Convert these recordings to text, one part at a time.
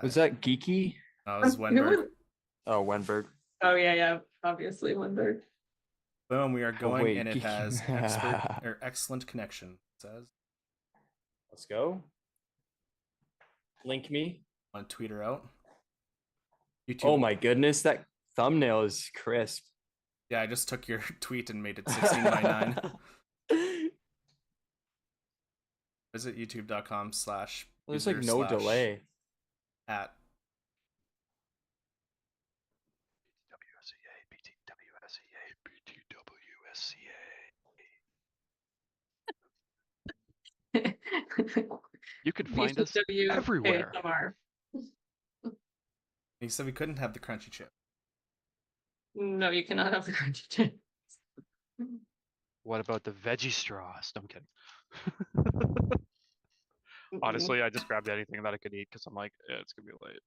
Was that geeky? That was Who Wenberg. was- Oh, Wenberg. Oh yeah, obviously Lindbergh. Boom, we are Oh, going, wait, and it geeky. has expert or excellent connection. It says Let's go. Link me. on Twitter out. YouTube. Oh my goodness, that thumbnail is crisp. Yeah, I just took your tweet and made it 16:9. Visit youtube.com/ There's like no delay. at You can find us BTW everywhere. ASMR. He said we couldn't have the crunchy chip. No, you cannot have the crunchy chips. What about the veggie straws? No, I'm kidding. Honestly, I just grabbed anything that I could eat because I'm like, it's gonna be late.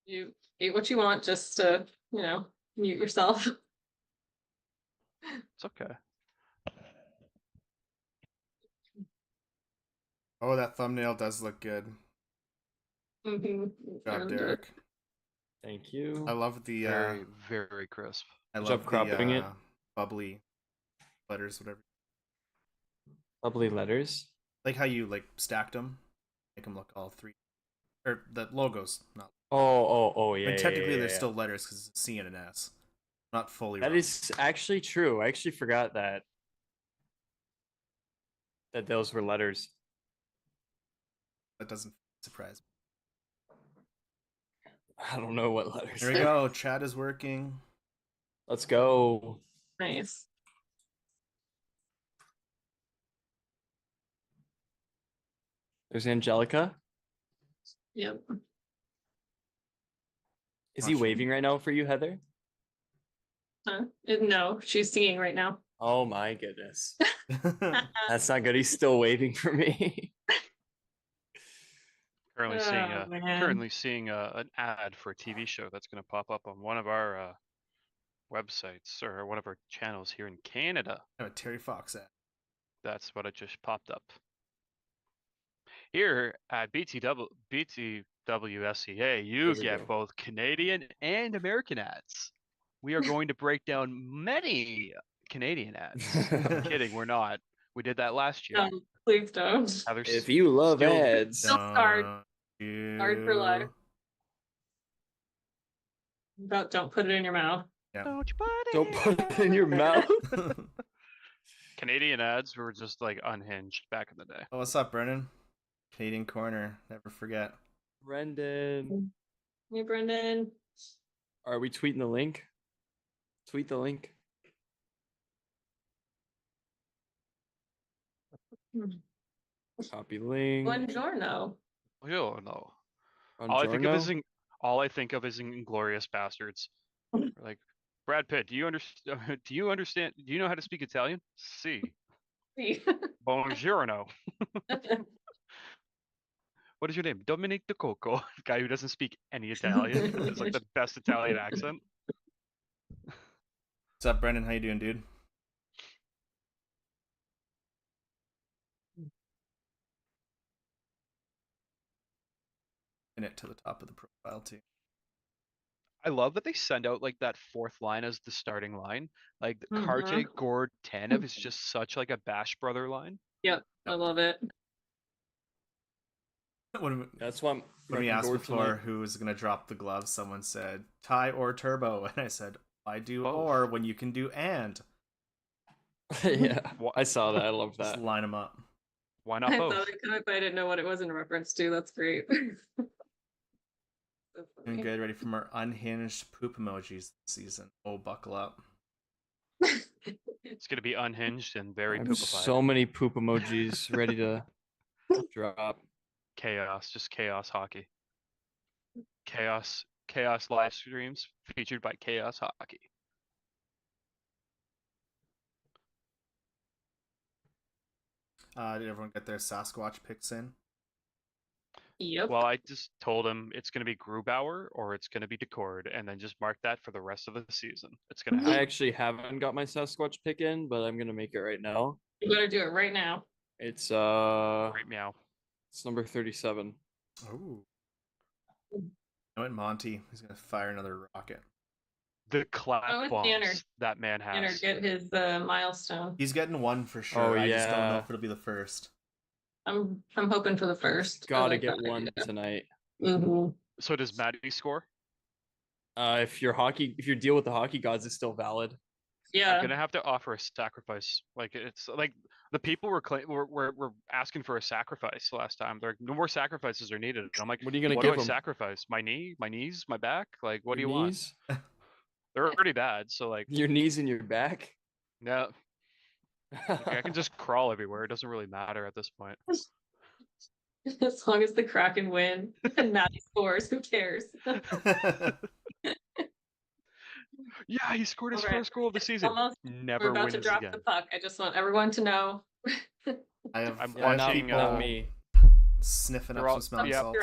You eat what you want, just to, mute yourself. It's okay. Oh, that thumbnail does look good. Good job, Derek. Thank you. I love the Very, very crisp. I Good love job cropping it. bubbly letters, whatever. Bubbly letters. Like how you like stacked them, make them look all three, or the logos. Not. Oh, yeah. I mean, technically, yeah, they're yeah. still letters because it's a C and an S. Not fully. That wrong. is actually true. I actually forgot that those were letters. That doesn't surprise I don't know what letters. me. Here we go. Chat is working. Let's go. Nice. There's Angelica. Yep. Is he waving right now for you, Heather? No, she's singing right now. Oh my goodness. That's not good. He's still waving for me. Currently seeing an ad for a TV show that's going to pop up on one of our websites or one of our channels here in Canada. A Terry Fox ad. That's what it just popped up. Here at BTWSEA, you get both Canadian and American ads. We are going to break down many Canadian ads. I'm kidding, we're not. We did that last year. No, please don't. If you love ads, still scarred for life. But don't put it in your mouth. Yeah. Don't put it in your mouth. Canadian ads were just like unhinged back in the day. Oh, what's up, Brennan? Canadian Corner. Never forget. Brendan. Hey, Brendan. Are we tweeting the link? Tweet the link. Copy link. Buongiorno. Oh no. Buongiorno? All I think of is Inglorious Bastards. Like, Brad Pitt, do you understand? Do you understand? Do you know how to speak Italian? Si. Buongiorno. What is your name? Dominic De Coco. Guy who doesn't speak any Italian. It's like the best Italian accent. What's up, Brendan? How you doing, dude? Pin it to the top of the profile too. I love that they send out like that fourth line as the starting line. Like Karte Gord Tanev is just such like a Bash Brother line. Yep, I love it. That's what when we asked before who was gonna drop the glove, someone said tie or turbo, and I said, why do or when you can do and? Yeah, I saw that. I love that. Just line them up. Why not both? I thought it could, but I didn't know what it was in reference to. That's great. Doing good. Ready for more unhinged poop emojis this season. Oh, buckle up. It's gonna be unhinged and very poopified. So many poop emojis ready to drop. Chaos, just chaos hockey. Chaos live streams featured by Chaos Hockey. Did everyone get their Sasquatch picks in? Yep. Well, I just told him it's going to be Grubauer or it's going to be Decord, and then just mark that for the rest of the season. It's going to happen. I actually haven't got my Sasquatch pick in, but I'm going to make it right now. You better do it right now. It's Great meow. It's number 37. Ooh. I went Monty. He's gonna fire another rocket. The clap with bombs Tanner. that man Tanner has. get his milestone. He's getting one for sure. Oh, I just don't know yeah. if it'll be the first. I'm hoping for the first. I Gotta like get that one idea. tonight. Mhm. So does Maddie score? If your deal with the hockey gods is still valid. I'm Yeah. gonna have to offer a sacrifice. Like it's like the people were asking for a sacrifice last time. They're like, no more sacrifices are needed. And I'm like, What are you gonna what do give I them? sacrifice? My knee, my knees, my back? Like, what do Your you want? knees? They're already bad. So like, Your knees and your back? no, like, I can just crawl everywhere. It doesn't really matter at this point. As long as the Kraken win and Maddie scores, who cares? Yeah, he scored his All right. first goal of the season. Almost. Never We're about wins to drop again. the puck. I just want everyone to know. I'm Yeah, not, watching. not me. Sniffing They're up all- some smelling yeah. salts.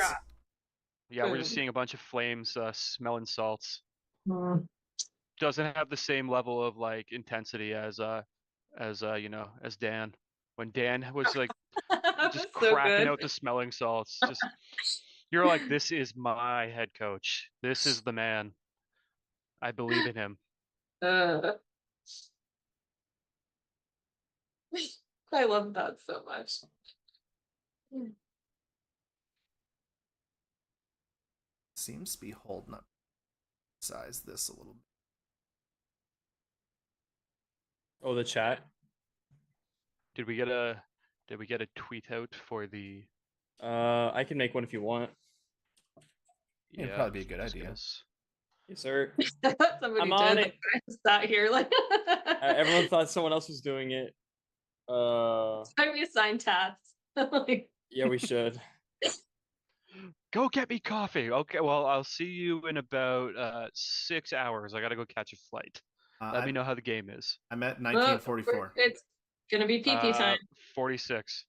Yeah, we're just Boom. seeing a bunch of Flames smelling salts. Mm. Doesn't have the same level of like intensity as as Dan. When Dan was like just So cracking good. out the smelling salts, just you're like, this is my head coach. This is the man. I believe in him. Uh, I love that so much. Seems to be holding up. Size this a little bit. Oh, the chat. Did we get a tweet out for the I can make one if you want. It'd probably be a good idea. goodness. Yes, sir. Somebody I'm on did. it. I sat here like. Everyone thought someone else was doing it. Time we assign tasks. Like, Yeah, we should. Go get me coffee. Okay, well, I'll see you in about 6 hours. I gotta go catch a flight. Let me know how the game is. I'm at look, 1944. it's gonna be PP time. 46.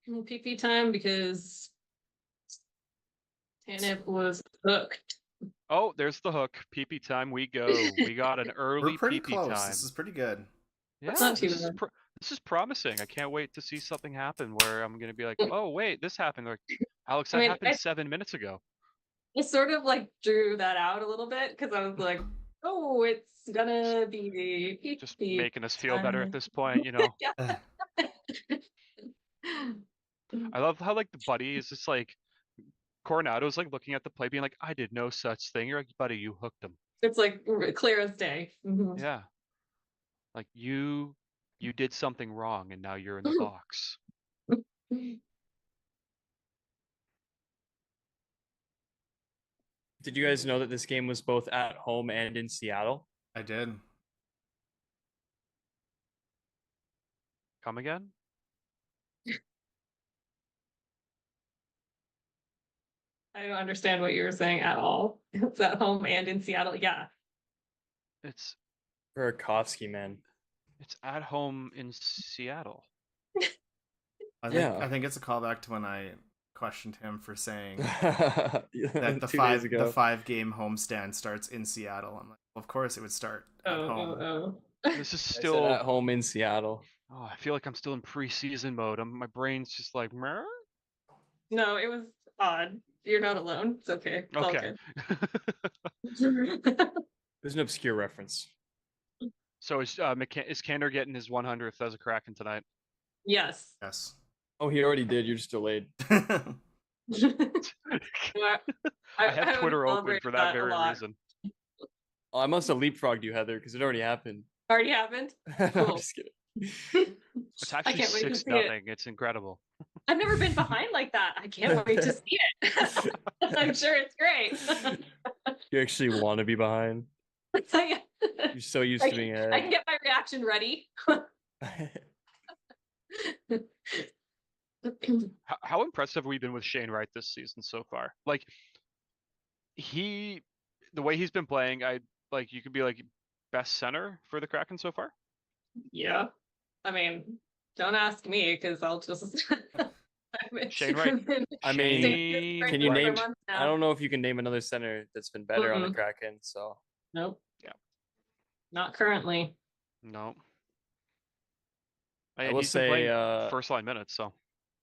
PP time because Tanip was hooked. Oh, there's the hook. PP time. We go. We got an early We're pretty PP close. time. This is pretty good. Yeah, That's not too this is bad. this is promising. I can't wait to see something happen where I'm gonna be like, oh wait, this happened. Like, Alex, I that mean, happened 7 minutes ago. I sort of like drew that out a little bit because I was like, oh, it's gonna be PP Just making us feel better at time. this point, you know. Yeah. I love how like the buddy is just like Coronado's like looking at the play, being like, I did no such thing. You're like, buddy, you hooked him. It's like clear as day. Mhm. Yeah. Like you did something wrong and now you're in the box. Did you guys know that this game was both at home and in Seattle? I did. Come again? I don't understand what you were saying at all. It's at home and in Seattle. Yeah. It's Burakovsky, man. it's at home in Seattle. I think it's a callback to when I questioned him for saying that that the 2 days ago. the 5-game homestand starts in Seattle. I'm like, well, of course it would start at home. Oh. This is I said still at home in Seattle. oh, I feel like I'm still in preseason mode. My brain's just like Meh? No, it was odd. You're not alone. It's okay. It's Okay. all good. There's an obscure reference. So is Kander getting his 100th as a Kraken tonight? Yes. Yes. Oh, he already did. You're just delayed. I I have would Twitter open celebrate for that a very lot. reason. Oh, I must have leapfrogged you, Heather, because it already happened. Already happened. I'm Cool. just kidding. It's I actually can't wait to 6 see it. nothing. It's incredible. I've never been behind like that. I can't wait to see it. I'm sure it's great. You actually want to be behind. Yeah. You're so used I to being can ahead. get my reaction ready. How impressed have we been with Shane Wright this season so far? Like the way he's been playing, you could be like best center for the Kraken so far. Yeah. I mean, don't ask me because I'll just. Shane Wright. I mean, Shane can you Wright. name? I don't know if you can name another center that's been better on the Kraken. So Nope. Yeah. Not currently. No. I will He's been playing say, first line minutes, so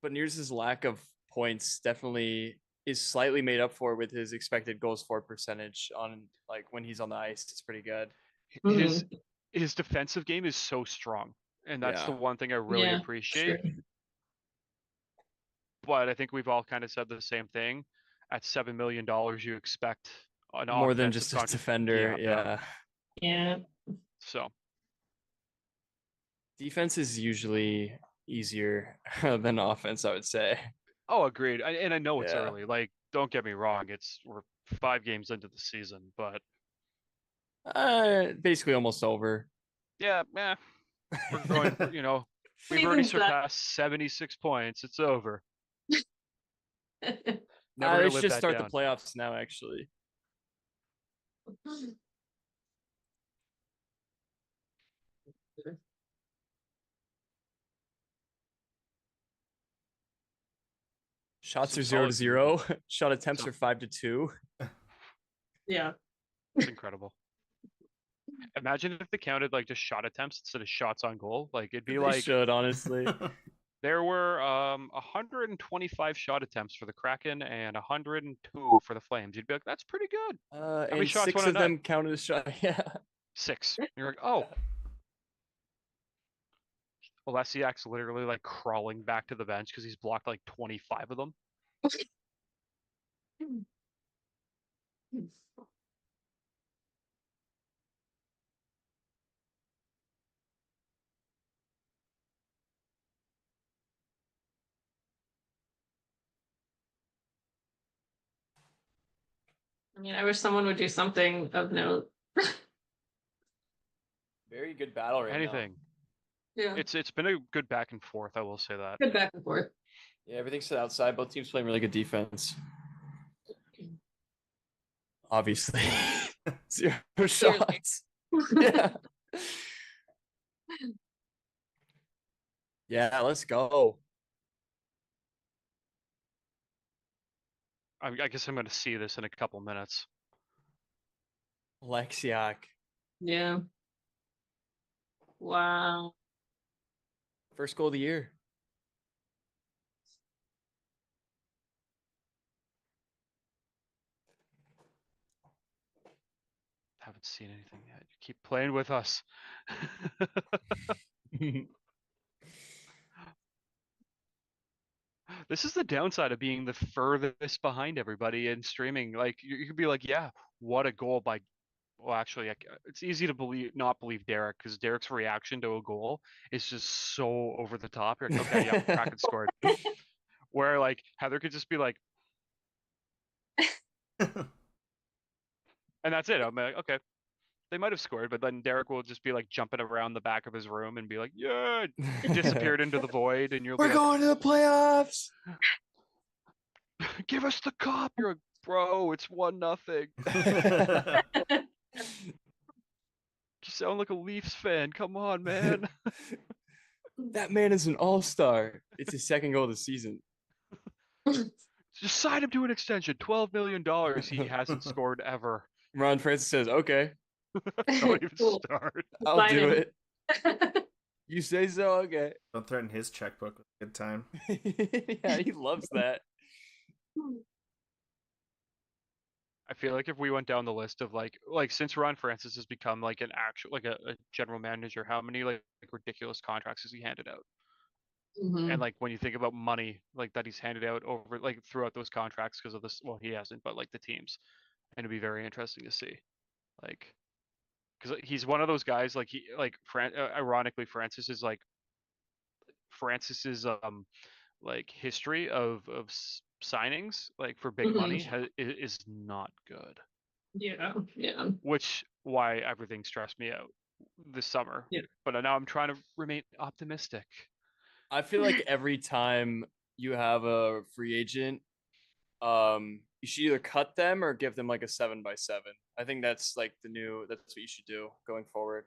but Nears' lack of points definitely is slightly made up for with his expected goals for percentage on like when he's on the ice. It's pretty good. his Mhm. his defensive game is so strong, and that's the Yeah. one thing I really Yeah, appreciate. true. But I think we've all kind of said the same thing. At $7 million, you expect an More than offensive just a contract. defender. Yeah. Yeah. So Defense is usually easier than offense, I would say. oh, agreed. And I know it's Yeah. early. Like, don't get me wrong. We're 5 games into the season, but Basically almost over. yeah, we're going. We've already Season's done. surpassed 76 points. It's over. Never They gonna should live just that start down. the playoffs now, actually. Shots Some are 0 to solid 0. movement. Shot attempts So- are 5 to 2. Yeah. It's incredible. Imagine if they counted like just shot attempts instead of shots on goal. Like it'd be They like should, honestly. there were 125 shot attempts for the Kraken and 102 for the Flames. You'd be like, that's pretty good. many And shots 6 went on of net? them counted as shot. Yeah. 6. And you're like, oh. Olesiak's literally like crawling back to the bench because he's blocked like 25 of them. I mean, I wish someone would do something of note. Very good battle right Anything. Yeah. It's been a good back and forth, I will say that. Good back and forth. now. Yeah, everything's set outside. Both teams playing really good defense. Obviously. 0 shots. Yeah. Yeah, let's go. I guess I'm going to see this in a couple minutes. Alexiak. Yeah. Wow. First goal of the year. Haven't seen anything yet. You keep playing with us. This is the downside of being the furthest behind everybody in streaming. Like you could be like, yeah, what a goal by. Well, actually, it's easy to not believe Derek because Derek's reaction to a goal is just so over the top. You're like, okay, yeah, Kraken scored. Where like Heather could just be like, and that's it. I'm like, okay, they might have scored, but then Derek will just be like jumping around the back of his room and be like, yeah, disappeared into the void, and you'll We're be going to the playoffs. like, give us the cup. You're like, bro, it's 1-0. You sound like a Leafs fan. Come on, man. That man is an all-star. It's his second goal of the season. Just sign him to an extension. $12 million. He hasn't scored ever. Ron Francis says, okay, Don't even Cool. start. I'll Sign do him. it. You say so? Okay. Don't threaten his checkbook with a good time. Yeah, he loves that. I feel like if we went down the list of like since Ron Francis has become like an actual like a general manager, how many like ridiculous contracts has he handed out? Mhm. And like when you think about money like that he's handed out over like throughout those contracts because of this, well, he hasn't, but like the teams, and it'd be very interesting to see, like, because he's one of those guys like he like ironically Francis's like history of signings like for big money is not good. Yeah. Yeah. Which why everything stressed me out this summer. Yeah. But now I'm trying to remain optimistic. I feel like every time you have a free agent, you should either cut them or give them like a 7x7. I think that's like that's what you should do going forward.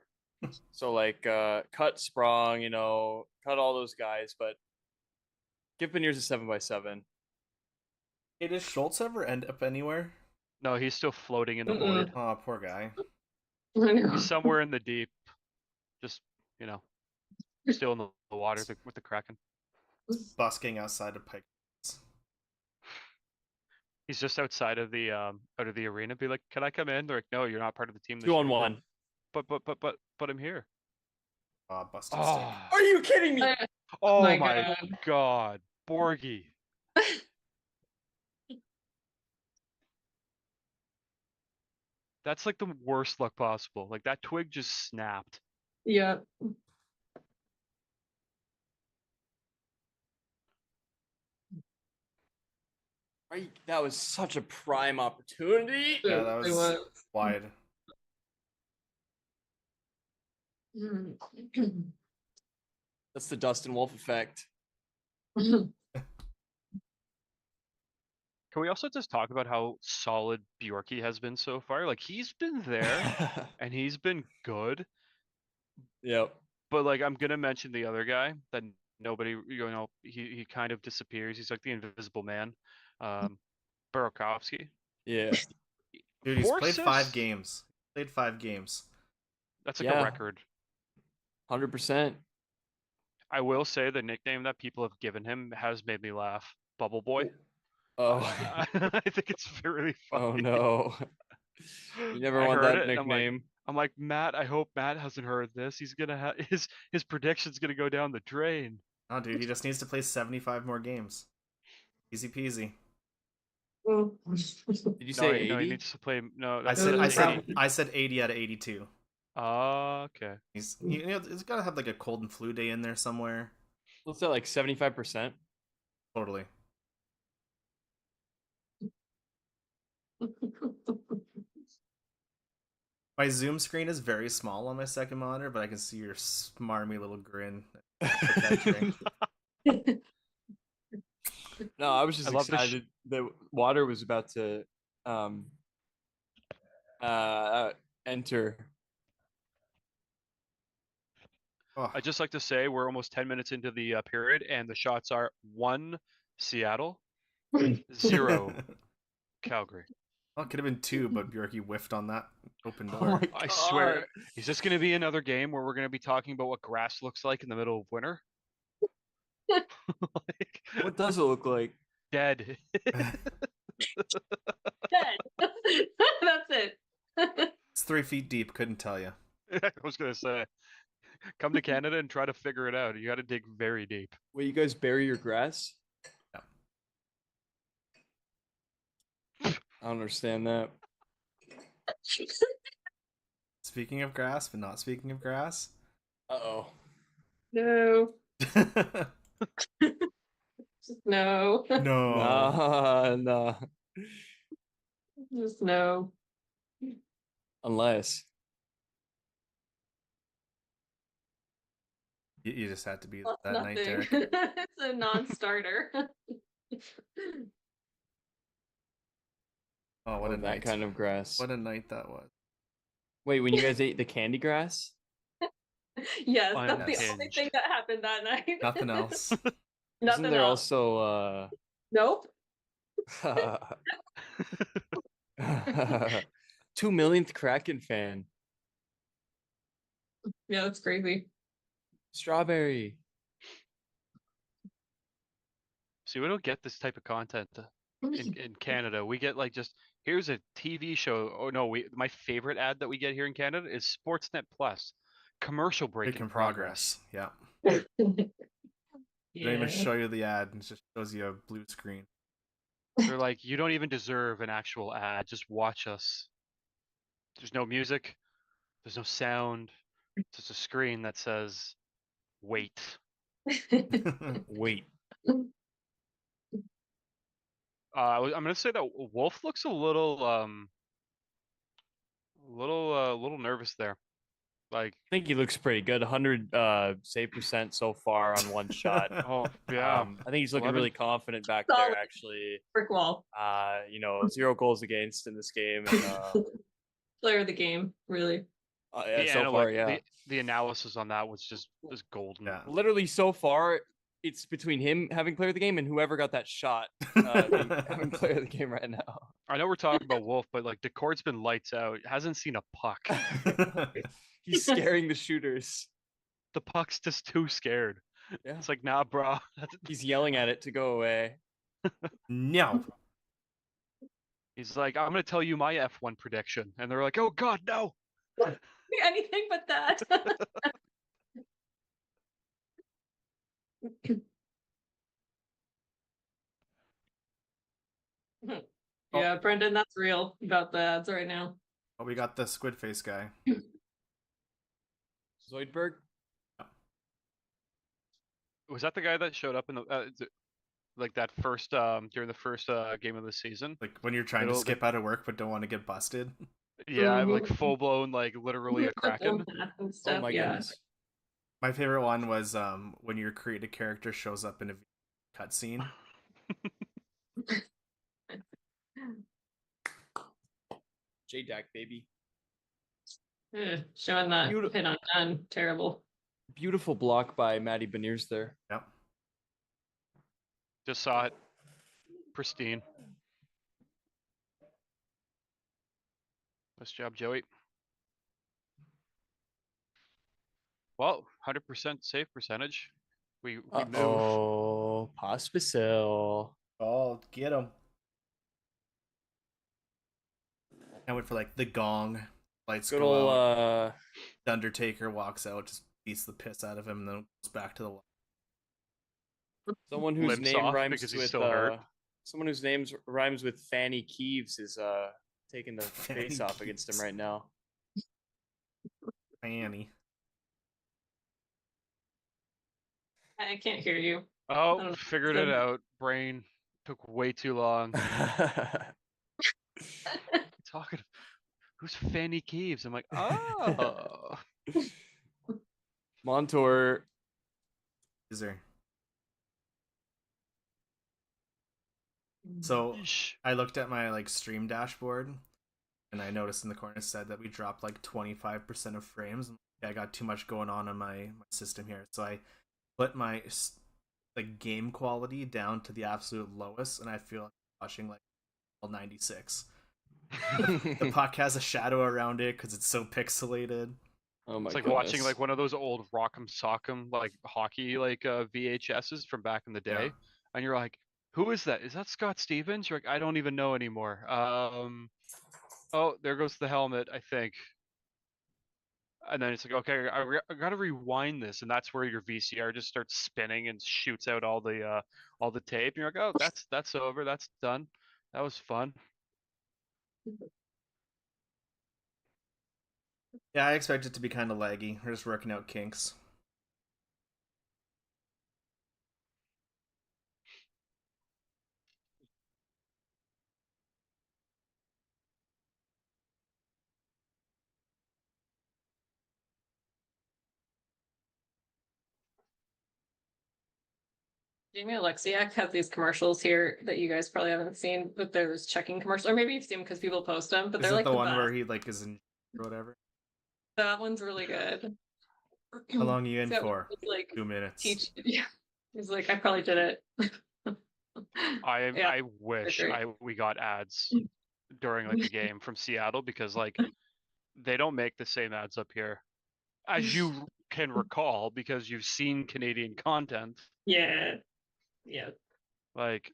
So like cut Sprong, cut all those guys, but give Beniers a 7x7. Hey, does Schultz ever end up anywhere? No, he's still floating in the Mm-mm. void. Oh, poor guy. I know. He's somewhere in the deep. Just, still in the the water with the Kraken. Busking outside of Pike. He's just outside of the arena. Be like, can I come in? They're like, no, you're not part of the team. This 2-on-1. But I'm here. Busted stick. Oh, Are you kidding me? oh my my God. God, Borgie. That's like the worst luck possible. Like that twig just snapped. Yeah. Right, that was such a prime opportunity. Yeah, that It was wide. That's the Dustin Wolf effect. Can we also just talk about how solid Bjorky has been so far? Like he's been there and he's been good. Yep. But like I'm gonna mention the other guy that nobody, he kind of disappears. He's like the invisible man, Burakovsky. Yeah. Dude, he's 4 played 5 assists? games. Played 5 games. That's like Yeah. a record. 100%. I will say the nickname that people have given him has made me laugh. Bubble Boy. Oh. I think it's really funny. Oh no. You never I want heard that it, and nickname. I'm like, Matt, I hope Matt hasn't heard this. He's gonna have his prediction's gonna go down the drain. Oh, dude, he just needs to play 75 more games. Easy peasy. Did you say 80? No, he needs to play. No, I that's said, I 80. said, I said 80 out of 82. Okay. He's got to have like a cold and flu day in there somewhere. What's that, like 75%? Totally. My Zoom screen is very small on my second monitor, but I can see your smarmy little grin. No, I was just I love the excited that water was about to enter. Oh, I just like to say we're almost 10 minutes into the period, and the shots are 1 Seattle, 0 Calgary. well, it could have been 2, but Bjorky whiffed on that open Oh door. my I God. swear, is this going to be another game where we're going to be talking about what grass looks like in the middle of winter? Like, What does it look like? dead. Dead. That's it. It's 3 feet deep. Couldn't tell you. I was going to say, come to Canada and try to figure it out. You got to dig very deep. Will you guys bury your grass? No. I don't understand that. Speaking of grass, but not speaking of grass. Uh-oh. No. Just no. No. No. Just no. Unless. You just had to be Well, that night, nothing. Derek. It's a non-starter. Oh, what a that night. kind of grass. What a night that was. Wait, when you guys ate the candy grass? Yes, that's the only Unhinged. thing that happened that night. Nothing else. Nothing Isn't there else. also Nope. 2 millionth Kraken fan? Yeah, that's crazy. Strawberry. See, we don't get this type of content in Canada. We get like just here's a TV show. Oh no, my favorite ad that we get here in Canada is Sportsnet Plus, commercial break Making in progress. progress. Yeah. They don't even Yeah. show you the ad, and it just shows you a blue screen. They're like, you don't even deserve an actual ad. Just watch us. There's no music. There's no sound. It's just a screen that says, "Wait." Wait. I'm gonna say that Wolf looks a little nervous there. Like, I think he looks pretty good. 100 save percent so far on one shot. oh yeah, I think he's looking 11. really confident back Solid. there. Actually, Brick wall. 0 goals against in this game. And, Player of the game, really. yeah, the so far, yeah. the analysis on that was golden. Yeah. Literally, so far, it's between him having player of the game and whoever got that shot having player of the game right now. I know we're talking about Wolf, but like Decord's been lights out. Hasn't seen a puck. He's scaring the shooters. The puck's just too scared. Yeah. It's like, nah, bro. He's yelling at it to go away. No. He's like, I'm gonna tell you my F1 prediction, and they're like, oh God, no. Anything but that. Yeah, Brendan, that's real about the ads right now. Oh, we got the squid face guy. Zoidberg? Was that the guy that showed up in the like that first during the first game of the season? Like when you're trying to Middle, skip out of work but don't want to get busted. yeah, like Mhm. full blown, like literally a The full kraken. math and Oh stuff, my yeah. goodness. My favorite one was when your created character shows up in a cutscene. J-Dac, baby. Showing that Beautiful. pin on done. Terrible. Beautiful block by Maddie Beniers there. Yep. Just saw it. Pristine. Nice job, Joey. Well, 100% save percentage. We move. Oh, Pospisil. Oh, get him. I went for like the gong. Lights Good go old out. The Undertaker walks out, just beats the piss out of him, and then goes back to the. someone whose Limps name off rhymes because he's with still hurt. someone whose name rhymes with Fanny Keeves is taking the Fanny face off against him Keeves. right now. Fanny. I can't hear you. I Oh, don't know. figured it out. Brain took way too long. Talking. Who's Fanny Keeves? I'm like, oh. Montour. Is there? So Yeesh. I looked at my like stream dashboard, and I noticed in the corner it said that we dropped like 25% of frames. I got too much going on my system here, so I put my like game quality down to the absolute lowest, and I feel like watching like 96. The puck has a shadow around it because it's so pixelated. Oh my It's like goodness. watching like one of those old Rock'em Sock'em like hockey like VHSs from back in the day, Yeah. and you're like, who is that? Is that Scott Stevens? You're like, I don't even know anymore. Oh, there goes the helmet, I think. And then it's like, okay, I gotta rewind this, and that's where your VCR just starts spinning and shoots out all the tape. And you're like, oh, that's over, that's done. That was fun. Yeah, I expect it to be kind of laggy. We're just working out kinks. Jamie Alexiak has these commercials here that you guys probably haven't seen, but there's checking commercials, or maybe you've seen them because people post them, but Is they're it like the the one best. where he like is in or whatever? That one's really good. How long are you in So for? it's like 2 minutes. yeah. He's like, I probably did it. Yeah, I wish great. we got ads during like the game from Seattle, because like they don't make the same ads up here, as you can recall, because you've seen Canadian content. Yeah. Yeah. Like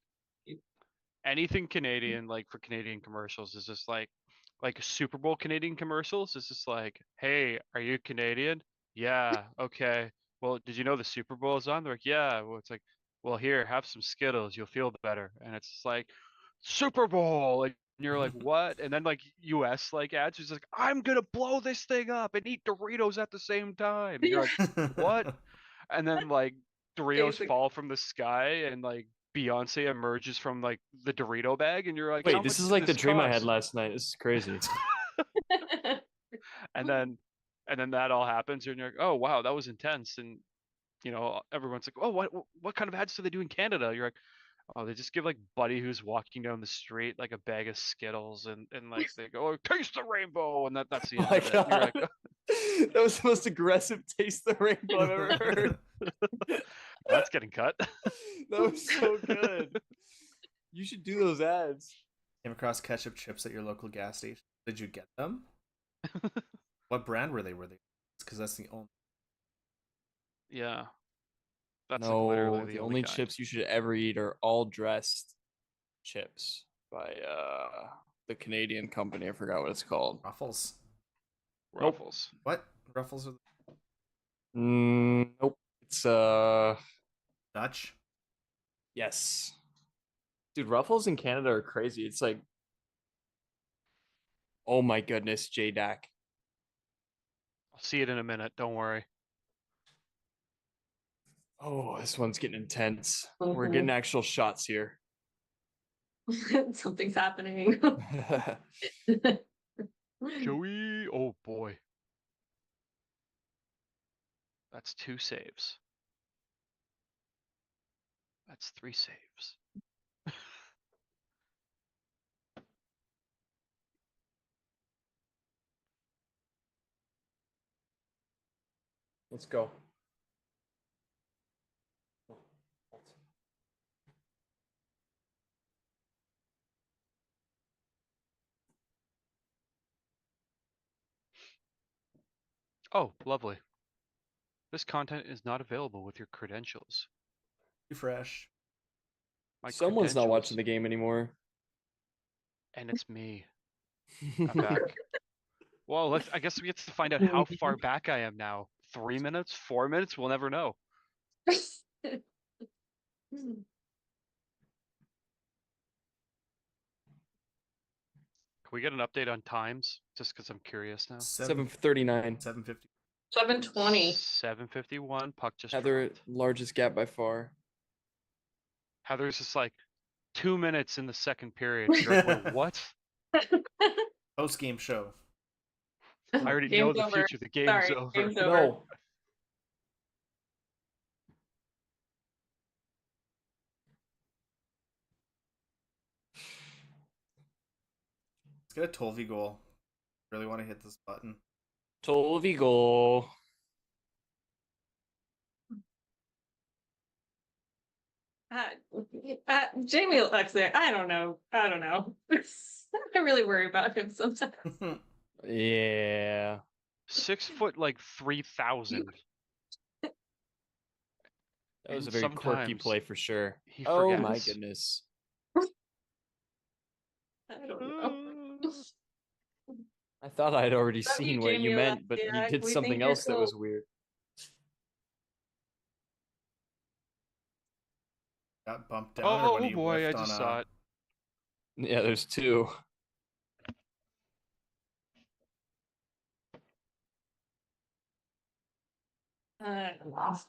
anything Canadian, like for Canadian commercials, is just like Super Bowl Canadian commercials. It's just like, hey, are you Canadian? Yeah, okay. Well, did you know the Super Bowl is on? They're like, yeah. Well, it's like, well, here, have some Skittles, you'll feel better. And it's just like, Super Bowl, and you're like, what? And then like US like ads, it's like, I'm gonna blow this thing up and eat Doritos at the same time. And you're like, what? And then like Doritos Basic. fall from the sky, and like Beyonce emerges from like the Dorito bag, and you're like, how Wait, this much is did like the this dream I had cost? last night. This is crazy. And then that all happens, and you're like, oh wow, that was intense. And everyone's like, oh, what kind of ads do they do in Canada? You're like, oh, they just give like Buddy who's walking down the street like a bag of Skittles, and like they go, oh, taste the rainbow, and that's the Oh end my of it. And you're like, god. That was the most aggressive taste the rainbow I've ever heard. that's getting cut. That was so good. You should do those ads. Came across ketchup chips at your local gas station. Did you get them? What brand were they? Because that's the only. Yeah. That's like literally No, the the only only kind. chips you should ever eat are all dressed chips by the Canadian company. I forgot what it's called. Ruffles. Nope. Ruffles. What? Ruffles are Nope. It's Dutch? yes. Dude, Ruffles in Canada are crazy. It's like, oh my goodness, JDAC. I'll see it in a minute. Don't worry. Oh, this one's getting intense. We're Mhm. getting actual shots here. Something's happening. Joey. Oh boy. That's 2 saves. That's 3 saves. Let's go. Oh, lovely. This content is not available with your credentials. Refresh. My Someone's not watching credentials. the game anymore. And it's me. I'm back. Well, I guess we get to find out how far back I am now. 3 minutes? 4 minutes? We'll never know. Can we get an update on times? Just because I'm curious now. 7:39. 7:50. 7:20. 7:51. Puck just Heather, dropped. largest gap by far. Heather's just like 2 minutes in the second period. You're like, wait, what? Post game show. I already know Game's the over. future. The game's Sorry, over. game's over. No. Let's get a Tolvi goal. Really want to hit this button. Tolvi goal. Jamie Alexia, I don't know. I I really worry about him sometimes. Yeah. 6 foot like 3,000. That was And a very quirky sometimes play for sure. he Oh my forgets. goodness. I don't know. I thought I'd already Love you, seen what you Jamie meant, but you Alexia. did We something think you're else that cool. was weird. Got bumped down or when Oh he boy, I whiffed just on saw a... it. Yeah, there's two. I'm lost.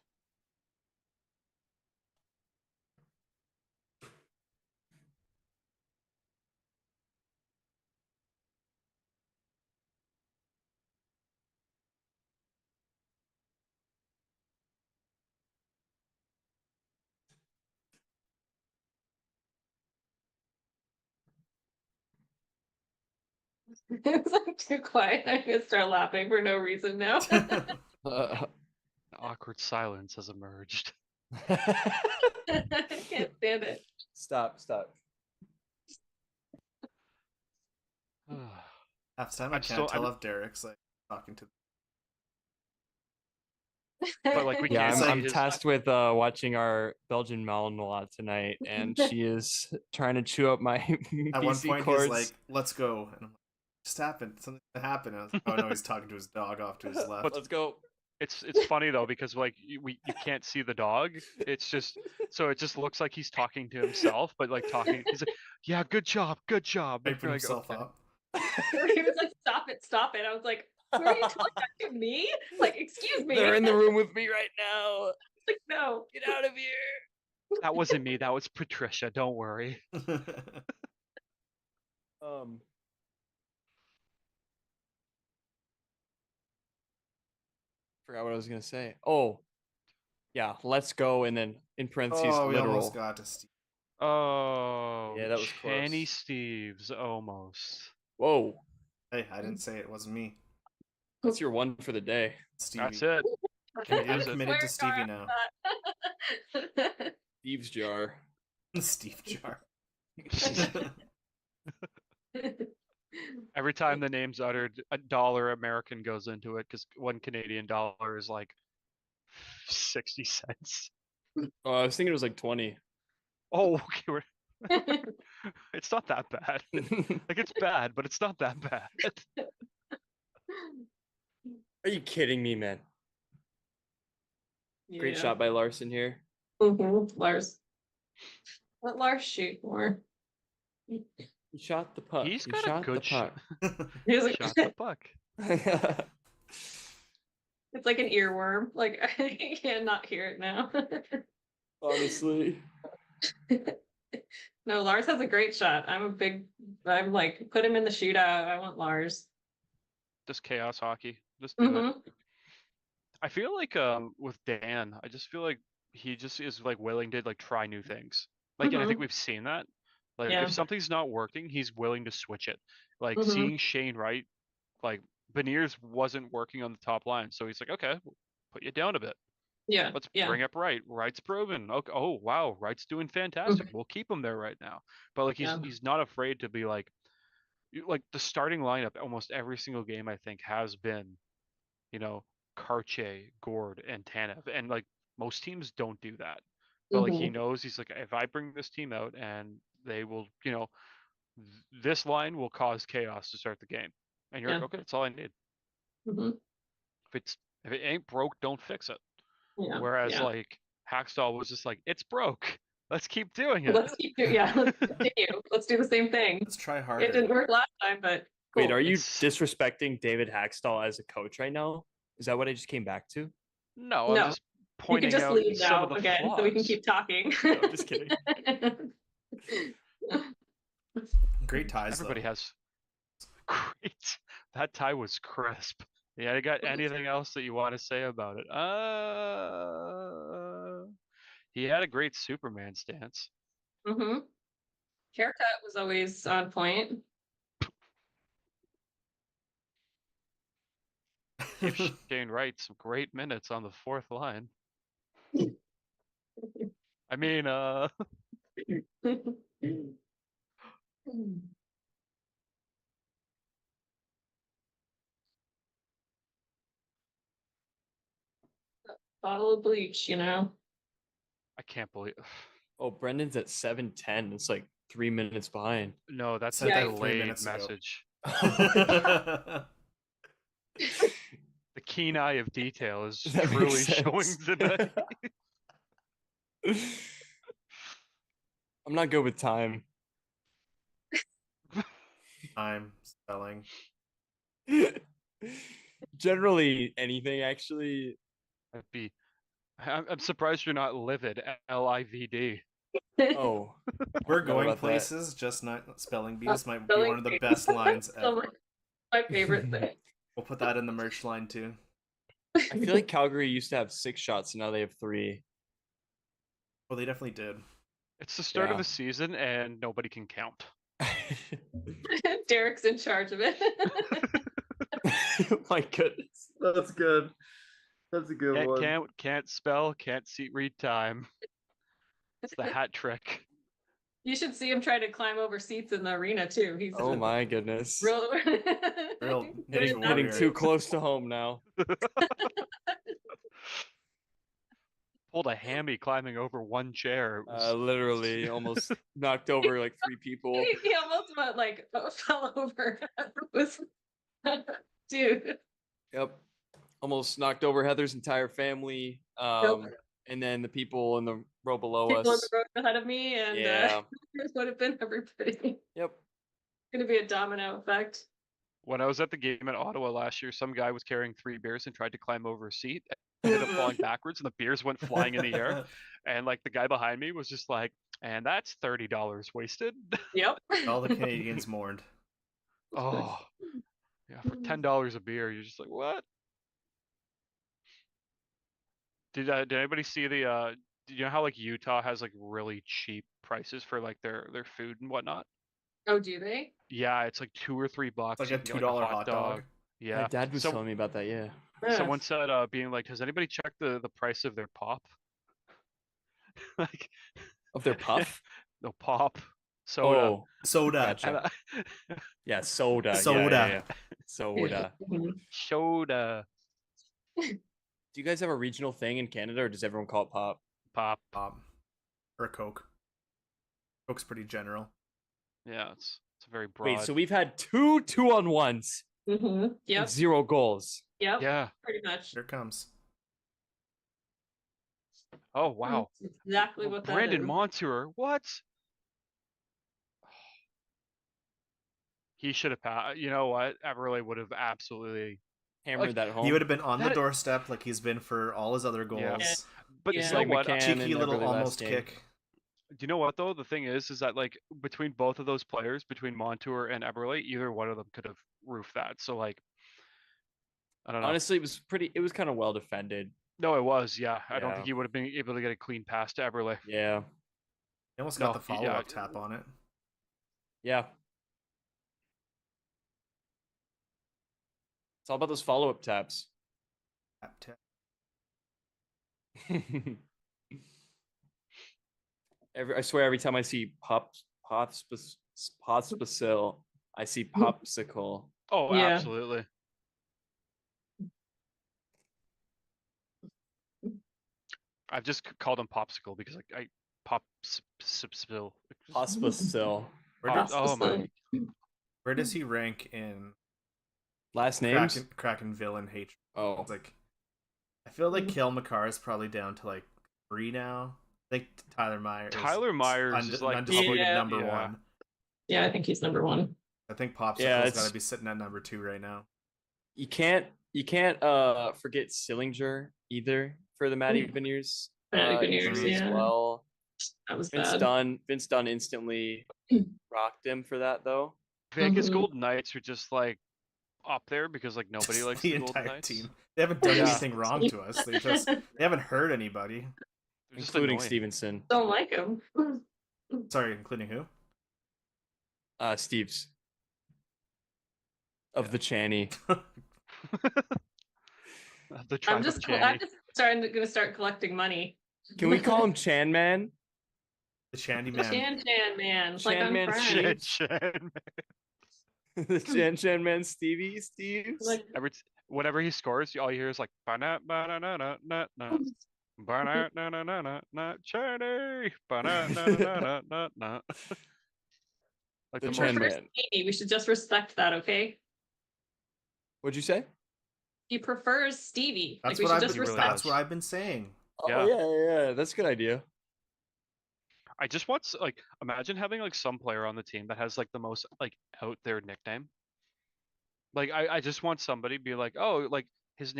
It's like too quiet. I'm gonna start laughing for no reason now. Awkward silence has emerged. I can't stand it. Stop. Half the time I I'm can't still- tell I'm- if Derek's like talking to... But like we Yeah, can't It's see I'm like- his. tasked with watching our Belgian Malinois tonight, and she is trying to chew up my At one BC point cords. he's like, let's go. And I'm like, just happened. Something happened. I was like, oh no, he's talking to his dog off to his left. Let's go. It's funny though because like you can't see the dog. It's just so it just looks like he's talking to himself, but like talking. He's like, "Yeah, good job." Hyping You're like, himself "Okay." up. He was like, stop it. I was like, who are you telling that to me? Like, excuse me. They're in the room with me right now. Like, no. Get out of here. That wasn't me. That was Patricia. Don't worry. Forgot what I was gonna say. Oh, yeah. Let's go, and then in parentheses, Oh, we literal. almost got to Steve. Oh, Yeah, that was Kenny close. Steves almost. Whoa, Hey, I didn't say it wasn't me. that's your one for the day. Stevie. That's it. I'm Use it. committed to Stevie now. Thieves jar. Steve Jar. Every time the name's uttered, $1 American goes into it because $1 Canadian is like 60 cents. Oh, I was thinking it was like 20. Oh, okay. It's not that bad. Like it's bad, but it's not that bad. Are you kidding me, man? Great shot by Larson here. Lars. Let Lars shoot more. He shot the puck. He's He got a shot the good puck. He's like, shot the puck. it's like an earworm. Like I cannot hear it now. Honestly. No, Lars has a great shot. I'm like, put him in the shootout. I want Lars. Just chaos hockey. Just do it. Mm-hmm. I feel like with Dan, I just feel like he just is like willing to like try new things. Like, and I think Mhm. we've seen that. Like, Yeah. if something's not working, he's willing to switch it. Like Mhm. seeing Shane Wright, like Beniers wasn't working on the top line, so he's like, okay, we'll put you down a bit. Yeah. Let's Yeah. bring up Wright. Wright's proven. Okay. Oh wow, Wright's doing fantastic. We'll keep him there right now. But like Yeah. he's not afraid to be like the starting lineup almost every single game I think has been, you know, Karche, Gord, and Tanev. And like most teams don't do that. But like he Mhm. knows he's like, if I bring this team out and they will, you know, this line will cause chaos to start the game. And you're Yeah. like, okay, that's all I need. Mhm. If it ain't broke, don't fix it. Yeah. Whereas Yeah. like Hackstall was just like, it's broke. Let's keep doing it. Let's keep doing. Yeah. Let's continue. Let's do the same thing. Let's try It harder. didn't work last time, but Wait, cool. are you It's- disrespecting David Hackstall as a coach right now? Is that what I just came back to? No, I'm No. just You can pointing just out leave some now of the again, flaws. so we can keep talking. No, I'm just kidding. Great ties. Everybody though. has great. That tie was crisp. Yeah, I got anything else that you want to say about it? He had a great Superman stance. Mm-hmm. Haircut was always on point. Gave Shane Wright some great minutes on the fourth line. I mean, Bottle of bleach, you know. I can't believe. Oh, Brendan's at 7:10. It's like 3 minutes behind. No, that's a Said that 3 delayed minutes ago. message. The keen eye of detail is That truly makes showing sense. today. I'm not good with time. I'm spelling. Generally, anything actually. I'm surprised you're not livid. LIVD. Oh, We're forgot going about that. places, just not spelling bees might be Spelling one of the bees. best lines So ever. my favorite thing. We'll put that in the merch line too. I feel like Calgary used to have 6 shots, and now they have 3. Well, they definitely did. It's the start of Yeah. the season and nobody can count. Derek's in charge of it. My goodness, that's good. That's a good Can't count, can't spell, can't read time. It's the hat trick. You should see him try to climb over seats in the arena too. He's Oh my goodness. real, Real Hitting warrior. too close to home now. Pulled a hammy climbing over one chair. It was Literally almost knocked over like 3 people. He almost went like fell over. It was, dude. Yep. Almost knocked over Heather's entire family. And then the people in the row below People on us. the road ahead of me, and Yeah. this would have been everybody. Yep. Gonna be a domino effect. when I was at the game in Ottawa last year, some guy was carrying 3 beers and tried to climb over a seat, ended up falling backwards, and the beers went flying in the air. And like the guy behind me was just like, "And that's $30 wasted." Yep. All the Canadians mourned. Oh, yeah, for $10 a beer, you're just like, what? Did anybody see the? You know how like Utah has like really cheap prices for like their food and whatnot? Oh, do they? Yeah, it's like $2 or $3. Like You a can get, $2 hot dog. Yeah. My dad was So- telling me about that. Yeah. Someone said, being like, has anybody checked the price of their pop? Like, Of their puff? no pop, soda. Oh, Soda. gotcha. Yeah, soda. Yeah, Soda. yeah, yeah. Soda. Mhm. Soda. Do you guys have a regional thing in Canada, or does everyone call it pop? Pop. Or Coke. Coke's pretty general. Yeah, it's very broad. Wait, so we've had 2 2-on-1s and Yep. 0 goals. Yep. Yeah. Pretty much. Here it comes. Oh wow. That's exactly what that Brandon is. Montour. What? He should have passed. You know what? Everly would have absolutely Hammered Like, that home. He would have been on the That- doorstep like he's been for all his other goals. Yeah. Yeah. But Yeah. you Just know like what? McCann Cheeky and little Everly last almost game. kick. Do you know what though? The thing is that like between both of those players, between Montour and Eberle, either one of them could have roofed that. So like, I don't know. Honestly, it was kind of well defended. No, it was. Yeah, I don't Yeah. think he would have been able to get a clean pass to Eberle. Yeah. He almost No, got the follow-up tap on it. Yeah. It's all about those follow-up taps. Tap. I swear every time I see Pospisil, I see popsicle. Oh, Yeah. absolutely. I've just called him Popsicle because like I Popsicle. Pospisil. Oh my. Where does he rank in Last names? Kraken villain hatred? Oh. It's like, I feel like Kale McCarr is probably down to like 3 now. I think Tyler Myers. Tyler Myers is like undisputed Yeah. number Yeah. 1. Yeah, I think he's number 1. I think Popsicle's Yeah, got to be sitting at number 2 right now. You can't forget Sillinger either for the Matty Beniers. Matty Beniers, injury as yeah. well. That was Vince bad. Dunn instantly rocked him for that though. Vegas Mhm. Golden Knights are just like up there because like nobody likes the the Golden entire Knights. team. They haven't done Yeah. anything wrong to us. They haven't hurt anybody. They're just Including annoying. Stevenson. Don't like him. Sorry, including who? Steve's. Of the Channy. The tribe I'm of just Channy. gonna start collecting money. Can we call him Chan Man? The Shandy The Man. Chan Man? Like Chan I'm Man friends. Chan. The Chan Man Steve's? Like Whenever he scores, all you hear is like ba-na ba-na-na-na na ba-na-na-na-na-na Channy ba-na-na-na-na-na. Like The the Chan most prefers Man. Stevie. We should just respect that, okay? What'd you say? He prefers Stevie. That's Like we what should I've just been, really respect. that's what I've been saying. Oh yeah. That's a good idea. I just want like imagine having like some player on the team that has like the most like out there nickname. Like I just want somebody to be like, oh, like his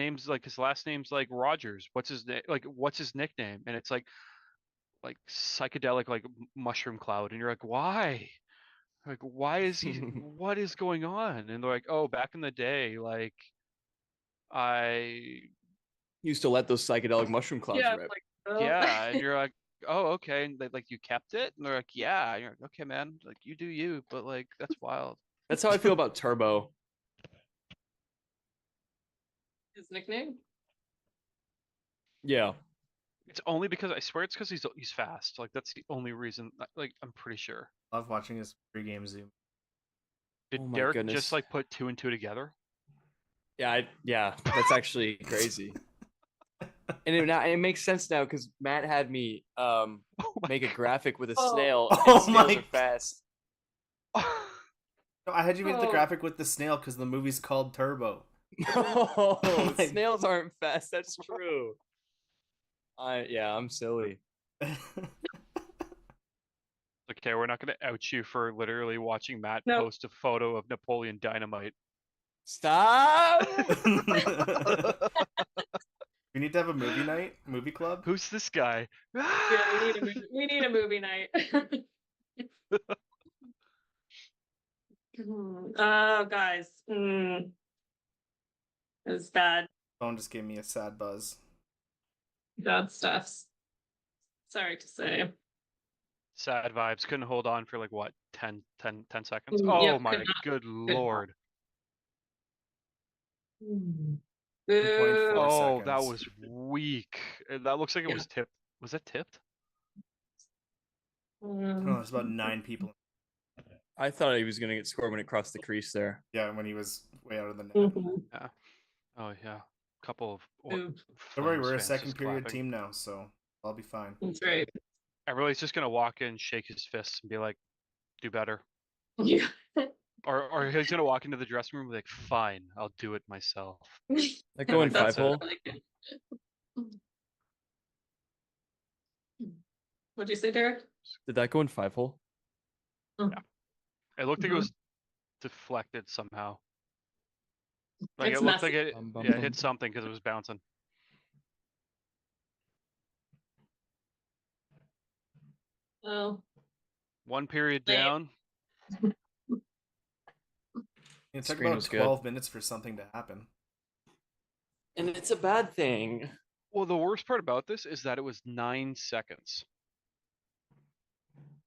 last name's like Rogers. What's his name? Like what's his nickname? And it's like psychedelic like mushroom cloud, and you're like, why? Like why is he? What is going on? And they're like, oh, back in the day, like I Used to let those psychedelic mushroom clouds Yeah, rip. like oh. yeah, and you're like, oh, okay, and they, like you kept it, and they're like, yeah, and you're like, okay, man, like you do you, but like that's wild. That's how I feel about Turbo. His nickname. Yeah. It's only because I swear it's because he's fast. Like that's the only reason. Like I'm pretty sure. Love watching his pregame Zoom. Did Oh my Derek goodness. just like put 2 and 2 together? Yeah, that's actually crazy. And it makes sense now because Matt had me Oh my make a graphic with a Oh. snail, Oh and snails my- are fast. No, I had you make the Oh. graphic with the snail because the movie's called Turbo. No, my- snails aren't fast. That's true. I'm silly. Okay, we're not gonna out you for literally watching Matt No. post a photo of Napoleon Dynamite. Stop. We need to have a movie night, movie club. Who's this guy? Yeah, we need a movie night. Oh, guys. It was bad. Phone just gave me a sad buzz. Bad stuffs. Sorry to say. Sad vibes. Couldn't hold on for like what 10 seconds. Mm, Oh yep, my could not. good not. lord. Boo. 2.4. Oh, that seconds. was weak. That looks like it Yeah. was tipped. Was that tipped? Oh, there's about 9 people. I thought he was gonna get scored when it crossed the crease there. Yeah, when he was way out of the net. Mhm. Oh yeah. Couple of Boo. Don't worry, Flames we're a fans second just period clapping. team now, so I'll be fine. That's right. Everybody's just gonna walk in, shake his fists, and be like, "Do better." Yeah. Or he's gonna walk into the dressing room and be like, "Fine, I'll do it myself." Like going That's 5-hole. What'd you say, Derek? Did that go in 5-hole? Yeah. It looked like it Mhm. was deflected somehow. Like It's it looked messy. like it, Bum, bum, yeah, it bum. hit something because it was bouncing. Oh, One period Lame. down. It took Screen about was good. 12 minutes for something to happen. And it's a bad thing. Well, the worst part about this is that it was 9 seconds.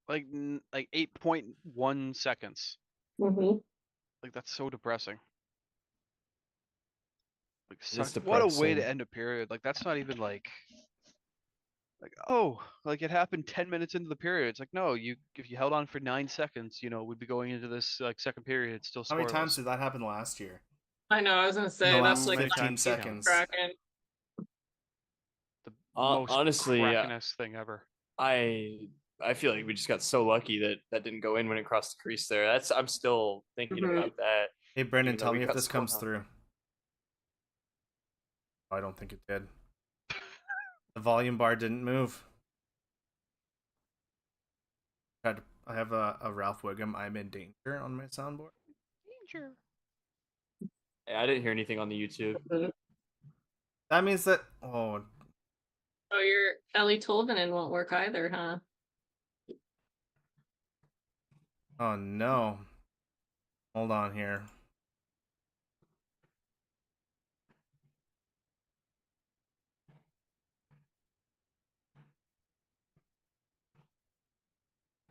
Like 8.1 seconds. Mhm. Like that's so depressing. Like It's what a way to depressing. end a period. Like that's not even like oh, like it happened 10 minutes into the period. It's like no, if you held on for 9 seconds, we'd be going into this like second period still How many times scoreless. did that happen last year? I know. I was gonna In the say that's last like 15 times seconds. Kraken. The most honestly, Kraken-esque thing ever. I feel like we just got so lucky that that didn't go in when it crossed the crease there. I'm still thinking Mhm. about that. Hey, Brendan, Even though tell we me if cut this comes score. through. I don't think it did. The volume bar didn't move. I have a Ralph Wiggum "I'm in Danger" on my soundboard. Danger. I didn't hear anything on the YouTube. That means that oh, Oh, your Ellie Tolvanen won't work either, huh? oh no. Hold on here.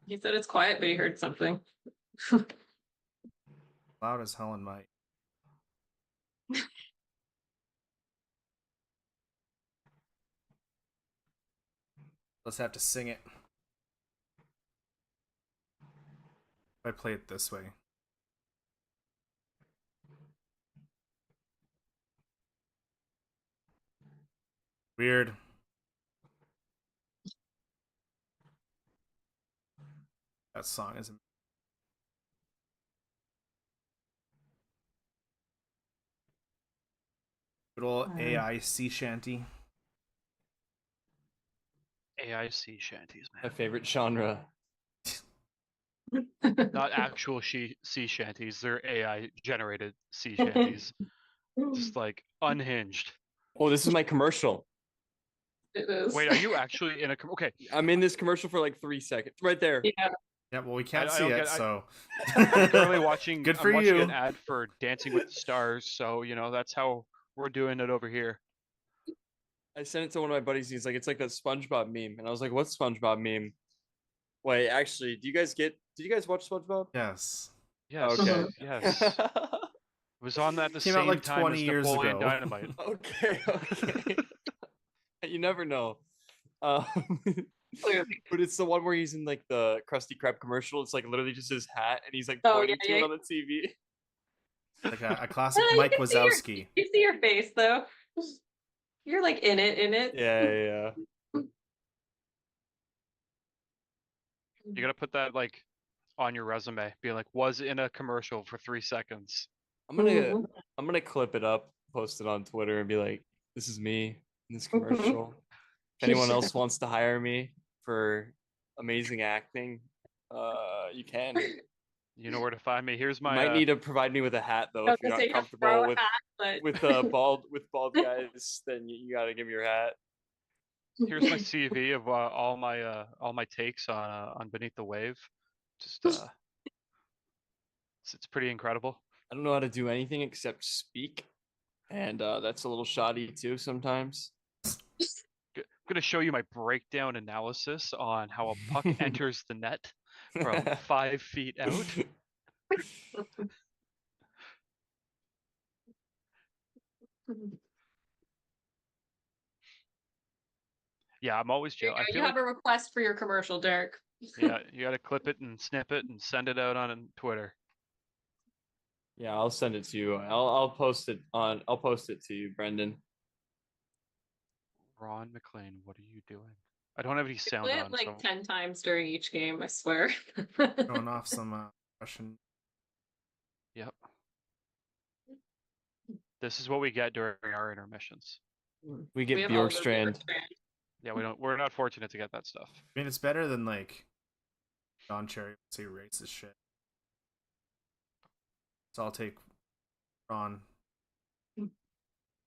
He said it's quiet, but he heard something. Loud as hell in my. Let's have to sing it. If I play it this way. Weird. That song is good old AI sea shanty. AIC shanties, My man. favorite genre. Not actual sea shanties. They're AI generated sea shanties. Just like unhinged. Oh, this is my commercial. It is. Wait, are you actually in a okay? I'm in this commercial for like 3 seconds. Right there. Yeah. Yeah, well, we can't I see don't it, get- so. I'm currently watching. Good for I'm watching you. an ad for Dancing with the Stars, so that's how we're doing it over here. I sent it to one of my buddies. He's like, it's like a SpongeBob meme. And I was like, what's SpongeBob meme? Wait, actually, did you guys watch SpongeBob? Yes. Yes. Okay. Yes. It was on at the Came out same like time 20 as years Napoleon ago. Dynamite. Okay. You never know. Um, Clearly. but it's the one where he's in like the Krusty Krab commercial. It's like literally just his hat, and he's like Oh, pointing yeah, to it yeah. on the TV. Like a classic You Mike can see Wazowski. you see your face though. You're like in it. Yeah. You gotta put that like on your resume. Be like, was in a commercial for 3 seconds. I'm gonna clip it up, post it on Twitter, and be like, "This is me in this commercial. If anyone else wants to hire me for amazing acting, you can. You know where to find me. Here's You my might need to provide me with a hat though I if was you're gonna not say you have to throw comfortable a hat, but with bald guys. Then you gotta give me your hat. here's my CV of all my takes on Beneath the Wave. Just it's pretty incredible. I don't know how to do anything except speak, and that's a little shoddy too sometimes. I'm gonna show you my breakdown analysis on how a puck enters the net from 5 feet out. Yeah, I'm always there you chill. I go. feel You have like a request for your commercial, Derek. yeah, you gotta clip it and snip it and send it out on Twitter. Yeah, I'll send it to you. I'll post it on. I'll post it to you, Brendan. Ron McLean, what are you doing? I don't have any sound Play it on, like so 10 times during each game, I swear. Throwing off some Russian. yep. This is what we get during our intermissions. We get have all the Bjorkstrand. Yeah, we're not fortunate to get that stuff. I mean, it's better than like Don Cherry would say racist shit. So I'll take Ron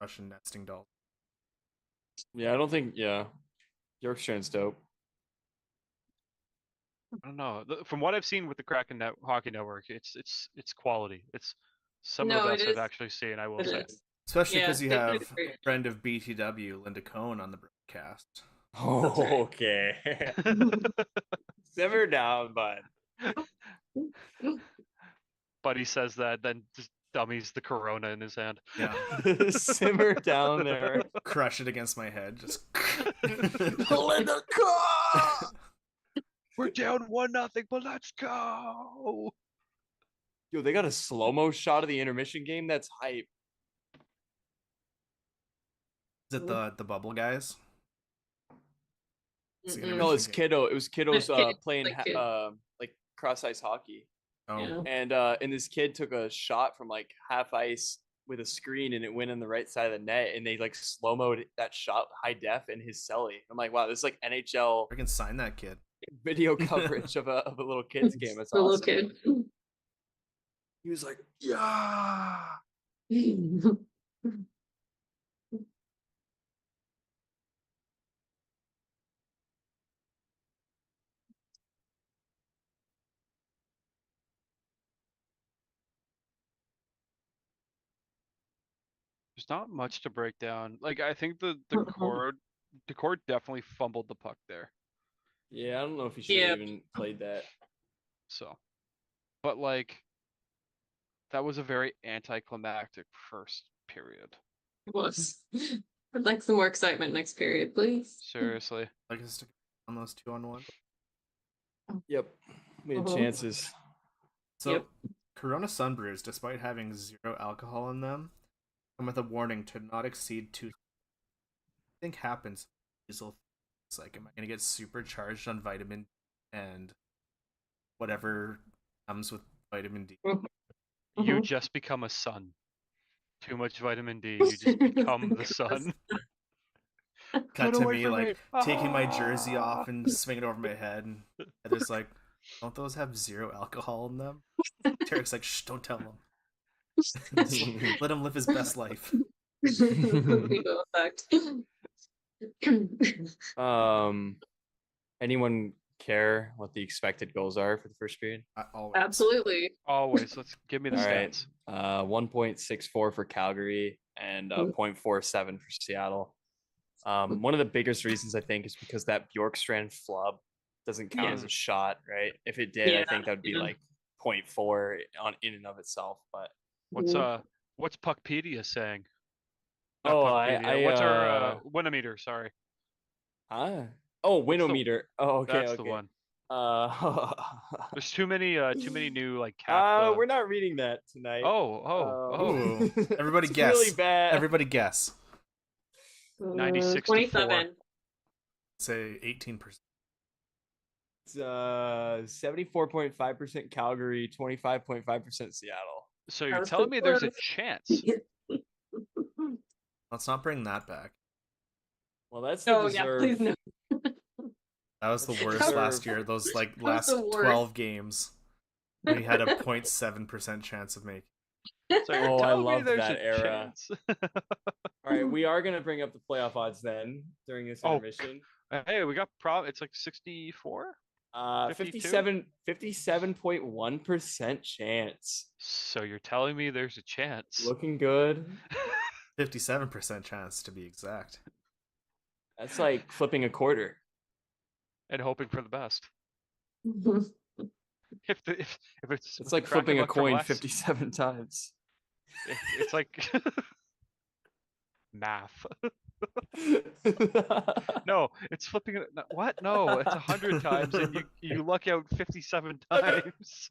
Russian nesting doll. Yeah, I don't think. Yeah, Bjorkstrand's dope. I don't know. From what I've seen with the Kraken Hockey Network, it's quality. It's some of No, the it best I've is. actually seen. I will It say. is. Especially Yeah, because you they did have a great friend of BTW, Linda Cohn, on the broadcast. That's right. Okay. Simmer down, bud. Buddy says that, then just dummies the Corona in his hand. Yeah. Simmer down there. Crush it against my head. Just. Linda Cohn! We're down 1-0, but let's go. Yo, they got a slow-mo shot of the intermission game? That's hype. Is it the bubble guys? It's the Mm-mm. No, intermission it's game. Kiddo. It was Kiddo's Kid, playing like kid. like cross-ice hockey. Oh, Yeah. And this kid took a shot from like half ice with a screen and it went on the right side of the net and they like slow-moed that shot high def in his celly. I'm like, wow, this is like NHL I can sign that kid. video coverage of a little kid's game. That's The little awesome. kid. He was like, yeah. There's not much to break down. Like I think the Mhm. cord definitely fumbled the puck there. Yeah, I don't know if he should Yeah. have even played that. So, but like that was a very anticlimactic first period. It was. I'd like some more excitement next period, please. Seriously. Like us to on those 2-on-1. Yep. We had Uh-huh. chances. So Yep. Corona Sunbrews, despite having 0 alcohol in them, come with a warning to not exceed 2. I think happens. It's like, am I gonna get supercharged on vitamin and whatever comes with vitamin D? You Mhm. just become a sun. Too much vitamin D, you just become the sun. Cut Get to away me from like me. taking my jersey Ah! off and swinging it over my head, and Heather's like, "Don't those have 0 alcohol in them?" Tarek's like, "Shh, don't tell him. Just let him live his best life." Placebo effect. Anyone care what the expected goals are for the first period? Always. Absolutely. Always. Let's give me the All right. stats. 1.64 for Calgary and Mhm. 0.47 for Seattle. One of the biggest reasons I think is because that Bjorkstrand flub doesn't count as a shot, right? If it did, I think that would be like 0.4 on in and of itself. But What's Puckpedia saying? Not oh, Puckpedia. What's our Winometer? Sorry, huh? Oh, What's the- Winometer. Oh, okay, that's okay. the one. Uh, There's too many new like cap. we're not reading that tonight. Ooh. Everybody It's guess. really bad. Everybody guess. 96 to 27. Say 18%. It's 74.5% Calgary, 25.5% Seattle. So That you're was telling so me there's a close. chance? Let's not bring that back. Well, that's the Oh yeah, deserve. please no. That was the worst Deserve. last year. Those like That was last the worst. 12 games, we had a 0.7% chance of making. So you're Oh, I telling me love there's that a era. chance? All right, we are gonna bring up the playoff odds then during this Oh, intermission. Hey, we got it's like 64. 52? 57.1% chance. So you're telling me there's a chance? Looking good. 57% chance to be exact. That's like flipping a quarter. And hoping for the best. If it's It's like Kraken flipping a luck for coin less, 57 times. It's like math. No, it's flipping. What? No, it's 100 times, and you luck out 57 times.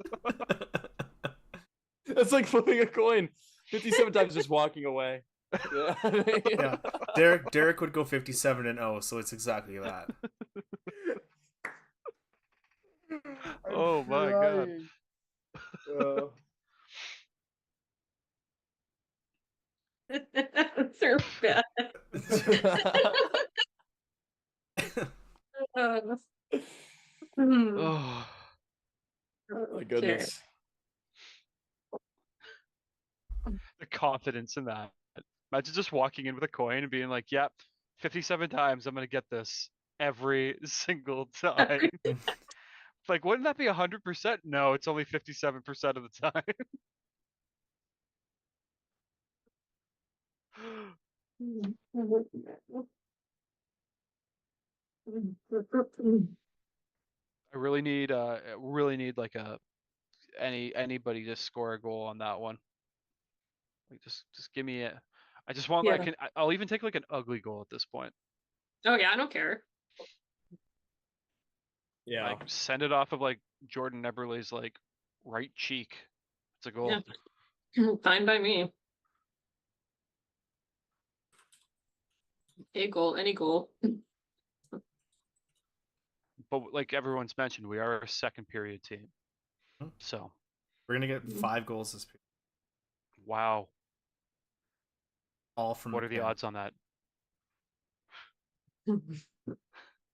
That's like flipping a coin 57 times, just walking away. Yeah. Derek would go 57-0, so it's exactly that. Oh my god. They're bad. Oh, My goodness. the confidence in that. Imagine just walking in with a coin and being like, "Yep, 57 times I'm gonna get this every single time." Like, wouldn't that be 100%? No, it's only 57% of the time. I really need like anybody to score a goal on that one. Like, just give me a. I just want Yeah. I'll even take like an ugly goal at this point. Oh yeah, I don't care. Yeah. Like, send it off of like Jordan Eberle's like right cheek. It's a goal. Yeah. Fine by me. A goal, any goal. But like everyone's mentioned, we are a second period team. So We're gonna get 5 goals this period. wow. All from What are the McKenna. odds on that?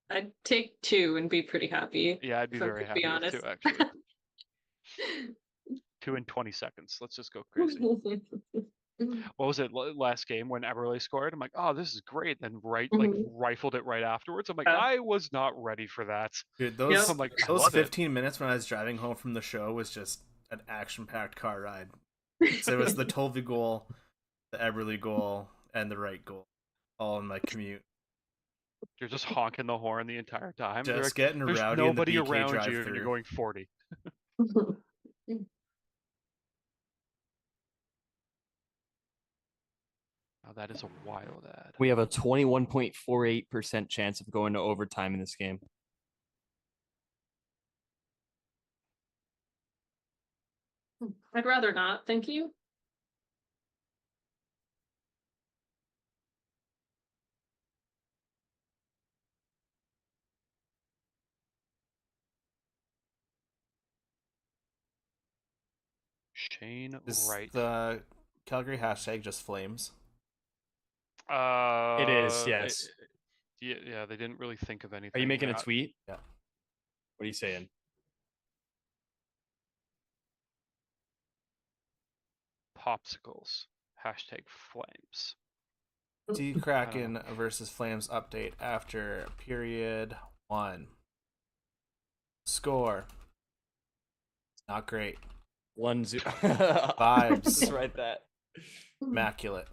I'd take 2 and be pretty happy. Yeah, I'd be if I'm very to happy be with honest. 2 actually. 2 in 20 seconds. Let's just go crazy. What was it last game when Eberle scored? I'm like, oh, this is great. Then rifled it right afterwards. I'm like, I was not ready for that. Dude, Yep. I'm like, I those love 15 minutes when I was driving home from the show was just an action-packed car ride. So it was the Tolvi goal, the Eberle goal, and the right goal, all in my commute. You're just honking the horn the entire time. Just Like, getting there's rowdy in the nobody BK around you, and drive-thru. you're going 40. Oh, that is a wild ad. We have a 21.48% chance of going to overtime in this game. I'd rather not, thank you. Shane Is Wright. the Calgary hashtag just flames? It is, yes. Yeah, they didn't really think of anything. Are you making a tweet? Yeah. What are you saying? Popsicles. Hashtag flames. See Kraken versus Flames update after period 1. Score. Not great. 1-0. Vibes. Just write that. Immaculate.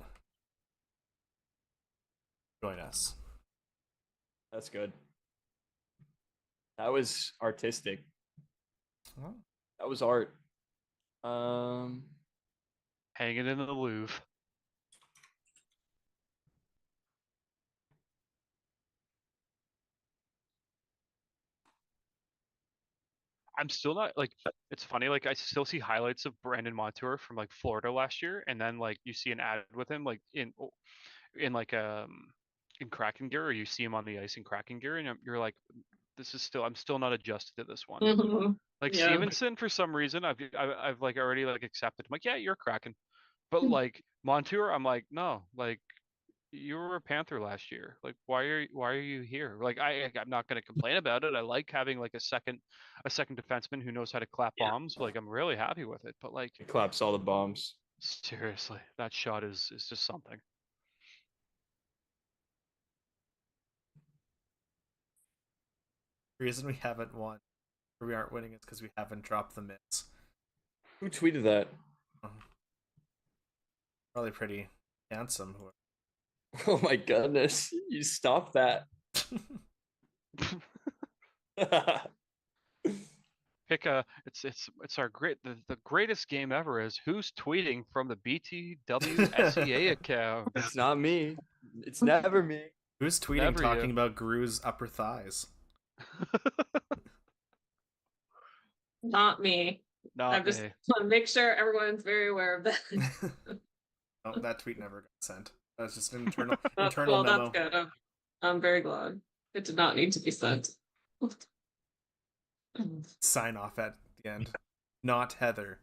Join us. That's good. That was artistic. Oh. That was art. Hanging in the Louvre. I'm still not like, it's funny, like I still see highlights of Brandon Montour from like Florida last year, and then like you see an ad with him like in like in Kraken gear, or you see him on the ice in Kraken gear, and you're like, I'm still not adjusted to this one. Like Yeah. Stevenson, for some reason, I've like already like accepted. I'm like, yeah, you're Kraken, but like Montour, I'm like, no, like you were a Panther last year. Like, why are you here? Like, I'm not gonna complain about it. I like having like a second defenseman who knows how to clap bombs. Like, I'm really happy with it. But like, It claps all the bombs. seriously, that shot is just something. The reason we haven't won, or we aren't winning, is because we haven't dropped the mitts. Who tweeted that? Probably pretty handsome. Oh my goodness. You stop that. Pick a. It's our the greatest game ever is who's tweeting from the BTW SEA account. It's not me. It's never me. Who's tweeting Never talking you. about Gru's upper thighs? Not me. Not I'm just me. want to make sure everyone's very aware of that. Oh, that tweet never got sent. That's just an internal That's, internal well, memo. that's good. I'm very glad. It did not need to be sent. sign off at the end. Not Heather.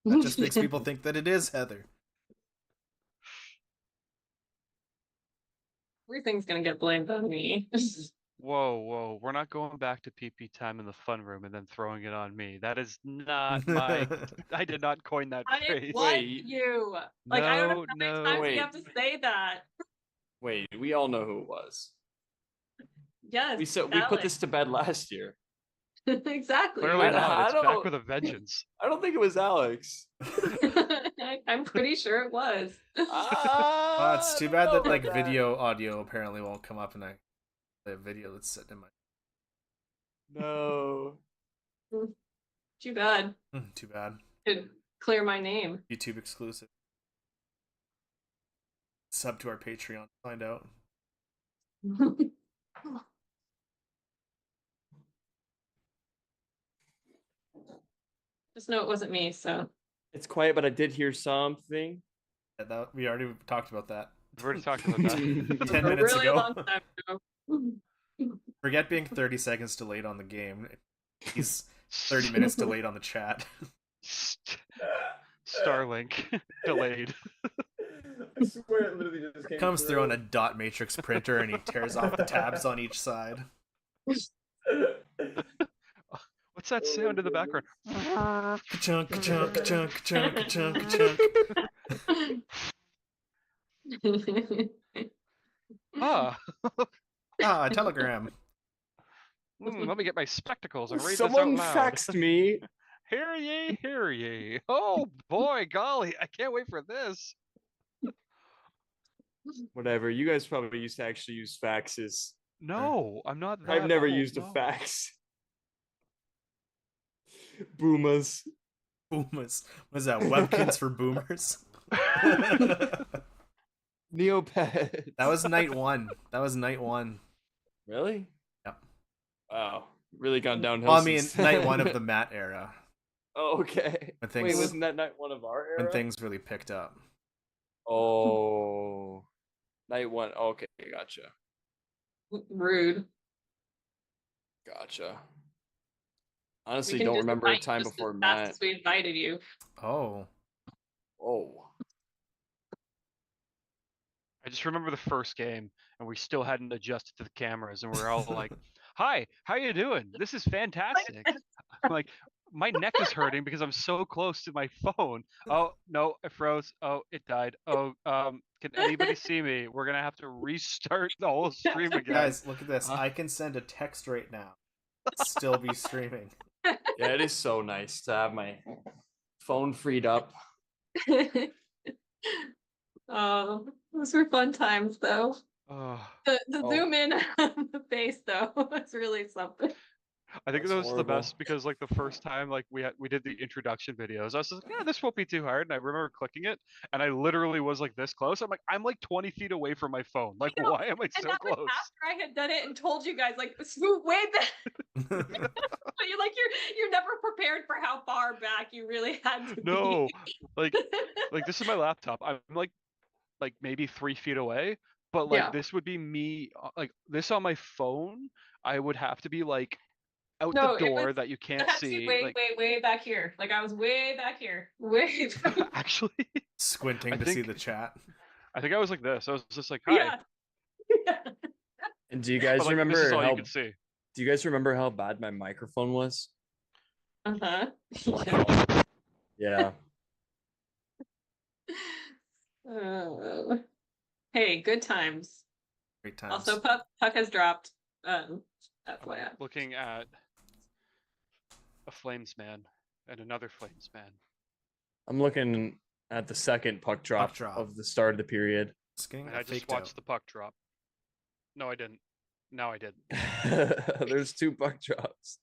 That just makes people think that it is Heather. Everything's gonna get blamed on me. Whoa. We're not going back to PP time in the fun room and then throwing it on me. That is not my. I did not coin that I phrase. want Wait. you. Like, I don't know how many times wait. we have to say that. Wait, we all know who it was. Yes, We put this to bed last year. exactly. Clearly I not. It's back don't- with a vengeance. I don't think it was Alex. I'm pretty sure it was. It's too bad that like video audio apparently won't come up, and I play a video that's sitting in my. No. Too bad. Too bad. Could clear my name. YouTube exclusive. Sub to our Patreon to find out. Just know it wasn't me, so. It's quiet, but I did hear something. Yeah, we already talked about that. We've already talked about that. 10 A minutes really ago. long time ago. Forget being 30 seconds delayed on the game. He's 30 minutes delayed on the chat. Starlink delayed. I swear it literally just came Comes through on a dot matrix printer and he tears off the tabs on each side. What's that sound in the background? Ka-chunk, ka-chunk, ka-chunk, ka-chunk, ka-chunk, ka-chunk. Ah, A telegram. let me get my spectacles and read Someone this out loud. faxed me. Hear ye, hear ye. Oh boy, golly, I can't wait for this. Whatever. You guys probably used to actually use faxes. No, I'm not that I've never old, used a no. fax. Boomers. Boomers. What is that? Webkins for boomers? Neopets. That was night one. Really? Yep. Wow. Really gone downhill. Well, I mean, since night then. one of the Matt era. Oh, okay. When Wait, things, wasn't that night one of our era? when things really picked up. Oh. Night one. Okay, gotcha. Rude. Gotcha. We Honestly, can don't just remember a invite you time just before as fast Matt. as we invited you. Oh. Oh. I just remember the first game, and we still hadn't adjusted to the cameras, and we're all like, "Hi, how you doing? This is fantastic." I'm like, my neck is hurting because I'm so close to my phone. Oh no, it froze. Oh, it died. Oh, can anybody see me? We're gonna have to restart the whole stream again. Guys, look at this. I can send a text right now. Still be streaming. Yeah, it is so nice to have my phone freed up. Oh, those were fun times, though. Oh, The Oh. zoom in on the face, though, was really something. I think That's that was the horrible. best because like the first time like we did the introduction videos, I was like, yeah, this won't be too hard. And I remember clicking it, and I literally was like this close. I'm like 20 feet away from my phone. Like, know, why am I And so that was close? after I had done it and told you guys, like, swoop way back. You're never prepared for how far back you really had to No, be. like this is my laptop. I'm like maybe 3 feet away, but like Yeah. this would be me like this on my phone. I would have to be like out No, the it door was- that you I can't had to see. be like way back here. Like I was way back here. Way back. actually, Squinting I to see think- the chat. I think I was like this. I was just like, hi. Yeah. And do you guys But, like, remember this is all how? you could see. Do you guys remember how bad my microphone was? Uh-huh. Yeah. Hey, good times. Great times. Also, Puck has dropped. FYI. Looking at a Flames man and another Flames man. I'm looking at the second puck drop, drop. of the start of the period. Asking, And I just watched the puck drop. No, I didn't. No, I didn't. There's two puck drops.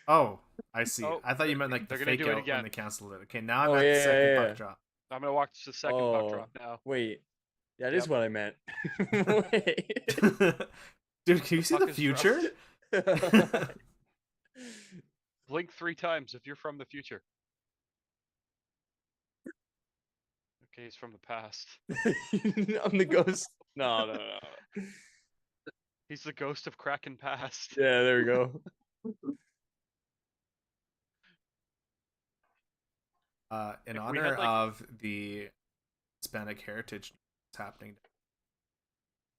Oh, I see. Oh, I thought you meant like the they're gonna fake do it out when again. they canceled it. Okay, now I'm Oh, at the yeah, second yeah. puck drop. I'm gonna watch the second puck drop now. Wait. That is Yep. what I meant. Wait. Dude, can you see puck the is future? Blink 3 times if you're from the future. Okay, he's from the past. I'm the ghost. No. He's the ghost of Kraken past. Yeah, there we go. In If we honor had, like- of the Hispanic heritage that's happening,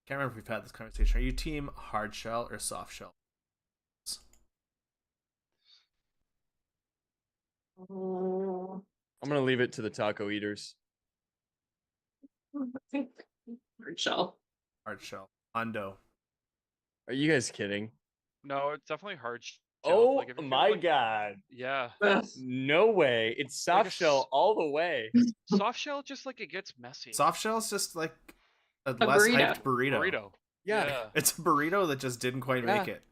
can't remember if we've had this conversation. Are you team hard shell or soft shell? Oh, I'm gonna leave it to the taco eaters. I think hard shell. Hard shell. Hondo. Are you guys kidding? No, it's definitely hard shell. Oh Like, if you're my like, god. yeah, Ugh. No way. It's Like soft shell all the way. soft shell just like it gets messy. Soft shell is just like a A less burrito. hyped burrito. Burrito. Yeah. It's a burrito that just didn't quite Yeah. make it.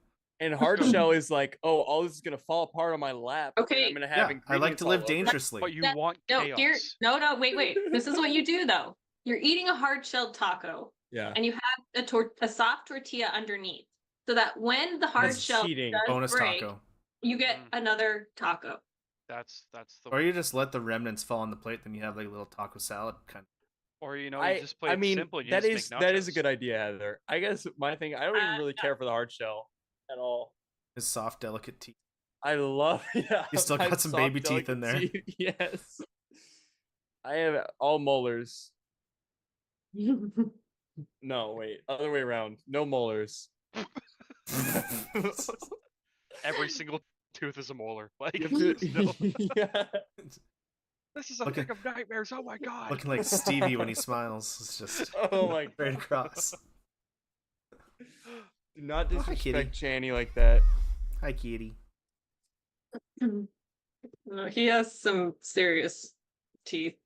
And hard shell is like, oh, all this is gonna fall apart on my lap. and Okay. I'm gonna have Yeah, I like ingredients to all live over. dangerously. But you That- want No, chaos. no, wait. This is what you do though. You're eating a hard shelled taco Yeah. and you have a soft tortilla underneath. So that when the hard That's shell cheating. does Bonus break, taco. you get Mm. another taco. That's the. Or you just let the remnants fall on the plate, then you have like a little taco salad kind of. Or you just play I it mean, simple. And you that just is make that is a nachos. good idea, Heather. I guess my thing, I don't even really yeah. care for the hard shell at all. His soft, delicate teeth. I love yeah. You still my got some soft, baby teeth in delicate teeth, Yes. I have all molars. No, wait. Other way around. No molars. Every single tooth is a molar. Like, You have there's no- to- yeah. this is a Looking- thing of nightmares. Oh my god. Looking like Stevie when he smiles. It's just Oh my straight god. across. Do not Oh, hi, kitty. disrespect Channy like that. Hi, kitty. No, he has some serious teeth.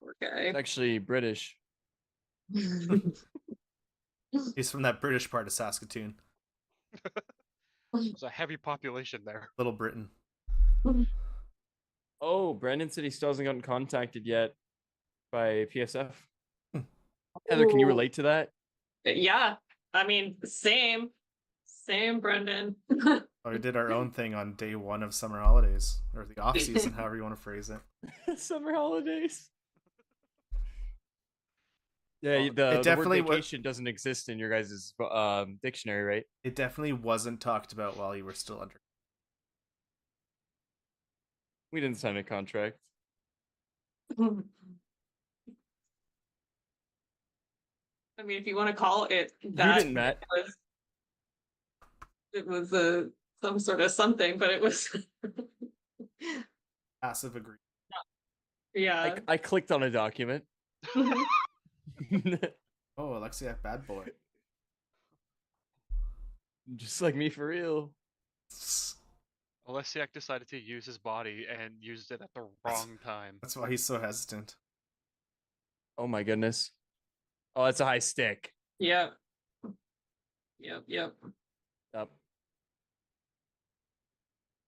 Poor guy. It's actually British. He's from that British part of Saskatoon, There's a heavy population there. Little Britain. Oh, Brandon said he still hasn't gotten contacted yet by PSF. Heather, can you relate to that? Yeah, I mean, same, Brendan. Oh, we did our own thing on day one of summer holidays, or the off season, however you want to phrase it. Summer holidays. Yeah, Well, the word definitely wa- vacation doesn't exist in your guys' dictionary, right? It definitely wasn't talked about while you were still under. We didn't sign a contract. I mean, if you want to call it You that, didn't, Matt. it was some sort of something, but it was Passive agreement. yeah. I clicked on a document. Oh, Alexiak bad boy. Just like me for real. Olesiak decided to use his body and used it at the wrong time. That's why he's so hesitant. Oh my goodness. Oh, that's a high stick. Yep. Up.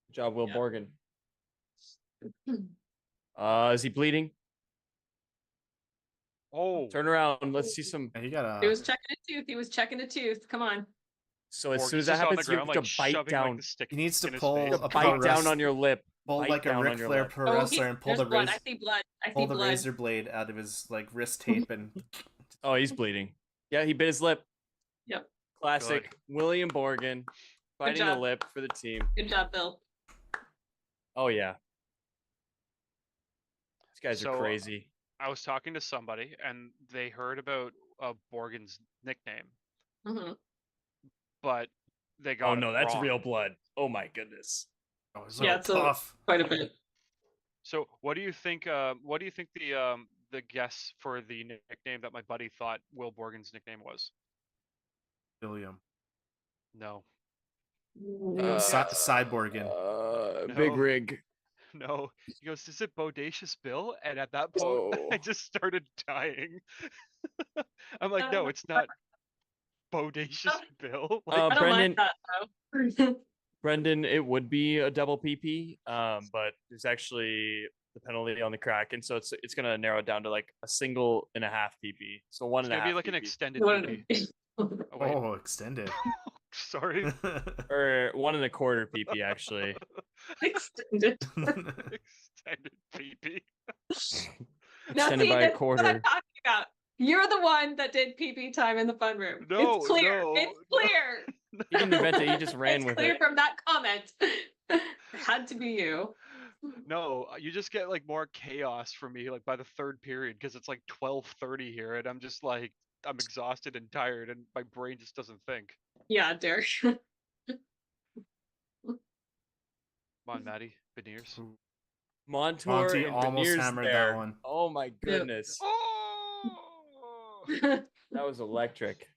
Good job, Will Yeah. Borgen. Is he bleeding? Oh, Turn around. Let's see some. And you got He was checking a tooth. He was checking a tooth. Come on. So as Borg soon as is that just on happens, the you have ground, to like, bite shoving, down. like, the stick He needs to in his pull face. a Bite pro down wrest- on your lip. pull bite like a down on Ric your Flair lip. pro Oh, wrestler and pull there's the blood. razor, I see blood. I see pull the blood. razor blade out of his like wrist tape and Oh, he's bleeding. Yeah, he bit his lip. Yep. Classic William Borgen biting the job. lip for the team. Good job, Bill. Oh yeah. These guys So, are crazy. I was talking to somebody and they heard about Borgen's nickname, Mhm. but they got Oh no, it that's wrong. real blood. Oh my goodness. oh, it's Yeah, so it's a- tough. Quite a bit. So, what do you think? What do you think the guess for the nickname that my buddy thought Will Borgen's nickname was? William. No, Cyborgin. Big No. rig. no. He goes, "Is it Bodacious Bill?" And at that point, I Oh. just started dying. I'm like, don't no, know. it's not Bodacious Bill. Like, I don't Brendan, mind that though. Brendan, it would be a double PP, but there's actually the penalty on the Kraken, so it's gonna narrow it down to like a single and a half PP. So one it's and a gonna half be like an PP. extended What PP. an- Oh, wait, Oh, extended. sorry. or 1.25 PP actually. Extended. Extended PP. Now, Extended see, by a that's what quarter. I'm talking about. You're the one that did PP time in the fun room. No, it's clear. no. It's clear. He didn't invent it, he just ran It's with clear it. from that comment. It had to be you. No, you just get like more chaos from me like by the third period because it's like 12:30 here and I'm just like I'm exhausted and tired and my brain just doesn't think. Yeah, Derek. Come on, Maddie. Veneers. Montour Monty and almost Veneers hammered there. that one. Oh my goodness. Oh! That was electric.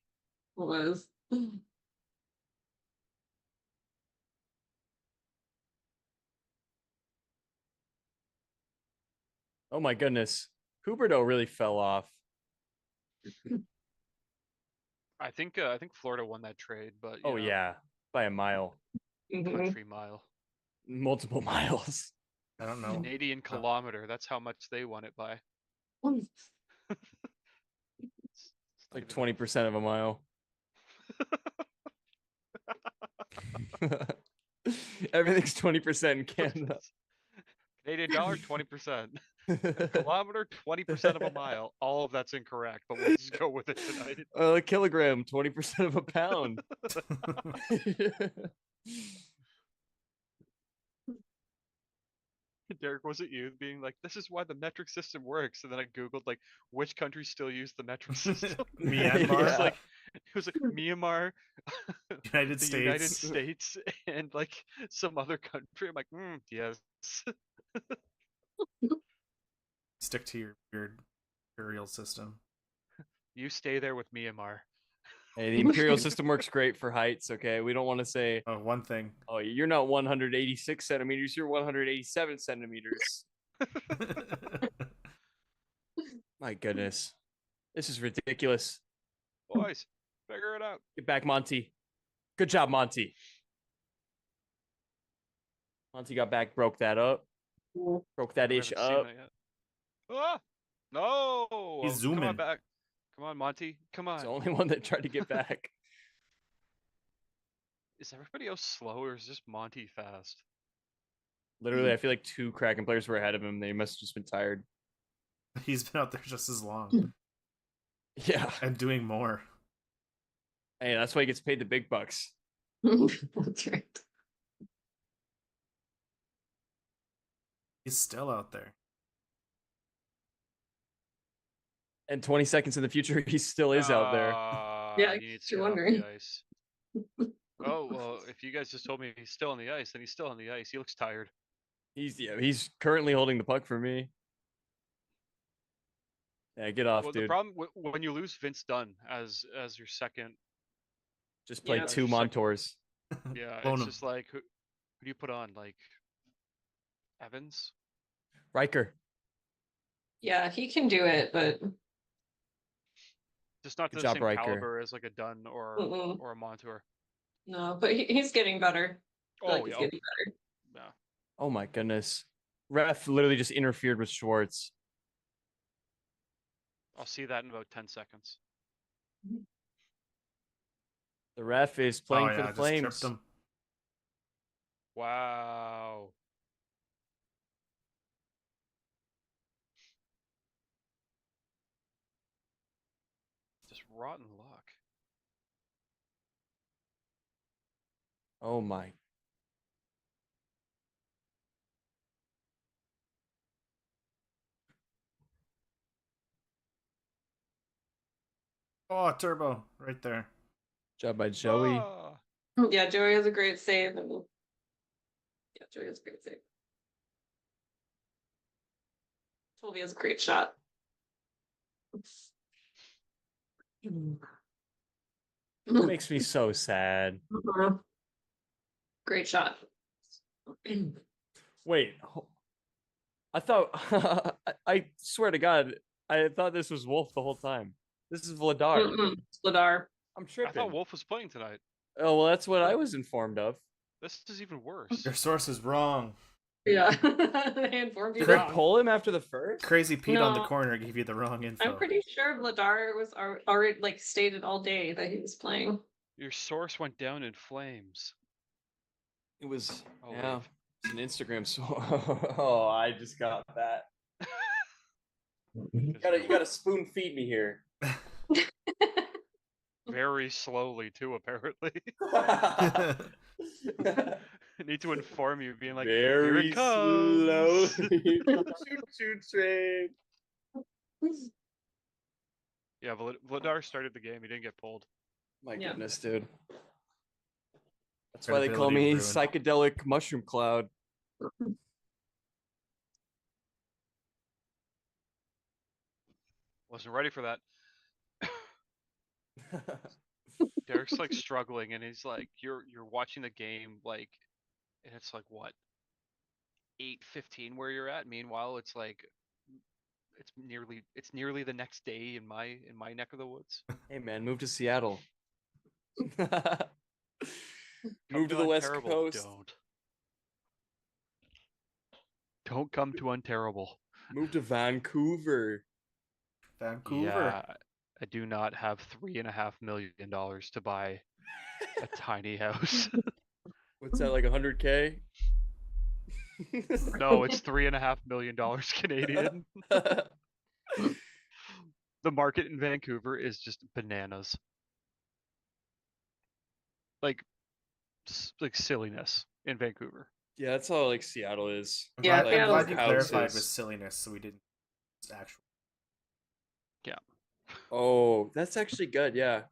Was. Oh my goodness. Huberto really fell off. I think Florida won that trade, but Oh yeah, by a mile, Mhm. country mile. multiple miles. I don't know. Canadian kilometer. That's how much they won it by. It's not Like even 20% of a mile. Everything's 20% in Canada. Canadian dollar, 20%. Kilometer, 20% of a mile. All of that's incorrect, but we'll just go with it tonight. A kilogram, 20% of a pound. Derek, was it you being like, this is why the metric system works? And then I Googled like which countries still use the metric system. Myanmar, It was like Myanmar, United the States. United States, and like some other country. I'm like, yes. Stick to your weird imperial system. You stay there with Myanmar. Hey, the imperial system works great for heights, okay? We don't want to say, Oh, one thing. oh, you're not 186 centimeters, you're 187 centimeters. My goodness. This is ridiculous. Boys, figure it out. Get back, Monty. Good job, Monty. Monty got back, broke that up. Broke that We ish haven't seen up. that yet. Ah! No! He's Come zooming. on back. Come on, Monty. Come It's on. the only one that tried to get back. Is everybody else slow or is just Monty fast? Literally, I feel like 2 Kraken players were ahead of him. They must have just been tired. He's been out there just as long Yeah. and doing more. Hey, that's why he gets paid the big bucks. That's right. He's still out there. And 20 seconds in the future, he still is out there. Yeah, He needs to you're get off wondering. the ice. Oh, well, if you guys just told me he's still on the ice, then he's still on the ice. He looks tired. He's currently holding the puck for me. Yeah, get off, Well, dude. the problem when you lose Vince Dunn as your second, Just play Yeah. 2 Montours. yeah, Clone it's him. just like who do you put on? Like Evans? Riker. Yeah, he can do it, but Just not Good the job, same Riker. caliber as like a Dunn or Mm-mm. a Montour. no, but he's getting better. I feel Oh like he's yeah, getting better. yeah. Oh my goodness. Ref literally just interfered with Schwartz. I'll see that in about 10 seconds. The ref is playing Oh, for yeah, the just Flames. tripped him. Wow. Just rotten luck. Oh my. Oh, turbo right there. Job by Joey. Ah! Yeah, Joey has a great save. And yeah, Joey has a great save. Colby has a great shot. It makes me so sad. Great shot. Wait. I thought I swear to God, I thought this was Wolf the whole time. This is Vladar. Vladar. I'm I tripping. thought Wolf was playing tonight. Oh well, that's what I was informed of. This is even worse. Your source is wrong. Yeah. They informed you Did they wrong. pull him after the first? Crazy Pete on the No. corner gave you the wrong info. I'm pretty sure Vladar was already like stated all day that he was playing. Your source went down in flames. It was Oh, yeah. wait. It's an Instagram. So oh, I just got that. You gotta spoon feed me here. Very slowly too, apparently. need to inform you, being like, here Very it comes. slowly. Choo-choo train. Yeah, Vladar started the game. He didn't get pulled. My Yeah. goodness, dude. That's why they call Credibility me ruined. psychedelic mushroom cloud. Wasn't ready for that. Derek's like struggling, and he's like, you're watching the game like, and it's like what, 8:15 where you're at. Meanwhile, it's like it's nearly the next day in my neck of the woods. Hey man, move to Seattle. Come Move to the West Unterrible. Coast. Don't come to Unterrible. Move to Vancouver. Vancouver. Yeah, I do not have $3.5 million to buy a tiny house. What's that, like 100K? No, it's $3.5 million Canadian. The market in Vancouver is just bananas. Like silliness in Vancouver. Yeah, that's how like Seattle is. I'm Yeah, glad, I'm Seattle's glad you clarified with houses. silliness, so we didn't actually Oh, that's actually good. Yeah,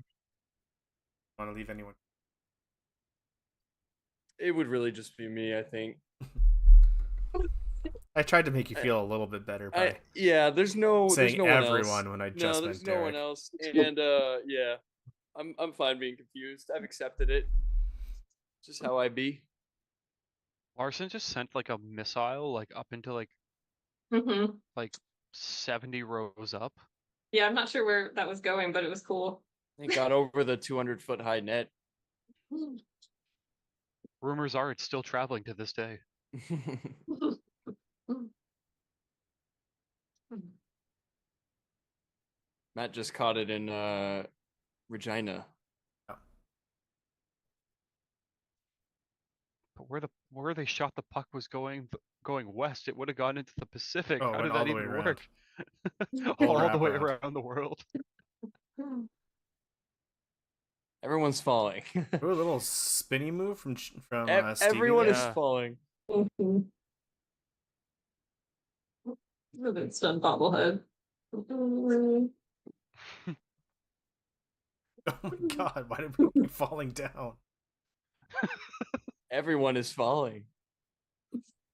want to leave anyone. it would really just be me, I think. I tried to make you feel a little bit better by Yeah, there's no saying one everyone else. when I No, just there's meant no one Derek. else. And yeah, I'm fine being confused. I've accepted it. Just how I be. Larson just sent like a missile like up into like Mhm. like 70 rows up. Yeah, I'm not sure where that was going, but it was cool. It got over the 200-foot high net. Rumors are it's still traveling to this day. Matt just caught it in Regina. But where they shot the puck was going west. It would have gone into the Pacific. Oh, How went did all that the way even around. work? Whole All the way wraparound. around the world. Everyone's falling. Ooh, a little spinny move from Stevie Everyone there. is falling. Mhm. Look at that stun bobblehead. Oh my god, why did we keep falling down? Everyone is falling.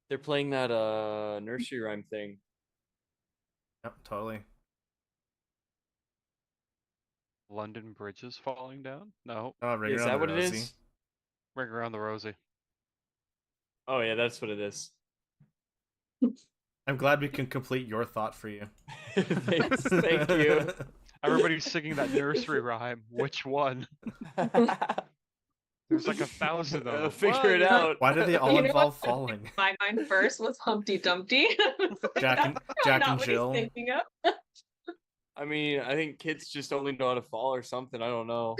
They're playing that nursery rhyme thing. Yep, totally. London Bridge is falling down? No. Oh, Ring Is Around that the what it Rosie. is? Ring Around the Rosie. Oh yeah, that's what it is. I'm glad we can complete your thought for you. Thanks, thank you. Everybody's singing that nursery rhyme. Which one? There's like 1,000 of them. Figure it out. Why do they all You know involve what? falling? My mind first was Humpty Dumpty. Jack and Jill. Thinking of. I mean, I think kids just only know how to fall or something. I don't know.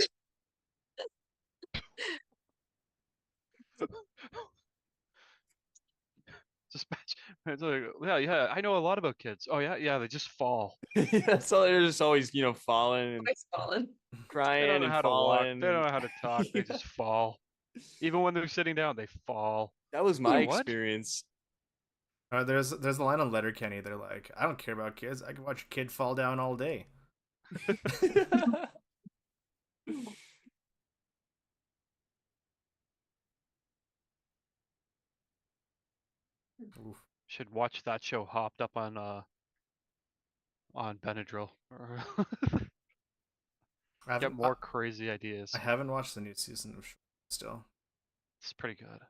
Just it's like, yeah, I know a lot about kids. Oh yeah, they just fall. That's all. They're just always, falling and Voice fallen. They crying don't know and how to walk. falling. They don't know how to talk. They just fall. Even when they're sitting down, they fall. That was my What? experience. There's a line on Letterkenny. They're like, I don't care about kids. I can watch a kid fall down all day. Oof. Should watch that show hopped up on Benadryl. I Get haven't, more crazy ideas. I haven't watched the new season of still. It's pretty good.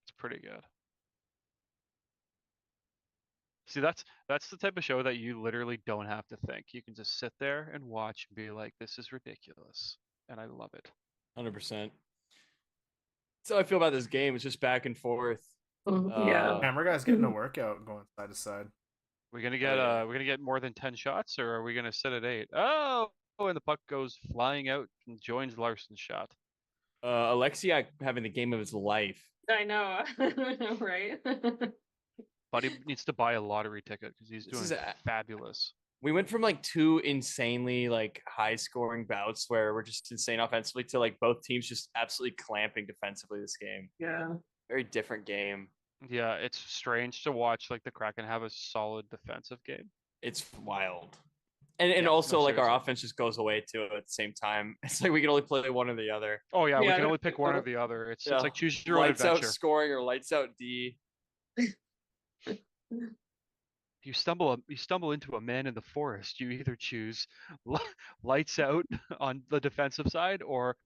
It's pretty good. See, that's the type of show that you literally don't have to think. You can just sit there and watch and be like, "This is ridiculous," and I love it. 100%. That's how I feel about this game. It's just back and forth. Yeah. Camera guy's getting a workout going side to side. We're gonna get yeah. we're gonna get more than 10 shots, or are we gonna sit at 8? Oh, and the puck goes flying out and joins Larson's shot. Alexei having the game of his life. I know, right? Buddy needs to buy a lottery ticket because he's This doing is fabulous. We went from like two insanely like high scoring bouts where we're just insane offensively to like both teams just absolutely clamping defensively this game. Yeah. Very different game. Yeah, it's strange to watch like the Kraken have a solid defensive game. It's wild. And Yeah, also no, like our seriously. offense just goes away too at the same time. It's like we can only play one or the other. Oh yeah, we Yeah, can only they're pick one or both- the other. It's Yeah. like choose your own Lights out adventure. scoring or lights out D. You stumble into a man in the forest. You either choose lights out on the defensive side or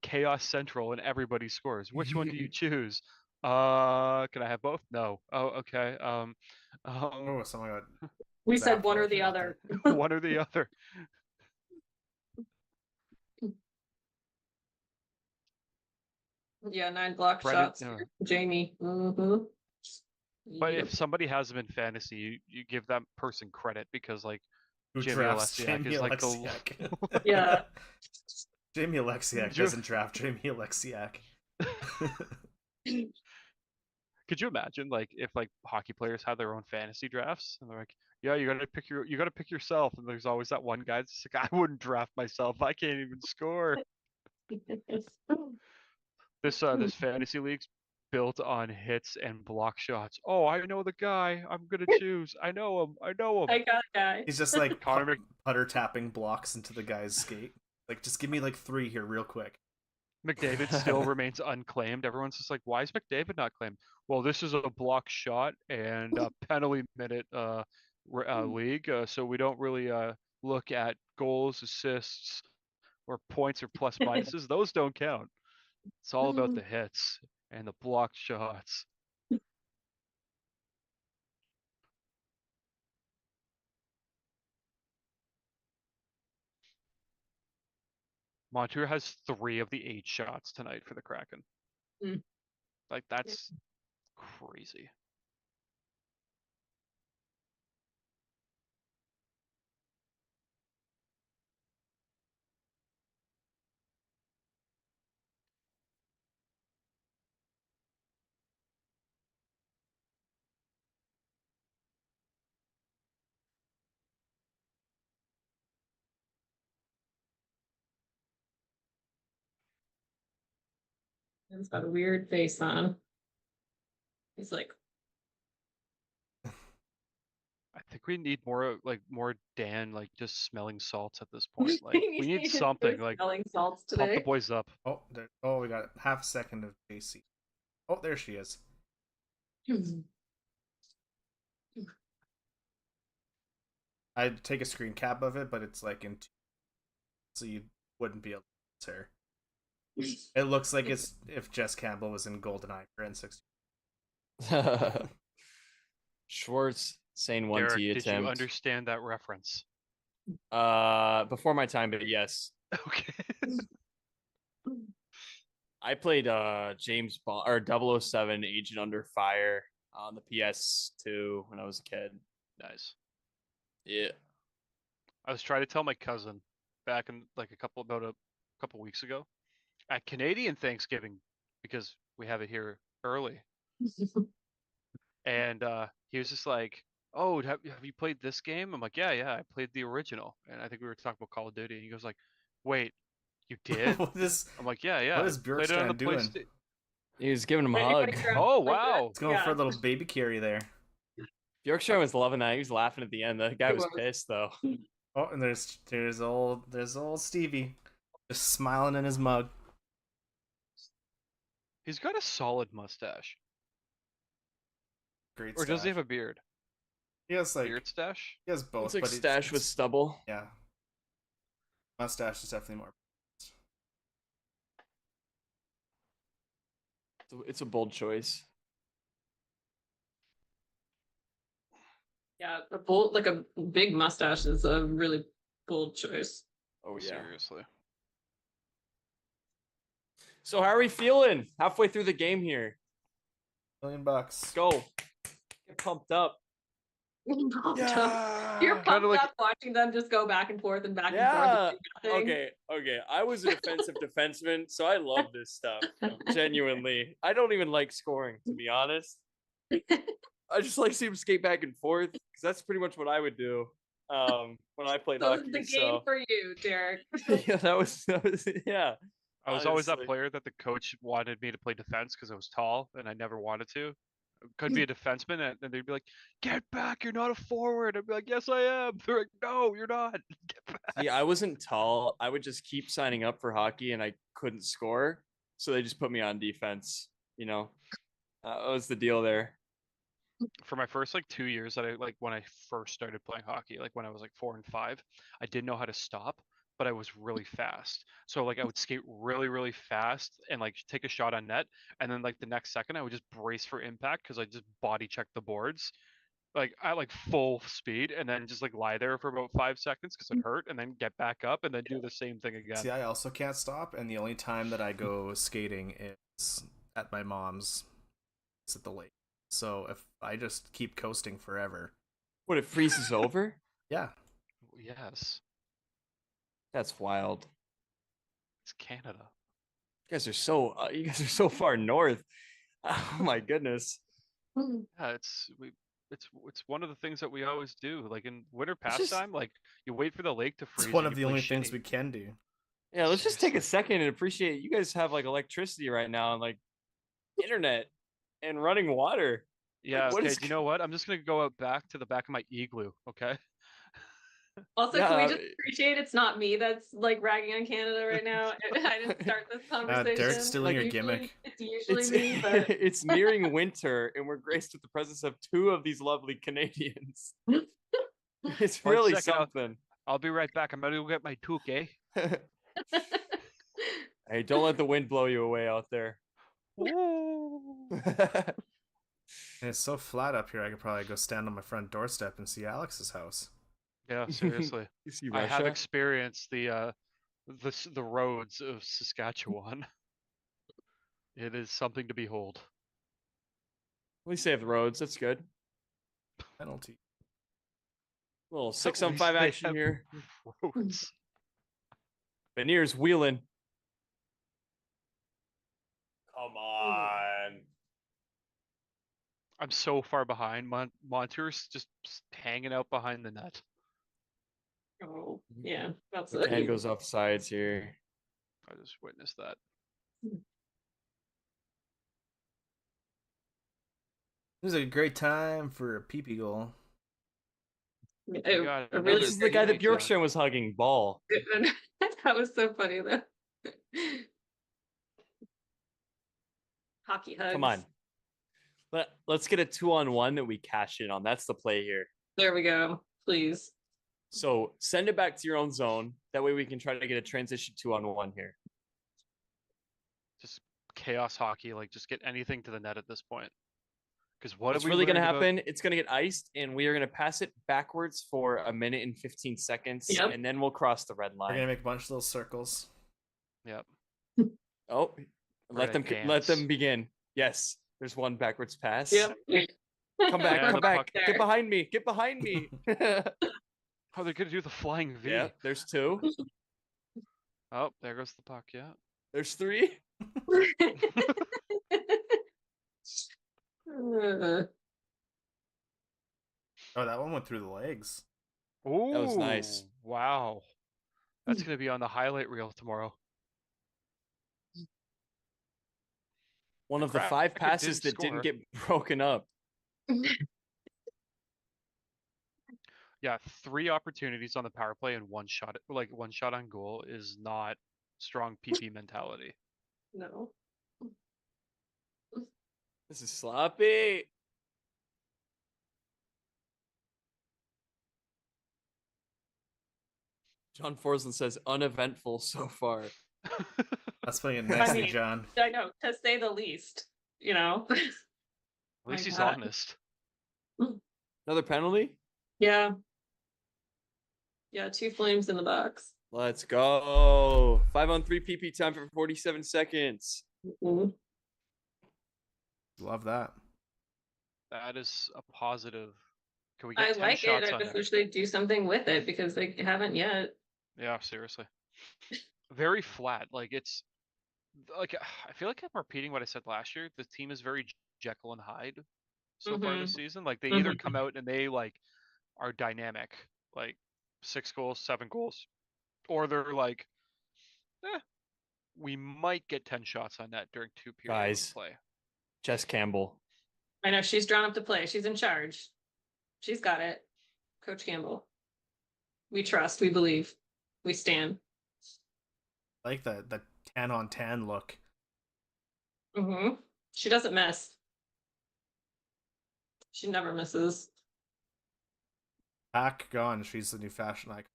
chaos central and everybody scores. Which one do you choose? Can I have both? No. Oh, okay. Oh, someone got We said zapped one by or a the shot other. there. one or the other. Yeah, 9 block Brendan, shots. For Jamie. Mm-hmm. But Yep. if somebody has them in fantasy, you give that person credit because like Who Jamie drafts Oleksiak Jamie is like the Oleksiak? Yeah. Jamie Oleksiak You- doesn't draft Jamie Oleksiak. Could you imagine like if like hockey players had their own fantasy drafts and they're like, yeah, you gotta pick yourself, and there's always that one guy that's like, I wouldn't draft myself. I can't even score. This fantasy league's built on hits and block shots. Oh, I know the guy I'm gonna choose. I know him. I know him. I got a guy. He's just like Connor putter tapping blocks into the guy's skate. Like, just give me like 3 here real quick. McDavid still remains unclaimed. Everyone's just like, why is McDavid not claimed? Well, this is a block shot and a penalty minute league, so we don't really look at goals, assists, or points or plus minuses. Those don't count. It's all about the hits and the blocked shots. Montour has 3 of the 8 shots tonight for the Kraken. Mm. Like that's crazy. He's got a weird face on. He's like, I think we need more Dan like just smelling salts at this point. Like we need he's something really like smelling salts pump the today. boys up. Oh, we got half a second of JC. Oh, there she is. I'd take a screen cap of it, but it's like in so you wouldn't be able to see her. It looks like it's if Jess Campbell was in GoldenEye for N60. Schwartz saying one Derek, T did attempt. you understand that reference? Before my time, but yes. Okay. I played James Bond or 007 Agent Under Fire on the PS2 when I was a kid. Nice. Yeah. I was trying to tell my cousin back in like a couple weeks ago at Canadian Thanksgiving because we have it here early. And he was just like, "Oh, have you played this game?" I'm like, "Yeah, I played the original." And I think we were talking about Call of Duty. And he goes like, "Wait, you did?" What is I'm like, "Yeah, what I is played it on the Bjorkstrand doing? PlayStation." He was giving him a Right, hug. like, Oh like that. wow! It's going for a little baby carry there. Yorkshire was loving that. He was laughing at the end. The guy He was was. pissed though. Oh, and there's old Stevie, just smiling in his mug. He's got a solid mustache. Great. Or does he stash. have a beard? He has like Beard stash? he has both. It's like but stash with stubble. yeah. Mustache is definitely more. It's a bold choice. Yeah, like a big mustache is a really bold choice. Oh yeah. Seriously. So how are we feeling? Halfway through the game here. $1 million. Let's go. Get pumped up. You're Kinda pumped like- up watching them just go back and forth and back Yeah. and forth. and do nothing. Okay. I was a defensive defenseman, so I love this stuff. Genuinely. I don't even like scoring, to be honest. I just like seeing him skate back and forth because that's pretty much what I would do when I played So hockey. this is the game for you, Derek. Yeah, that was yeah. I was always that Honestly. player that the coach wanted me to play defense because I was tall and I never wanted to. Could be a defenseman, and they'd be like, "Get back! You're not a forward." I'd be like, "Yes, I am." They're like, "No, you're not. Get back." See, I wasn't tall. I would just keep signing up for hockey and I couldn't score. So they just put me on defense. That was the deal there. For my first like 2 years that I like when I first started playing hockey, like when I was like 4 and 5, I didn't know how to stop, but I was really fast. So like I would skate really, really fast and like take a shot on net, and then like the next second I would just brace for impact because I just body check the boards like at like full speed, and then just like lie there for about 5 seconds because it hurt, and then get back up and then do the same thing again. See, I also can't stop, and the only time that I go skating is at my mom's. It's at the lake. So if I just keep coasting forever, What, it freezes over? yeah. Yes, That's wild. it's Canada. You guys are so far north. Oh my goodness. Yeah, it's one of the things that we always do. Like in winter Let's just pastime, like you wait for the lake to freeze It's one and of you the play only things shitty. we can do. yeah, let's just take a Seriously. second and appreciate you guys have like electricity right now and like internet and running water. Like Yeah, what okay, is do you know what? I'm just gonna go out back to the back of my igloo, okay? Also, can we yeah, just appreciate it's not me that's like ragging on Canada right now? I didn't start this Derek's conversation. stealing Like, your Usually, gimmick. it's usually it's me, but it's nearing winter and we're graced with the presence of two of these lovely Canadians. It's One really second, something. I'll be right back. I'm gonna go get my toque, eh? Hey, don't let the wind blow you away out there. Ooh. And it's so flat up here, I could probably go stand on my front doorstep and see Alex's house. Yeah, seriously. You see I have Russia? experienced the roads of Saskatchewan. It is something to behold. At least they have roads. That's good. Penalty. Little At 6-on-5 least they action have here. roads. Veneer's wheeling. Come on. I'm so far behind. Montour's just hanging out behind the net. oh yeah, that's The can it. goes off sides here. I just witnessed that. It was a great time for a pee goal. We A, got a Oh, really this another is the guy that PP time. Bjorkstrand was hugging. Ball. that was so funny though. Hockey hugs. Come on. Let's get a 2-on-1 that we cash in on. That's the play here. There we go. Please. So send it back to your own zone. That way we can try to get a transition 2-on-1 here. Just chaos hockey, like just get anything to the net at this point. Because what What's have we really going to learned about? happen? It's going to get iced, and we are going to pass it backwards for a minute and 15 seconds, Yep. and then we'll cross the red We're line. gonna make a bunch of little circles. Yep. Oh, We're let gonna them dance. begin. Yes, there's one backwards pass. Yep. Come back, And come the back. puck. Get behind me. Get behind me. How are they gonna do the flying V? Yeah, there's two. Oh, there goes the puck. Yeah. There's three. Oh, that one went through the legs. Ooh, That was nice. Wow. That's gonna be on the highlight reel tomorrow. One of the Crap, 5 Kraken passes that didn't score. get broken up. Yeah, 3 opportunities on the power play and one shot, like one shot on goal, is not strong PP mentality. no. This is sloppy. John Forsland says uneventful so far. That's putting it nicely, mean- John. I know, to say the least, you know. At least he's God. honest. Another penalty? Yeah. Yeah, 2 flames in the box. Let's go. 5-on-3 PP time for 47 seconds. Mhm. Love that. That is a positive. Can we I get 10 like it. shots I on just net? wish they'd do something with it because they haven't yet. Yeah, seriously. Very flat. Like it's like I feel like I'm repeating what I said last year. The team is very Jekyll and Hyde so far this season. Like they either come out and they like are dynamic, like 6 goals, 7 goals, or they're like, we might get 10 shots on net during 2 periods Guys. of play. Jess Campbell. I know she's drawn up to play. She's in charge. She's got it. Coach Campbell. We trust. We believe. We stand. I like the tan on tan look. Mm-hmm. She doesn't miss. She never misses. Pack gone. She's the new fashion icon.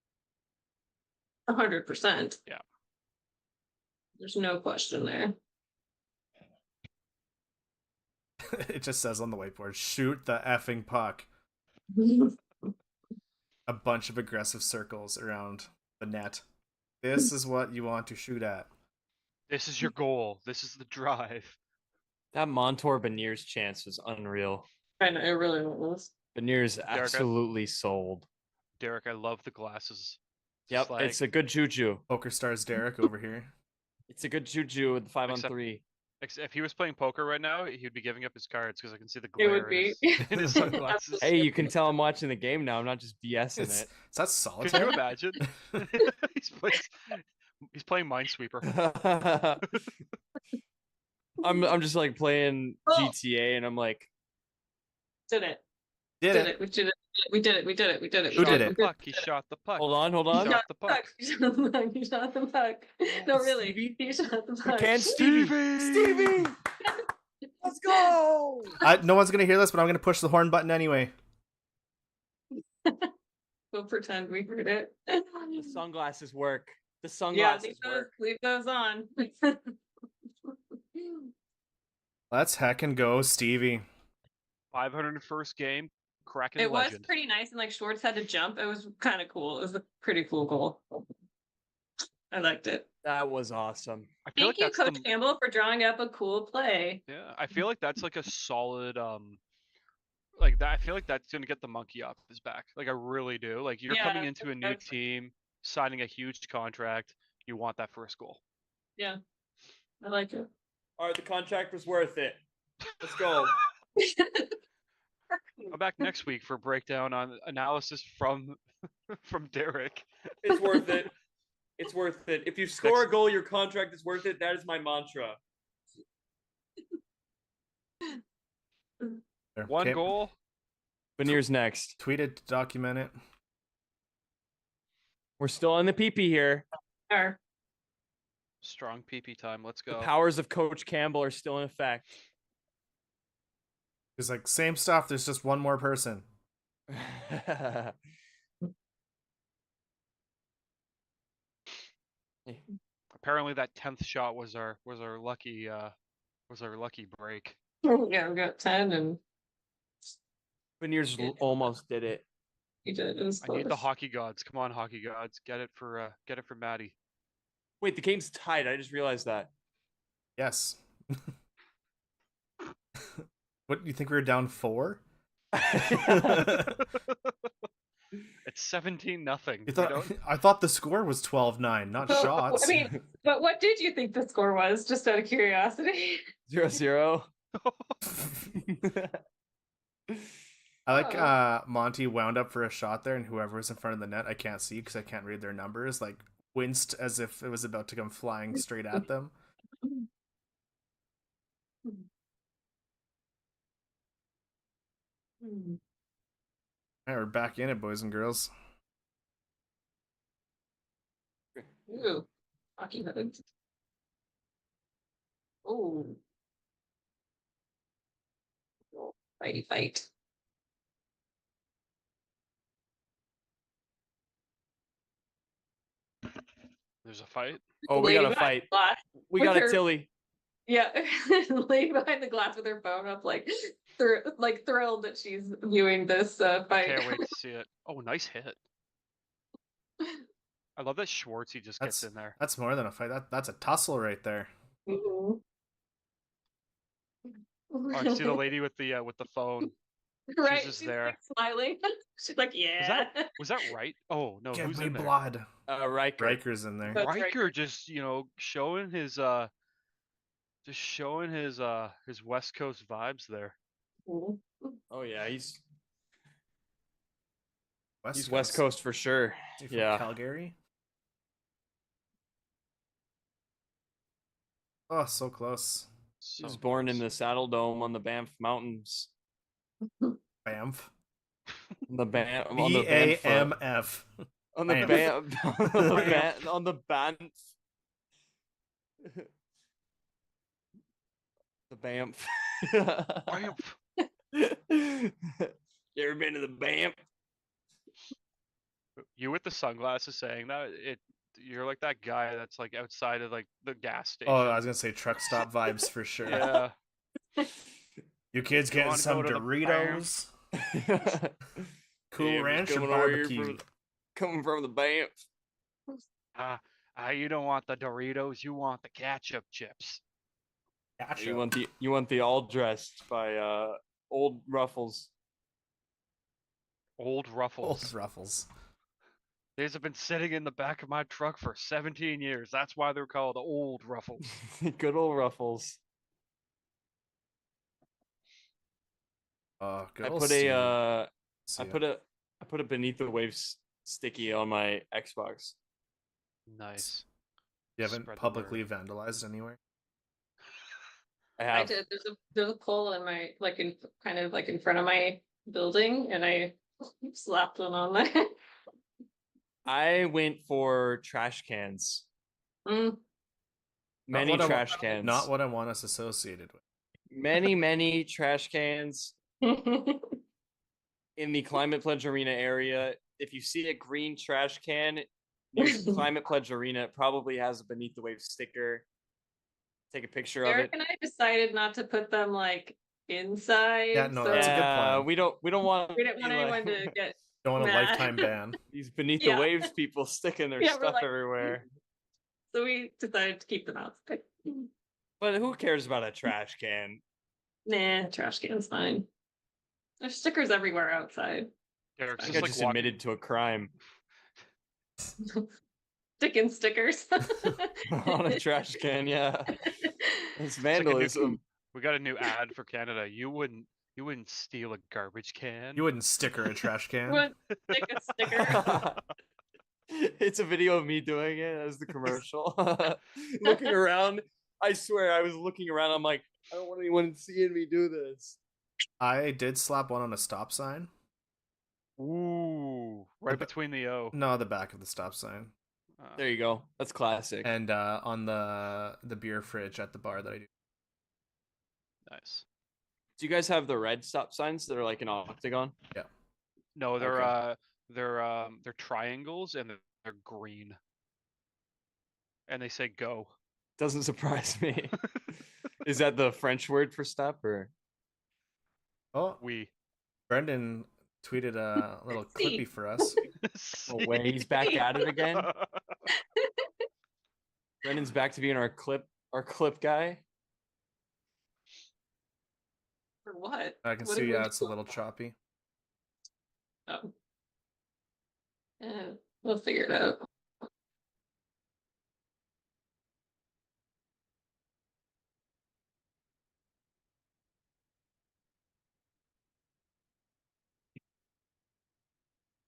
100%. Yeah. There's no question there. It just says on the whiteboard, shoot the effing puck. A bunch of aggressive circles around the net. This is what you want to shoot at. This is your goal. This is the drive. That Montour Beniers chance was unreal. I know, it really was. Beniers absolutely sold. Derek, I love the glasses. Yep, Like, it's a good juju. Poker Stars Derek over here. It's a good juju with the 5-on-3. if he was playing poker right now, he'd be giving up his cards because I can see the It glare would be. in his sunglasses. Hey, you can tell I'm watching the game now. I'm not just BSing Is it. that Can solitaire? you imagine? he's playing Minesweeper. I'm just like playing Oh. GTA and I'm like, Did it. Did Did it. it. We did it. We did it. We did it. We did it. Who We did it. it? We Puck. He shot the puck. hold on. He shot the puck. He shot the puck. He shot the puck. No, really. Stevie? He shot the We puck. can Stevie. Let's go. No one's gonna hear this, but I'm gonna push the horn button anyway. We'll pretend we heard it. The sunglasses work. The Yeah, sunglasses work. leave those on. Let's heckin' go, Stevie. 501st game. Kraken It was legend. pretty nice, and like Schwartz had to jump. It was kind of cool. It was a pretty cool goal. I liked it. That was awesome. I feel Thank like you, that's Coach Campbell, for drawing up a cool play. Yeah, I feel like that's like a solid like that. I feel like that's gonna get the monkey off his back. Like I really do. Like you're Yeah, coming into a new that's- team, signing a huge contract. You want that first goal. Yeah, I like it. All right, the contract was worth it. Let's go. Come back next week for a breakdown on analysis from from Derek. It's worth it. It's worth it. If you score a goal, your contract is worth it. That is my mantra. There. One Okay. goal. Beniers next. Tweet it, document it. We're still on the PP here. Or- Strong PP time. Let's The go. powers of Coach Campbell are still in effect. It's like same stuff. There's just one more person. Apparently that 10th shot was our lucky break. Yeah, we got 10, and Beniers almost did it. he did. It was I need the close. hockey gods. Come on, hockey gods. Get it for Maddie. Wait, the game's tied. I just realized that. Yes. What, you think we were down 4? It's 17-0. You thought I thought the score was 12-9, not So, shots. I mean, but what did you think the score was, just out of curiosity? 0-0. I like Oh. Monty wound up for a shot there, and whoever was in front of the net, I can't see because I can't read their numbers, like winced as if it was about to come flying straight at them. Hmm. All right, we're back in it, boys and girls. Ooh, hockey hoods. Ooh. Fighty fight. There's a fight. Oh, we Lady got a behind fight. the glass. We with got a her- Tilly. Yeah, lady behind the glass with her phone up, like, thrilled that she's viewing this fight. Can't wait to see it. Oh, nice hit. I love that Schwartzy just gets in there. That's more than a fight. That's a tussle right there. Mhm. Oh, I see the lady with the phone. Right, just she's there. like smiling. She's like, yeah. Was that right? Oh no, Give who's me in there? blood. Riker. Riker's in there. That's right. Riker just showing his West Coast vibes there. Mhm. Oh yeah, he's West West Coast for sure. Is he from Yeah. Calgary. Oh, so close. He So was born in close. the Saddle Dome on the Banff Mountains. Banff. On the Banff. On the Banff. BAMF. On the Banff. Banff. On the Banff. On the Banff. The Banff. Triumph. You ever been to the Banff? You with the sunglasses saying that you're like that guy that's like outside of like the gas station. Oh, I was gonna say truck stop vibes for sure. Yeah. You kids You getting wanna some go to the Doritos? Cool Yeah, I'm just Ranch and coming over here barbecue. coming from the Banff. You don't want the Doritos, you want the ketchup chips. Gotcha. You want the all dressed by Old Ruffles. Old Ruffles. Old Ruffles. These have been sitting in the back of my truck for 17 years. That's why they're called Old Ruffles. Good old Ruffles. Oh, good I old put Steve. a See I ya. put a Beneath the Waves sticky on my Xbox. Nice. You haven't Spread the publicly vandalized anywhere? I I have. did. There's a pole in my kind of like in front of my building, and I slapped one on there. I went for trash cans. Mm. Many what I wa- trash cans. Not what I want us associated with. Many trash cans in the Climate Pledge Arena area. If you see a green trash can near Climate Pledge Arena, it probably has a Beneath the Waves sticker. Take a picture of Eric it. and I decided not to put them like inside. Yeah, no, so that's a good plan. We don't want. we didn't want anyone like, to get Don't want a mad. lifetime ban. these Beneath Yeah. the Waves people sticking their Yeah, we're stuff like- everywhere. So we decided to keep them outside. But who cares about a trash can? Nah, trash can's fine. There's stickers everywhere outside. Derek's I just think I like just walking. admitted to a crime Sticking stickers on a trash can. Yeah, it's It's like vandalism. we got a new ad for Canada. You wouldn't steal a garbage can. You wouldn't sticker a trash can. Would stick a sticker. It's a video of me doing it as the commercial. Looking around, I swear I was looking around. I'm like, I don't want anyone seeing me do this. I did slap one on a stop sign. Ooh, right The- between the O. No, the back of the stop sign. There you go. That's classic. And on the beer fridge at the bar that I do. Nice. Do you guys have the red stop signs that are like an octagon? No, they're Okay. they're triangles and they're green. And they say go. Doesn't surprise me. Is that the French word for stop or? Oh, We. Brendan tweeted a little See. clippy for us. Oh, wait, he's back at it again. Brendan's back to being our clip guy. For what? I can What see, did we yeah, it's a do? little choppy. Oh. We'll figure it out.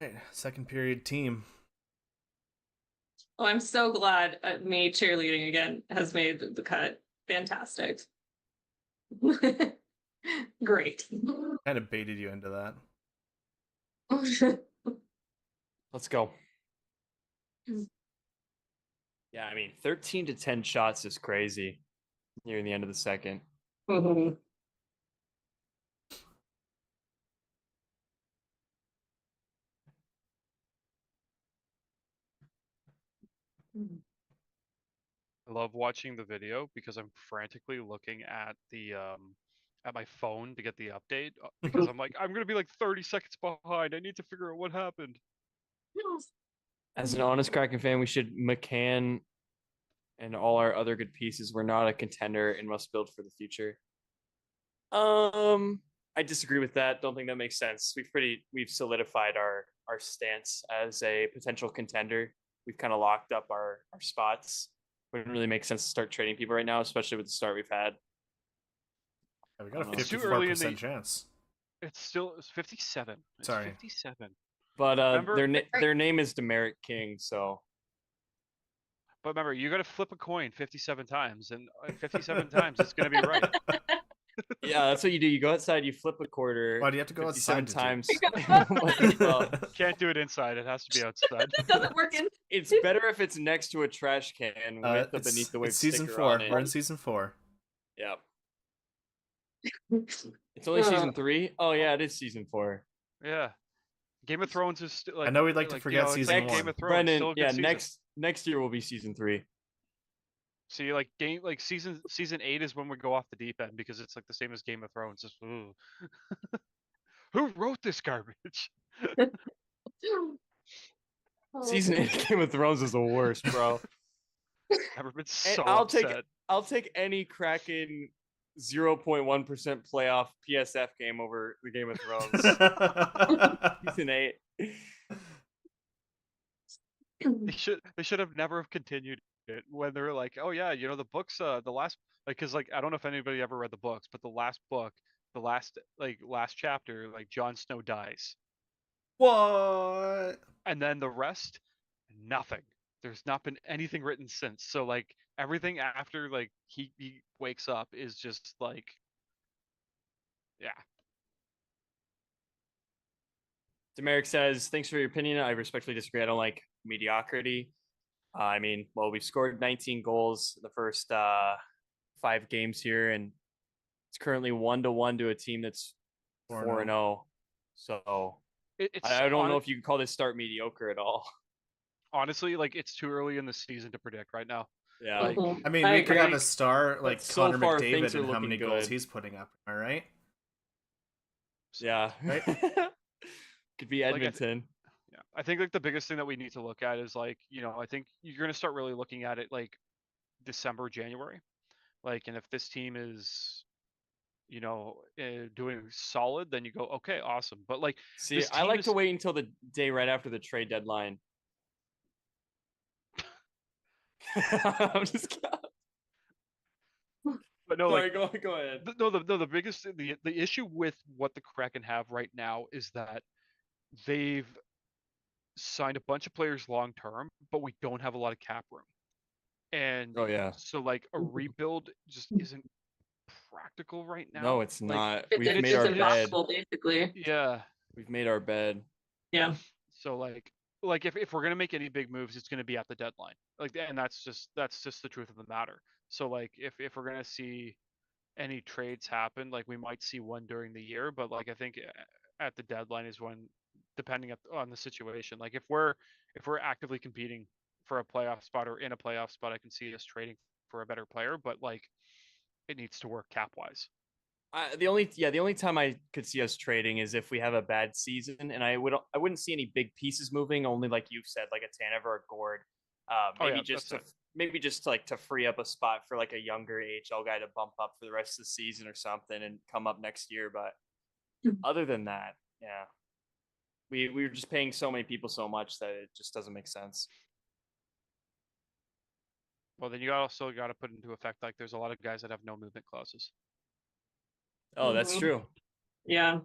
Right, second period team. Oh, I'm so glad me cheerleading again has made the cut. Fantastic. Great. Kind of baited you into that. Let's go. Mm. Yeah, I mean, 13 to 10 shots is crazy near the end of the second. Mhm. I love watching the video because I'm frantically looking at the at my phone to get the update because I'm like, I'm gonna be like 30 seconds behind. I need to figure out what happened. As an honest Kraken fan, we should McCann and all our other good pieces. We're not a contender and must build for the future. I disagree with that. Don't think that makes sense. We've solidified our stance as a potential contender. We've kind of locked up our spots. Wouldn't really make sense to start trading people right now, especially with the start we've had. Yeah, we got a It's too early in 54% the- chance. It's 57. It's Sorry. 57. But Remember- their name is Demeric King, so But remember, you got to flip a coin 57 times, and 57 times it's going to be right. Yeah, that's what you do. You go outside, you flip a quarter. Why do you have to go 57 outside to do times. it? Well, Can't do it inside. It has to be outside. It doesn't work in. it's better if it's next to a trash can with the beneath the wave it's season sticker 4. on it. We're in season 4. Yeah. It's only season 3? Oh yeah, it is season 4. Yeah. Game of Thrones is like. I know we'd like to forget it's season like Game 1. of Thrones. Brendan, Still a good yeah, season. next year will be season 3. See, like season 8 is when we go off the deep end because it's like the same as Game of Thrones. Just, ooh. Who wrote this garbage? Season 8 Game of Thrones is the worst, bro. Never been And so I'll upset. take any Kraken 0.1% playoff PSF game over the Game of Thrones. Season 8. They should have never have continued it when they're like, oh yeah, you know the books, the last because like I don't know if anybody ever read the books, but the last book, the last chapter, like Jon Snow dies, What? and then the rest, nothing. There's not been anything written since. So like everything after like he wakes up is just like, yeah. Demeric says, thanks for your opinion. I respectfully disagree. I don't like mediocrity. I mean, well, we've scored 19 goals the first 5 games here, and it's currently 1-1 to a team that's 4-0. So It's I don't know if you can call this start mediocre at all. honestly, like it's too early in the season to predict right now. Yeah. Like, I mean, we could have a star like so Connor far, McDavid things are and how looking many goals good. he's putting up. Am I right? Yeah. Right? Could be Edmonton. Yeah, I think like the biggest thing that we need to look at is like, you know, I think you're going to start really looking at it like December, January. Like, and if this team is, you know, doing solid, then you go, okay, awesome. But like, see, I like to wait until the day right after the trade deadline. I'm just kidding. But no, Sorry, like, go ahead. the biggest, the issue with what the Kraken have right now is that they've signed a bunch of players long term, but we don't have a lot of cap room. And Oh yeah. so like a rebuild just isn't practical right now. No, it's like, not. It's, We've made it's our bed. impossible, basically. Yeah. We've made our bed. Yeah. So like if we're gonna make any big moves, it's gonna be at the deadline. Like, and that's just the truth of the matter. So like if we're gonna see any trades happen, like we might see one during the year, but like I think at the deadline is when, depending on the situation. Like if we're actively competing for a playoff spot or in a playoff spot, I can see us trading for a better player, but like it needs to work cap wise. The only time I could see us trading is if we have a bad season, and I wouldn't see any big pieces moving. Only like you've said, like a Tanev or a Gord, maybe just like to free up a spot for like a younger AHL guy to bump up for the rest of the season or something and come up next year. But other than that, yeah, we're just paying so many people so much that it just doesn't make sense. Well, then you also got to put into effect like there's a lot of guys that have no movement clauses. Oh, that's true. Yeah.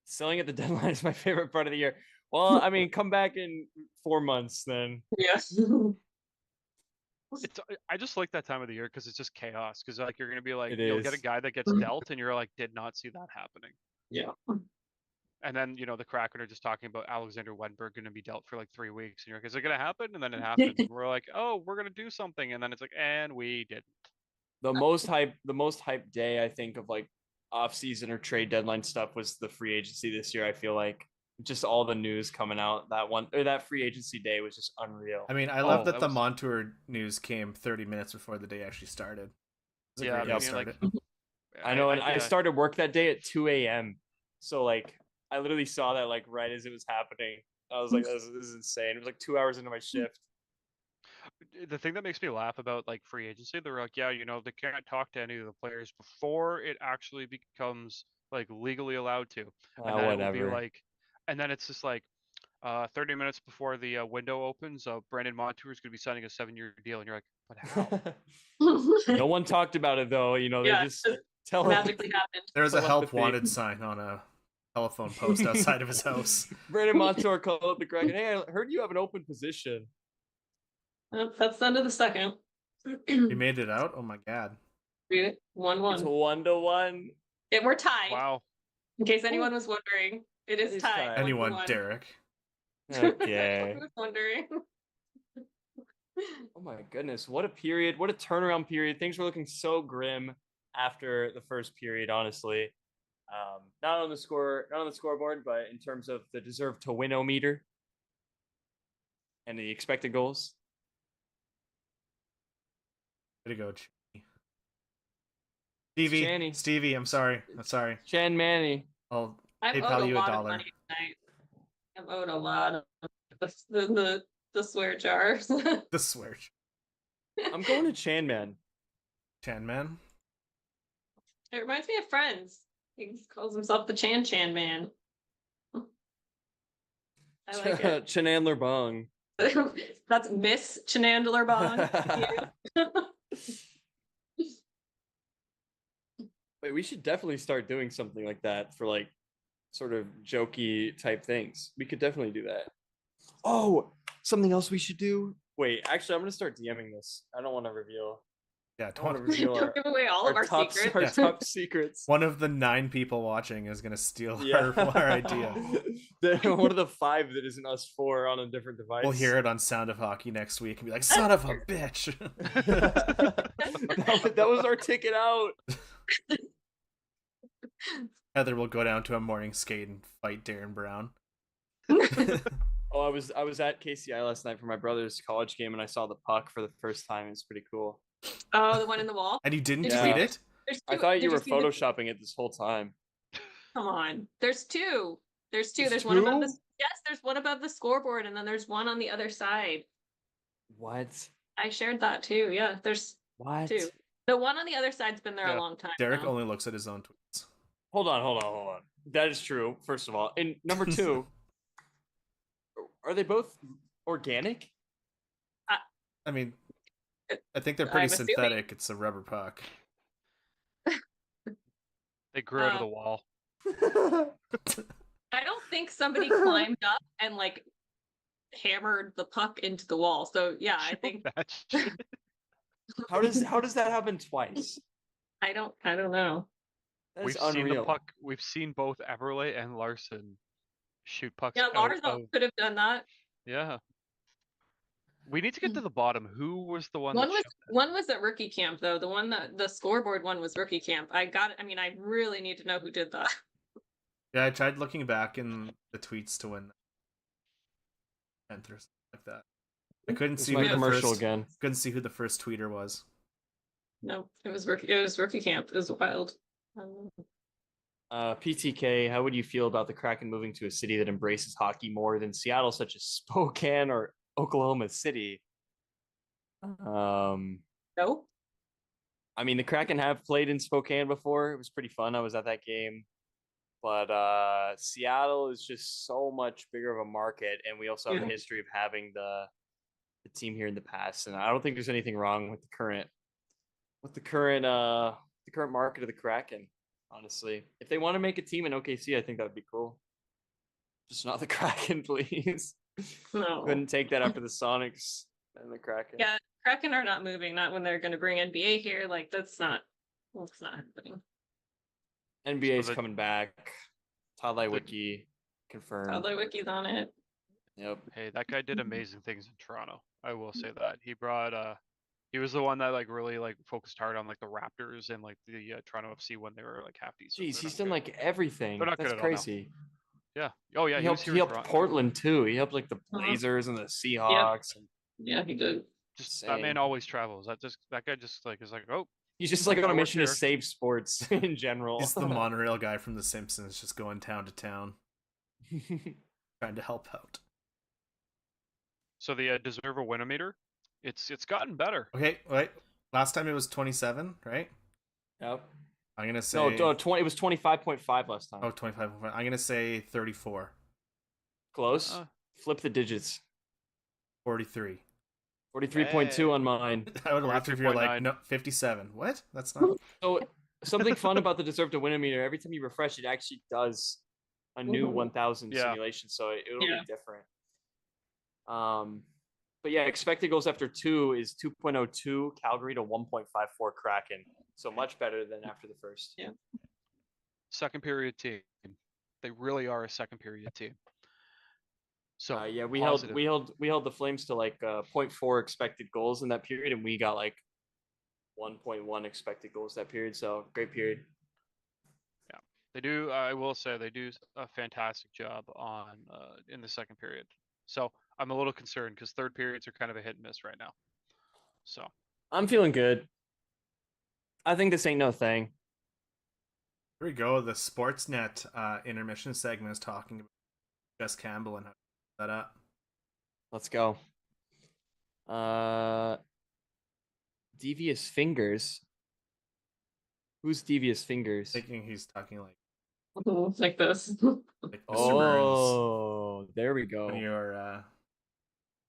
Selling at the deadline is my favorite part of the year. Well, I mean, come back in 4 months then. Yes. I just like that time of the year because it's just chaos. Because like you're gonna be like, It you'll get is. a guy that gets dealt, and you're like, did not see that happening. Yeah. And then you know the Kraken are just talking about Alexander Wenberg going to be dealt for like 3 weeks, and you're like, is it gonna happen? And then it happens. And we're like, oh, we're gonna do something, and then it's like, and we didn't. The most hype day I think of like off season or trade deadline stuff was the free agency this year. I feel like just all the news coming out that free agency day was just unreal. I mean, I love that the Montour news came 30 minutes before the day actually started. Yeah, I mean, like, I know, and I started work that day at 2 a.m. So like I literally saw that like right as it was happening. I was like, this is insane. It was like 2 hours into my shift. The thing that makes me laugh about like free agency, they're like, yeah, you know, they can't talk to any of the players before it actually becomes like legally allowed to. And then Whatever. it will be like, and then it's just like 30 minutes before the window opens, Brandon Montour is going to be signing a 7-year deal, and you're like, but how? No one talked about it though. You know, they just tell magically happened. There was a help wanted sign on a telephone post outside of his house. Brandon Montour called up the Kraken. Hey, I heard you have an open position. Oh, that's the end of the second. You made it out? Oh my god. 1-1. It's 1-1. We're tied. Wow. In case anyone was wondering, it is It is tied. tied. Anyone, 1-1. Derek. Okay. I was wondering. Oh my goodness, what a period! What a turnaround period! Things were looking so grim after the first period, honestly. Not on the scoreboard, but in terms of the deserve to win-o-meter and the expected goals. Way to go, Stevie. Channy. Stevie, I'm sorry. Chan Manny. I'll I've owed PayPal a you lot of $1. money tonight. I've owed a lot of the swear jars. The swear. I'm going to Chan Man. Chan Man. It reminds me of Friends. He calls himself the Chan Man. I like it. Chanandler Bong. That's Miss Chenandler Bond. Wait, we should definitely start doing something like that for like sort of jokey type things. We could definitely do that. Oh, something else we should do. Wait, actually, I'm gonna start DMing this. I don't want to reveal. Yeah, I want to 20. reveal Don't give away all of our top, secrets. our Yeah. top secrets. One of the 9 people watching is gonna steal Yeah. our idea. One of the 5 that isn't us 4 on a different device. We'll hear it on Sound of Hockey next week and be like, "Son of a bitch!" that was our ticket out. Heather will go down to a morning skate and fight Darren Brown. Oh, I was at KCI last night for my brother's college game, and I saw the puck for the first time. It's pretty cool. Oh, the one in the wall. And you didn't Did you tweet see- it? There's I two- thought did you were see the- photoshopping it this whole time. Come on. There's two. There's two. There's There's one above the two? yes. There's one above the scoreboard, and then there's one on the other side. What? I shared that too. Yeah, there's What? two. The one on the other side's been there Yeah. a long time. Derek now. only looks at his own tweets. Hold on. That is true. First of all, and number 2, are they both organic? I mean, I think they're pretty I'm assuming. synthetic. It's a rubber puck. They grew out of the wall. I don't think somebody climbed up and like hammered the puck into the wall. So yeah, I think That shit. How does that happen twice? I don't know. That We've is seen the unreal. puck. We've seen both Everley and Larson shoot pucks. Yeah, out Lars of- could have done that. Yeah. We need to get to the bottom. Who was the one? One that was shot that? one was at rookie camp though. The one that the scoreboard one was rookie camp. I really need to know who did that. Yeah, I tried looking back in the tweets to win. Or something like that. I couldn't It's see my who the commercial first, again. couldn't see who the first tweeter was. No, it was rookie camp. It was wild. PTK, how would you feel about the Kraken moving to a city that embraces hockey more than Seattle, such as Spokane or Oklahoma City? No. I mean, the Kraken have played in Spokane before. It was pretty fun. I was at that game. But Seattle is just so much bigger of a market, and we also have a Yeah. history of having the team here in the past. And I don't think there's anything wrong with the current market of the Kraken. Honestly, if they want to make a team in OKC, I think that would be cool. Just not the Kraken, please. No. Couldn't take that after the Sonics and the Kraken. Yeah, Kraken are not moving. Not when they're going to bring NBA here. Like that's not happening. NBA's So the- coming back. Todd Wiki confirmed. Although Wiki's on it. Yep. Hey, that guy did amazing things in Toronto. I will say that. He brought he was the one that like really like focused hard on like the Raptors and like the Toronto FC when they were like half decent. Jeez, They're he's not done good. like everything. They're not That's good at all now. crazy. Yeah. Oh yeah, he he was helped, here he in helped Toronto. Portland too. He helped like the Blazers and the Seahawks. And Yeah, he did. Just that man insane. always travels. That guy just like is like, oh, He's just like on a I work mission to here. save sports in general. He's the monorail guy from The Simpsons, just going town to town, trying to help out. so the deserve a win-o-meter, it's gotten better. Okay, wait. Last time it was 27, right? Yep. I'm gonna say No, 20. It was 25.5 last time. Oh, 25. I'm gonna say 34, Close. Uh. Flip the digits. 43. 43.2 on mine. I would laugh if you're like 43.9. no 57. What? That's not. So something fun about the deserve to win meter. Every time you refresh, it actually does a new Mhm. 1000 Yeah. simulation, so it'll Yeah. be different. But yeah, expected goals after 2 is 2.02 Calgary to 1.54 Kraken. So much better than after the first. Yeah. Second period team. They really are a second period team. So Yeah, we positive. held the Flames to like 0.4 expected goals in that period, and we got like 1.1 expected goals that period. So great period. Yeah, they do. I will say they do a fantastic job on in the second period. So I'm a little concerned because third periods are kind of a hit and miss right now. So I'm feeling good. I think this ain't no thing. Here we go. The Sportsnet intermission segment is talking about Jess Campbell and how to set that up. Let's go. Devious fingers. Who's devious fingers? Thinking he's talking like Like this. Mr. Burns Oh, there we when go. you're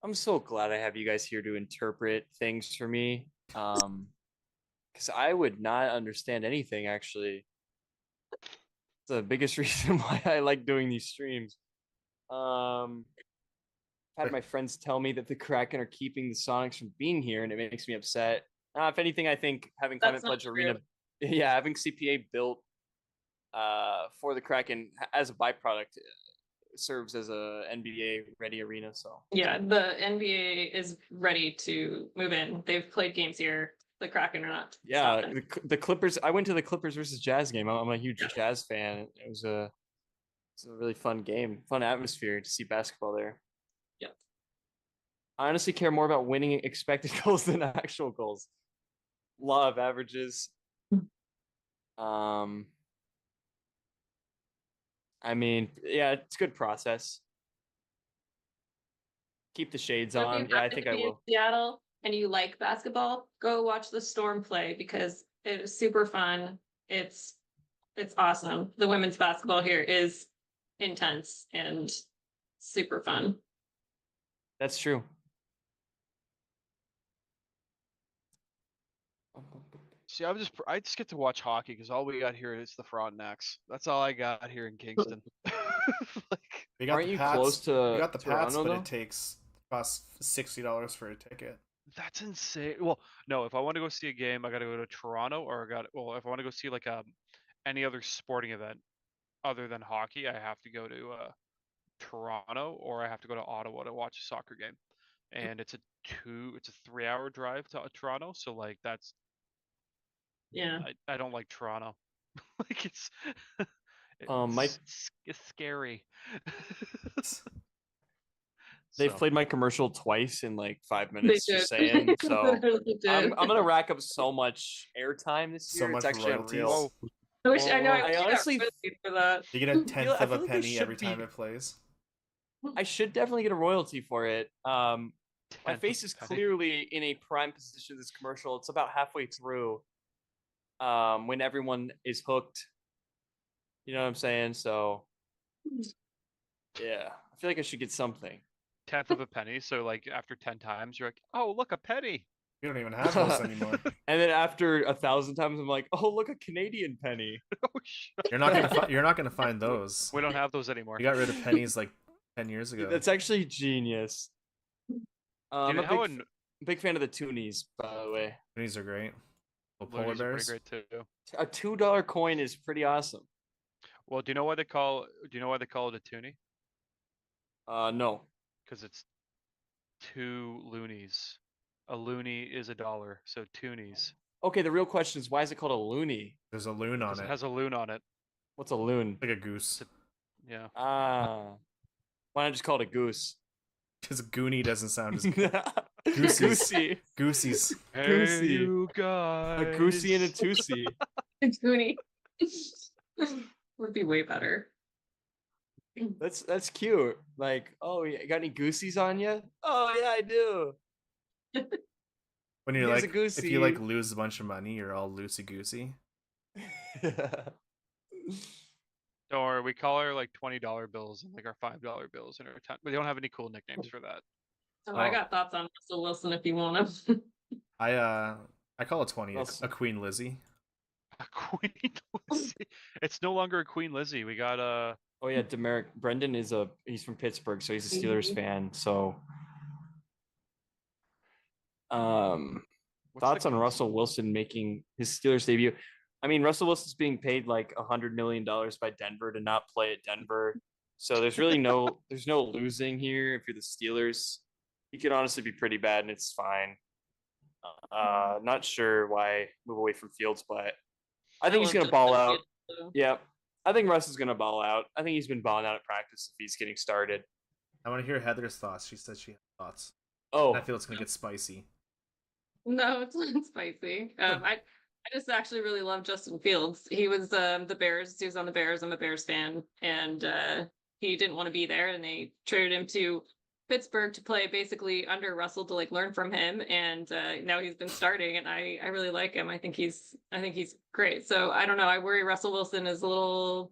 I'm so glad I have you guys here to interpret things for me. Because I would not understand anything actually. It's the biggest reason why I like doing these streams. Had my friends tell me that the Kraken are keeping the Sonics from being here, and it makes me upset. If anything, I think having Climate That's not Pledge true. Arena, yeah, having CPA built for the Kraken as a byproduct serves as a NBA ready arena. So Yeah, the NBA is ready to move in. They've played games here. The Kraken are not. yeah, stopping. the Clippers. I went to the Clippers versus Jazz game. I'm a huge Jazz fan. It was a really fun game, fun atmosphere to see basketball there. Yep. I honestly care more about winning expected goals than actual goals. Law of averages. I mean, yeah, it's a good process. Keep the shades So if you on. Yeah, I happen think to I be in will. Seattle and you like basketball, go watch the Storm play because it is super fun. It's awesome. The women's basketball here is intense and super fun. That's true. see, I just get to watch hockey because all we got here is the Frontenacs. That's all I got here in Kingston. Like, we got Aren't the you Pats, close to we got the Pats, Toronto, but though? it costs $60 for a ticket. that's insane. Well, no, if I want to go see a game, I got to go to Toronto, or if I want to go see like any other sporting event other than hockey, I have to go to Toronto, or I have to go to Ottawa to watch a soccer game. And it's a 3-hour drive to Toronto, so like that's Yeah. I don't like Toronto. Like Mike, it's scary. they've So played my commercial twice in like 5 They minutes. did. Just saying. So They did. I'm gonna rack up so much airtime this So year. It's much actually royalties. unreal. whoa, I wish I know. I whoa. wish I I got honestly royalties for that. You get a tenth I of feel a like there penny every should be. time it plays. I should definitely get a royalty for it. My 10th face of is a penny. clearly in a prime position of this commercial. It's about halfway through. When everyone is hooked. You know what I'm saying? So yeah, I feel like I should get something. 10th of a penny. So like after 10 times, you're like, oh look, a penny. You don't even have those anymore. And then after 1,000 times, I'm like, oh look, a Canadian penny. Oh shit. You're not gonna find those. We don't have those anymore. You got rid of pennies like 10 years ago. That's actually genius. I'm Dude, a big fan of the toonies, by the way. Pennies are great. Little polar Loonies are bears. pretty great too. A $2 coin is pretty awesome. Well, do you know why they call it a toonie? No. Because it's 2 loonies. A loony is $1, so toonies. Okay, the real question is why is it called a loony? There's a loon on Because it it. has a loon on it. What's a loon? Like a goose. Yeah. Why not just call it a goose? Because goonie doesn't sound as Goosies. Goosey. goosies. Hey, Goosey. you guys. A goosey and a toosey. It's Goonie. Would be way better. That's cute. Like, oh, you got any goosies on you? Oh yeah, I do. When you're Here's like, a if you like goosey. lose a bunch of money, you're all loosey goosey. Don't worry, we call our like $20 bills and like our $5 bills and our 10. We don't have any cool nicknames for that. Oh, I got thoughts on Russell Wilson if you want them. I call it 20. It's Well, a Queen Lizzie. A Queen Lizzie. It's no longer a Queen Lizzie. We got Oh yeah, Demeric Brendan he's from Pittsburgh, so he's a Steelers fan. So What's Thoughts the on Russell Wilson making his Steelers debut? I mean, Russell Wilson's being paid like $100 million by Denver to not play at Denver, so there's really there's no losing here if you're the Steelers. He could honestly be pretty bad, and it's fine. Not sure why move away from Fields, but I I think he's love gonna ball Justin out. Fields. So. Yeah, I think Russ is gonna ball out. I think he's been balling out at practice if he's getting started. I want to hear Heather's thoughts. She said she has thoughts. And I Oh, feel it's gonna get spicy. No, it's not spicy. I just actually really love Justin Fields. He was the Bears. He was on the Bears. I'm a Bears fan, and he didn't want to be there, and they traded him to Pittsburgh to play basically under Russell to like learn from him. And now he's been starting, and I really like him. I think he's great. So I don't know. I worry Russell Wilson is a little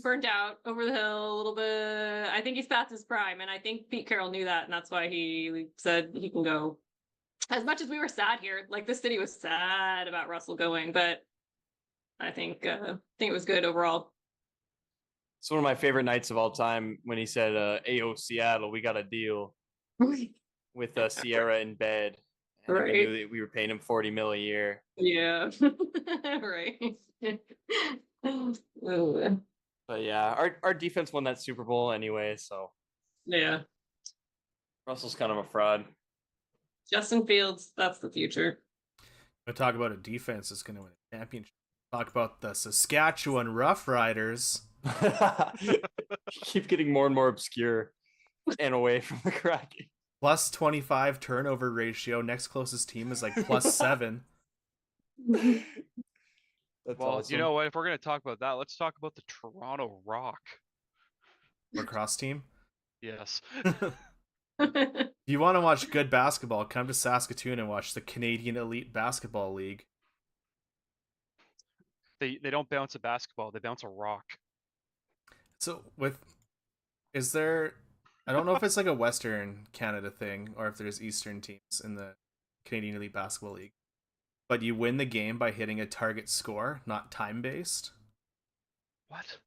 burnt out over the hill a little bit. I think he's past his prime, and I think Pete Carroll knew that, and that's why he said he can go. As much as we were sad here, like the city was sad about Russell going, but I think it was good overall. it's one of my favorite nights of all time when he said, "Ayo Seattle, we got a deal with Sierra in bed." And we Right. knew that we were paying him 40 mil a year. Yeah. Right. Ooh. But yeah, our defense won that Super Bowl anyway, so Yeah. Russell's kind of a fraud. Justin Fields, that's the future. We'll talk about a defense that's gonna win a championship. Talk about the Saskatchewan Roughriders. Keep getting more and more obscure and away from the Kraken. Plus 25 turnover ratio. Next closest team is like plus 7. That's Well, awesome. you know what? If we're gonna talk about that, let's talk about the Toronto Rock. Lacrosse team. Yes. If you want to watch good basketball, come to Saskatoon and watch the Canadian Elite Basketball League. They don't bounce a basketball; they bounce a rock. So is there? I don't know if it's like a Western Canada thing or if there's Eastern teams in the Canadian Elite Basketball League. But you win the game by hitting a target score, not time based. What?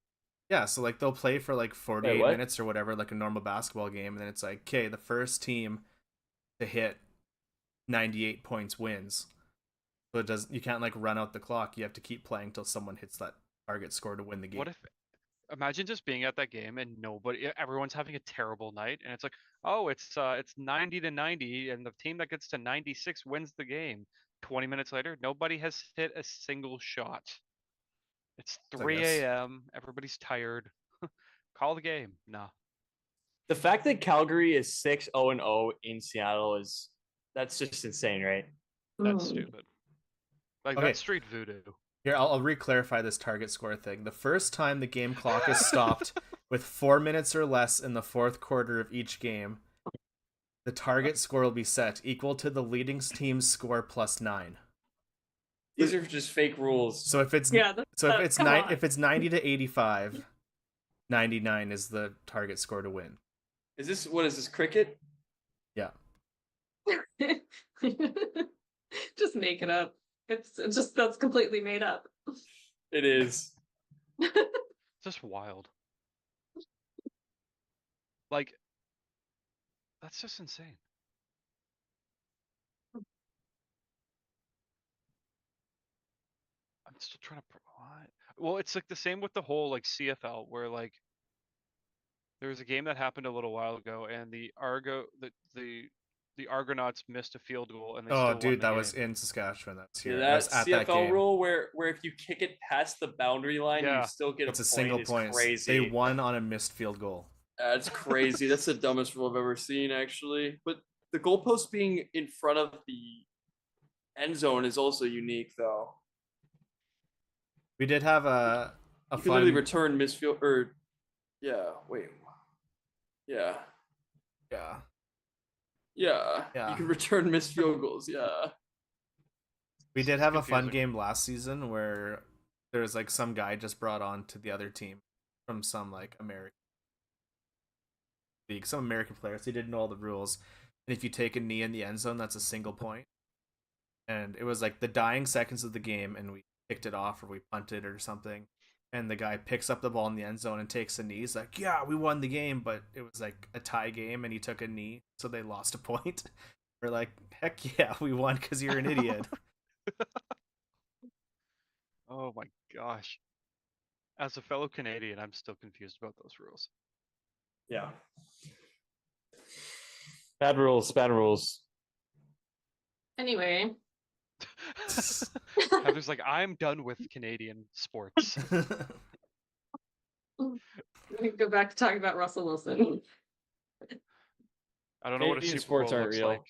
Yeah, so like they'll play for like 48 what? minutes or whatever, like a normal basketball game, and then it's like, okay, the first team to hit 98 points wins. So you can't like run out the clock. You have to keep playing till someone hits that target score to win the game. What if? Imagine just being at that game and everyone's having a terrible night, and it's like, oh, it's 90-90, and the team that gets to 96 wins the game. 20 minutes later, nobody has hit a single shot. It's I 3 guess. a.m. Everybody's tired. Call the game. No. The fact that Calgary is 6-0-0 in Seattle that's just insane, right? That's Mm. stupid. Like Okay. that's street voodoo. Here, I'll re-clarify this target score thing. The first time the game clock is stopped with 4 minutes or less in the fourth quarter of each game, the target score will be set equal to the leading team's score plus 9. These are just fake rules. So if it's Yeah. if it's 90 to 85, 99 is the target score to win. What is this, cricket? Yeah. Just make it up. It's just that's completely made up. It is. Just wild. Like, that's just insane. I'm still trying to. What? Well, it's like the same with the whole like CFL, where like there was a game that happened a little while ago, and the Argonauts missed a field goal, and they still Oh, won dude, the that game. was in Saskatchewan. That's here. That That's at that CFL game. rule where if you kick it past the boundary line, Yeah. you still get It's a point single is point. Crazy. They won on a missed field goal. That's crazy. That's the dumbest rule I've ever seen, actually. But the goalpost being in front of the end zone is also unique, though. We did have a You can fun. literally return misfield or, yeah. Wait. Yeah. Yeah. Yeah. Yeah. You can return missed field goals. Yeah. We did have a fun confusing. game last season where there was like some guy just brought on to the other team from some like American league, some American players. He didn't know all the rules. And if you take a knee in the end zone, that's a single point. And it was like the dying seconds of the game, and we kicked it off or we punted or something. And the guy picks up the ball in the end zone and takes a knee. He's like, yeah, we won the game, but it was like a tie game and he took a knee, so they lost a point. We're like, heck yeah, we won because you're an idiot. Oh my gosh. As a fellow Canadian, I'm still confused about those rules. Yeah. Bad rules. Bad rules. Anyway, Heather's like, I'm done with Canadian sports. we go back to talking about Russell Wilson. I don't know what a Canadian Super sports Bowl aren't looks real. like.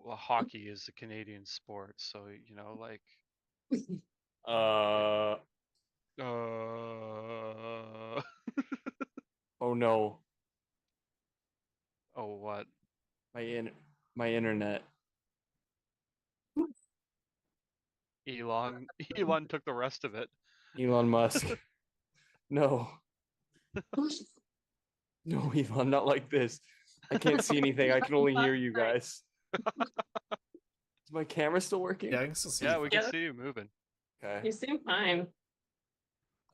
Hockey is a Canadian sport, so like. Uh. Uh. Oh no. Oh, what? My internet. Elon. Elon took the rest of it. Elon Musk. No. No, Elon, not like this. I can't see anything. I can only hear you guys. Is my camera still working? Yeah, I can still see. Yeah, you. we can see you moving. Okay. You seem fine.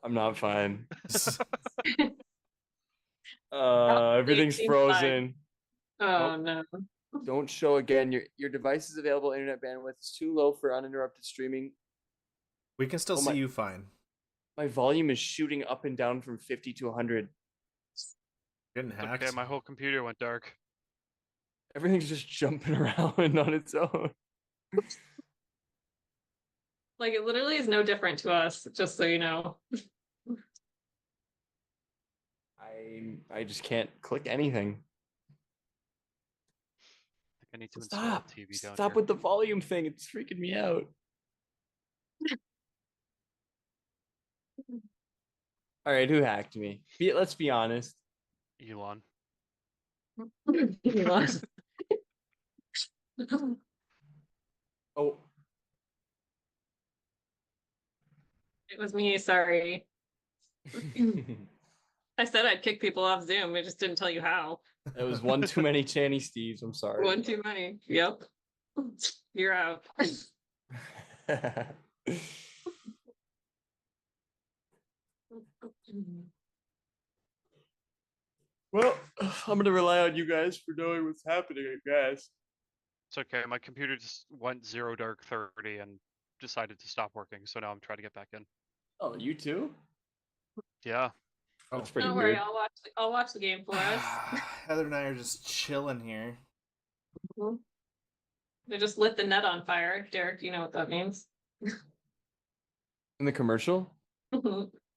I'm not fine. You Everything's seem frozen. Oh no. Don't show again. Your device's available internet bandwidth is too low for uninterrupted streaming. We can still Oh, see you fine. My volume is shooting up and down from 50 to 100. Getting It's hacked. okay, my whole computer went dark. Everything's just jumping around on its own. Like it literally is no different to us, just so you know. I just can't click anything. I think I need to install a TV down Stop here. with the volume thing. It's freaking me out. All right, who hacked me? Let's be honest. Elon. Oh, It was me, sorry. I said I'd kick people off Zoom. I just didn't tell you how. that was one too many Channy Steves. I'm sorry. One too many. Yep. You're out. Well, I'm gonna rely on you guys for knowing what's happening, I guess. It's okay, my computer just went 0 dark 30 and decided to stop working, so now I'm trying to get back in. Oh, you too? Yeah. That's pretty Don't weird. worry, I'll watch the game for us. Heather and I are just chilling here. They just lit the net on fire. Derek, you know what that means. In the commercial?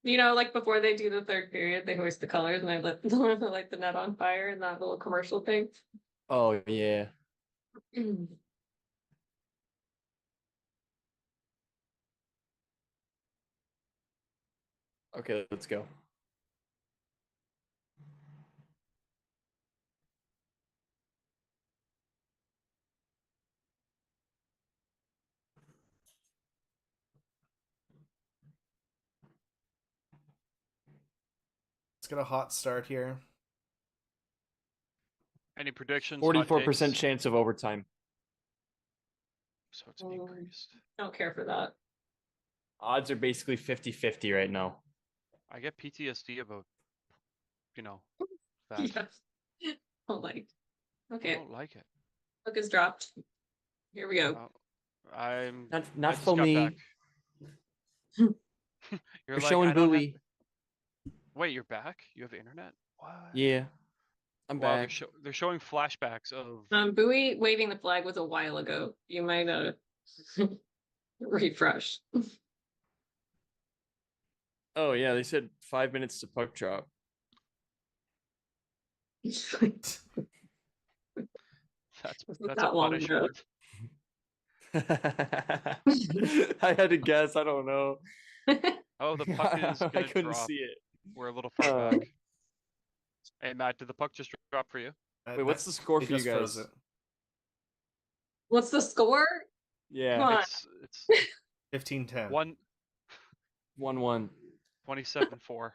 You know, like before they do the third period, they hoist the colors and they light the net on fire in that little commercial thing. Oh yeah. Okay, let's go. Let's get a hot start here. Any predictions? 44% chance of overtime. So it's increased. Don't care for that. Odds are basically 50-50 right now. I get PTSD about, that. Yes. Don't like. I Okay, don't like it. hook is dropped. Here we go. I'm Not I just for got me. back. You're like, showing I don't have- buoy. Wait, you're back? You have internet? What? Yeah. I'm Wow, back. they're showing flashbacks of. Bowie waving the flag was a while ago. You might refresh. Oh yeah, they said 5 minutes to puck drop. That's Not a that long ago. punishment. I had to guess. I don't know. Oh, the puck is I gonna couldn't drop. see it. We're a little far back. Hey Matt, did the puck just drop for you? Wait, what's the score for you just froze guys? it. What's the score? Yeah, Come on. It's 15-10. 1-1. 27-4.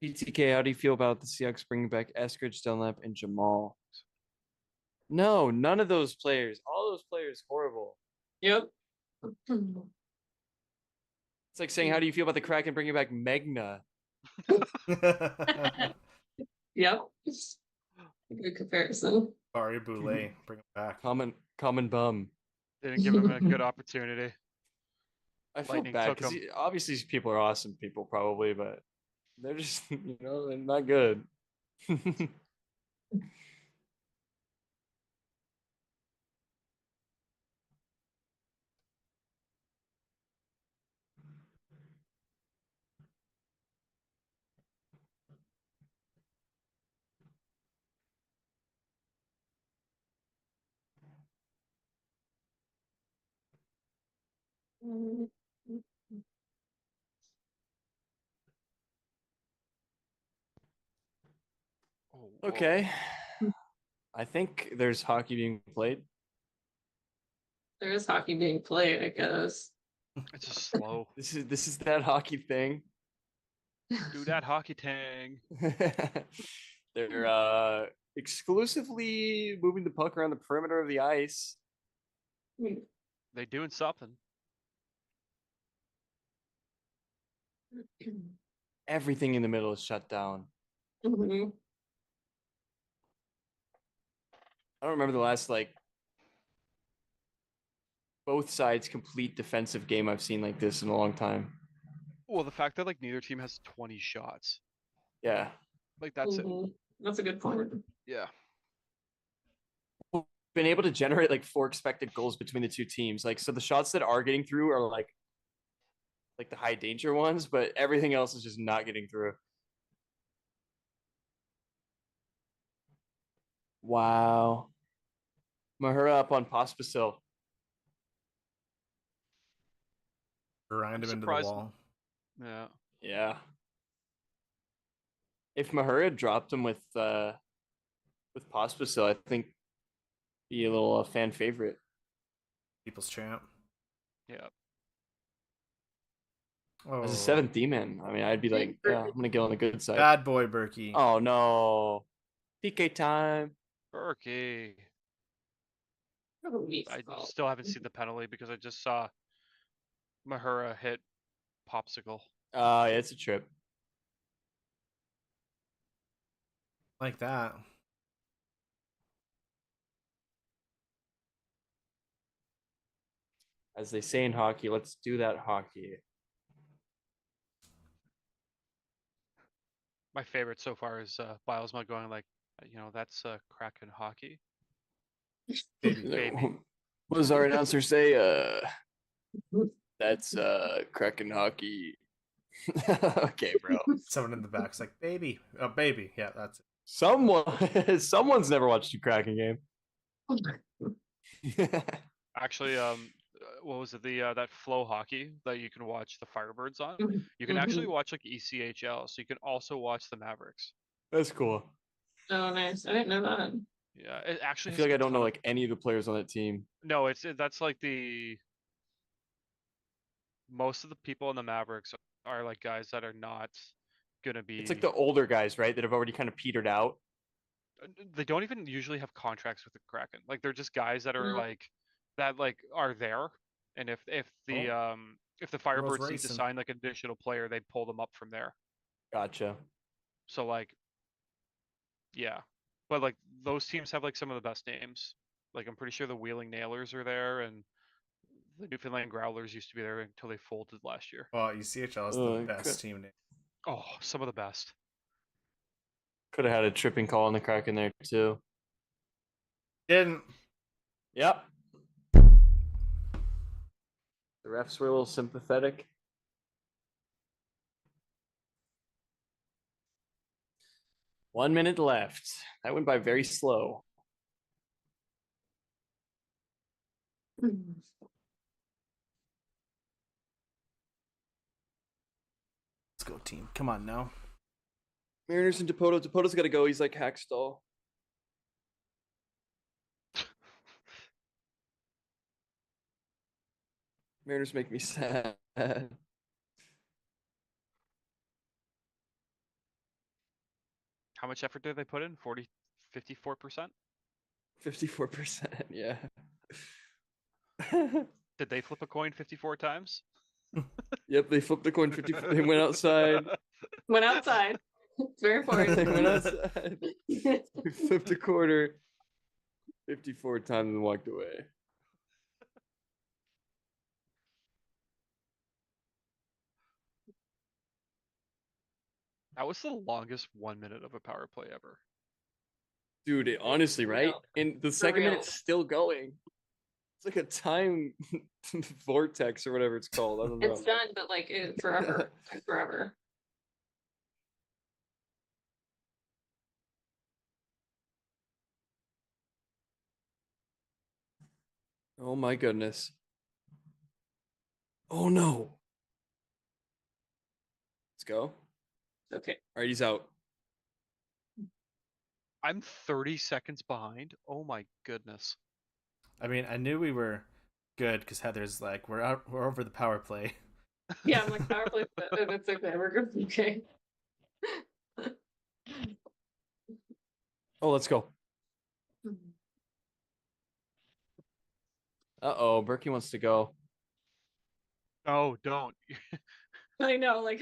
PTK, how do you feel about the Seahawks bringing back Eskridge, Dunlap, and Jamal? No, none of those players. All those players horrible. Yep. It's like saying, how do you feel about the Kraken bringing back Megna? Yep. Good comparison. Barry Boulay, bring him back. Common bum. Didn't give him a good opportunity. I feel Lightning bad took because him. obviously these people are awesome people, probably, but they're just they're not good. Oh, whoa. Okay, I think there's hockey being played. There is hockey being played, I guess. It's just slow. This is that hockey thing. Do that hockey tang. They're exclusively moving the puck around the perimeter of the ice. They doing something. Everything in the middle is shut down. Mhm. I don't remember the last both sides complete defensive game I've seen like this in a long time. Well, the fact that like neither team has 20 shots. Yeah. Like that's it. Mhm. That's a good point. Yeah. Been able to generate like 4 expected goals between the two teams. Like, so the shots that are getting through are like the high danger ones, but everything else is just not getting through. Wow. Mahura up on Pospisil. Grind him into the surprised- wall. Yeah. Yeah. If Mahura had dropped him with Pospisil, I think be a little fan favorite. People's champ. Yeah. Oh, As a 7th D-man, I mean, I'd be like, yeah, I'm gonna get on the good side. bad boy Berkey. Oh no. PK time. Berkey. Probably I so. still haven't seen the penalty because I just saw Mahura hit Popsicle. Yeah, it's a trip. Like that. As they say in hockey, let's do that hockey. My favorite so far is Bilesma going like, that's Kraken hockey. Baby. What does our announcer say? That's Kraken hockey. Okay, bro. Someone in the back's like, baby. Oh, baby. Yeah, that's it. Someone's never watched a Kraken game. Actually, what was it? The that Flow hockey that you can watch the Firebirds on. You can Mhm. actually watch like ECHL, so you can also watch the Mavericks. That's cool. Oh, nice. I didn't know that. Yeah, it I actually. feel has like I a don't know ton like any of the players on that team. No, that's like most of the people in the Mavericks are like guys that are not gonna be. It's like the older guys, right, that have already kind of petered out. They don't even usually have contracts with the Kraken. Like they're just guys that are Mm. like are there, and if the Firebirds need to racing. sign like an additional player, they pull them up from there. Gotcha. So like, yeah, but like those teams have like some of the best names. Like I'm pretty sure the Wheeling Nailers are there, and the Newfoundland Growlers used to be there until they folded last year. Well, ECHL is the best team name. Oh, some of the best. Could have had a tripping call on the Kraken there too. Didn't. Yep. The refs were a little sympathetic. One minute left. That went by very slow. Let's go, team. Come on now. Mariners and Dipoto. Dipoto's got to go. He's like Hackstall. Mariners make me sad. How much effort did they put in? 54%? 54%, yeah. Did they flip a coin 54 times? Yep, they flipped the coin 54. They went outside. Went outside. It's very They important. went outside. They flipped a quarter. 54 times and walked away. That was the longest 1 minute of a power play ever. Dude, honestly, right? And the second real. minute's still going. It's like a time vortex or whatever it's called. I don't know. It's done, but like forever. Forever. Oh my goodness. Oh no. Let's go. Okay. All right, he's out. I'm 30 seconds behind. Oh my goodness. I mean, I knew we were good because Heather's like, we're over the power play. Yeah, I'm like power play, but it's okay. We're good. Okay. Oh, let's go. Uh-oh, Berkey wants to go. Oh, don't. I know, like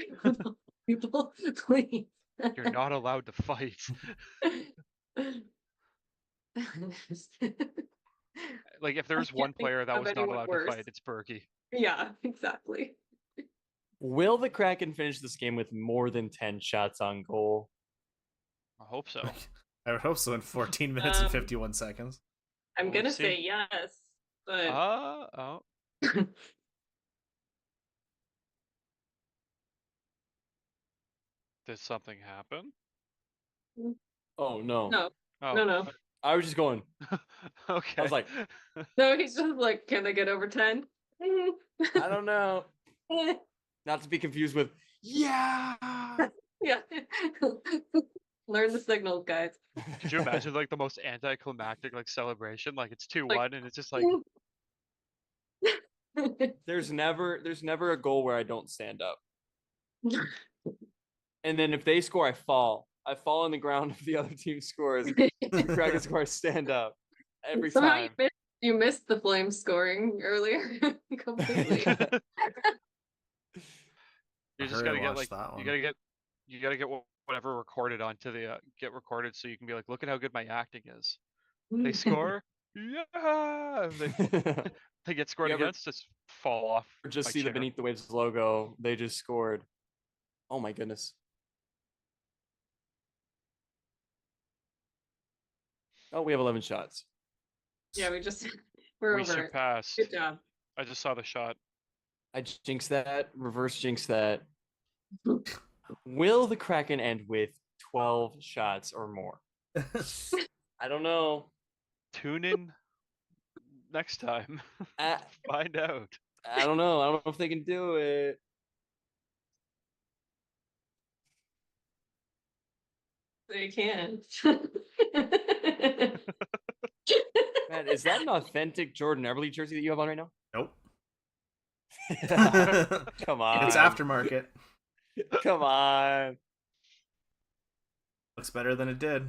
people, please. You're not allowed to fight. Like, if there's one player that of was not anyone allowed worse. to fight, it's Berkey. Yeah, exactly. Will the Kraken finish this game with more than 10 shots on goal? I hope so. I would hope so in 14 minutes and Um, 51 seconds. I'm Well, gonna we've say seen- yes, but Oh. Did something happen? Oh no. no, Oh. no. I was just going. Okay. I was like, No, he's just like, can they get over 10? I don't know. Not to be confused with yeah. Yeah. Learn the signals, guys. Could you imagine like the most anticlimactic like celebration? Like it's 2-1 Like- and it's just like There's never a goal where I don't stand up. And then if they score, I fall. I fall on the ground if the other team scores. Kraken score, I stand up. Every Somehow time. you missed the Flames scoring earlier completely. you just Hurry, gotta get watch like that you one. gotta get whatever recorded onto the get recorded so you can be like, look at how good my acting is. They score, yeah. They get scored You ever- against, just fall off. Or just my see the chair. Beneath the Waves logo. They just scored. Oh my goodness. Oh, we have 11 shots. Yeah, we're We over it. surpassed. Good job. I just saw the shot. I jinx that. Reverse jinx that. Will the Kraken end with 12 shots or more? I don't know. Tune in next time. I, Find out. I don't know. I don't know if they can do it. They can. Man, is that an authentic Jordan Everly jersey that you have on right now? Nope. Come on. It's aftermarket. Come on. Looks better than it did.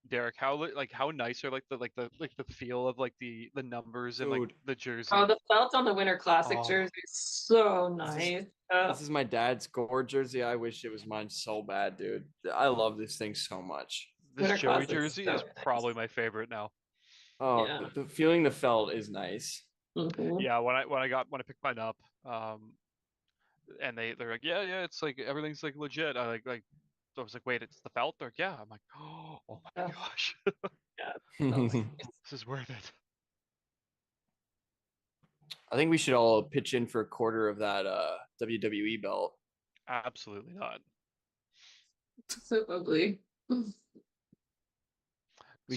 Derek, how nice are like the feel of like the numbers and like Dude. the jersey. Oh, the felt on the Winter Classic Oh. jersey is so nice. This is my dad's gore jersey. I wish it was mine so bad, dude. I love this thing so much. This Winter Joey Classic is jersey so is nice. probably my favorite now. Oh, Yeah. the feeling the felt is nice. Mhm. Yeah, when I picked mine up, and they're like, yeah, it's like everything's like legit. So I was like, wait, it's the felt? They're like, yeah. I'm like, oh my Yeah. gosh, I this is worth it. think we should all pitch in for a quarter of that WWE belt. Absolutely not. So ugly. We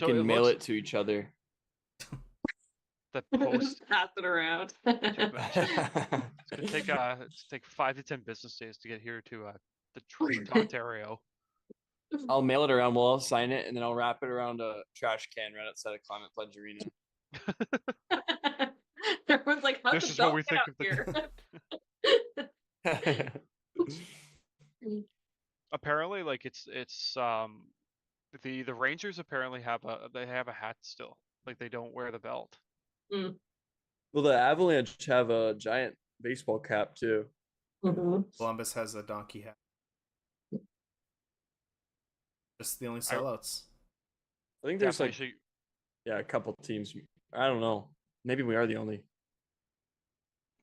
So can it mail looks- it to each other. The post. Pass it around. It's gonna take 5 to 10 business days to get here to Ontario. I'll mail it around. We'll all sign it, and then I'll wrap it around a trash can right outside of Climate Pledge Arena. Everyone's like, how'd This the is what belt we get think out of here? Apparently, like it's the Rangers apparently have a hat still. Like they don't wear the belt. Well, the Avalanche have a giant baseball cap too. Mhm. Columbus has a donkey hat. Just the only sellouts. I think there's Definitely like should Yeah, a couple teams. I don't know. Maybe we are the only.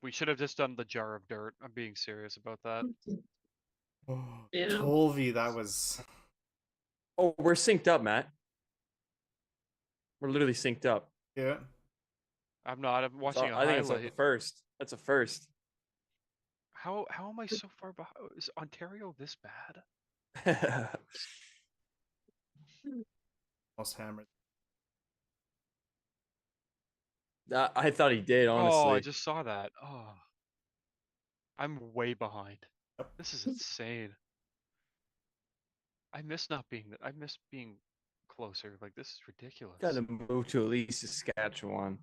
We should have just done the jar of dirt. I'm being serious about that. Yeah. Tolvi, that was. Oh, we're synced up, Matt. We're literally synced up. Yeah. I'm not. I'm watching a I think it's like the highlight. first. That's a first. How am I so far behind? Is Ontario this bad? Almost hammered. I thought he did, honestly. Oh, I just saw that. Oh, I'm way behind. This is insane. I miss being closer. Like, this is ridiculous. Got to move to at least Saskatchewan.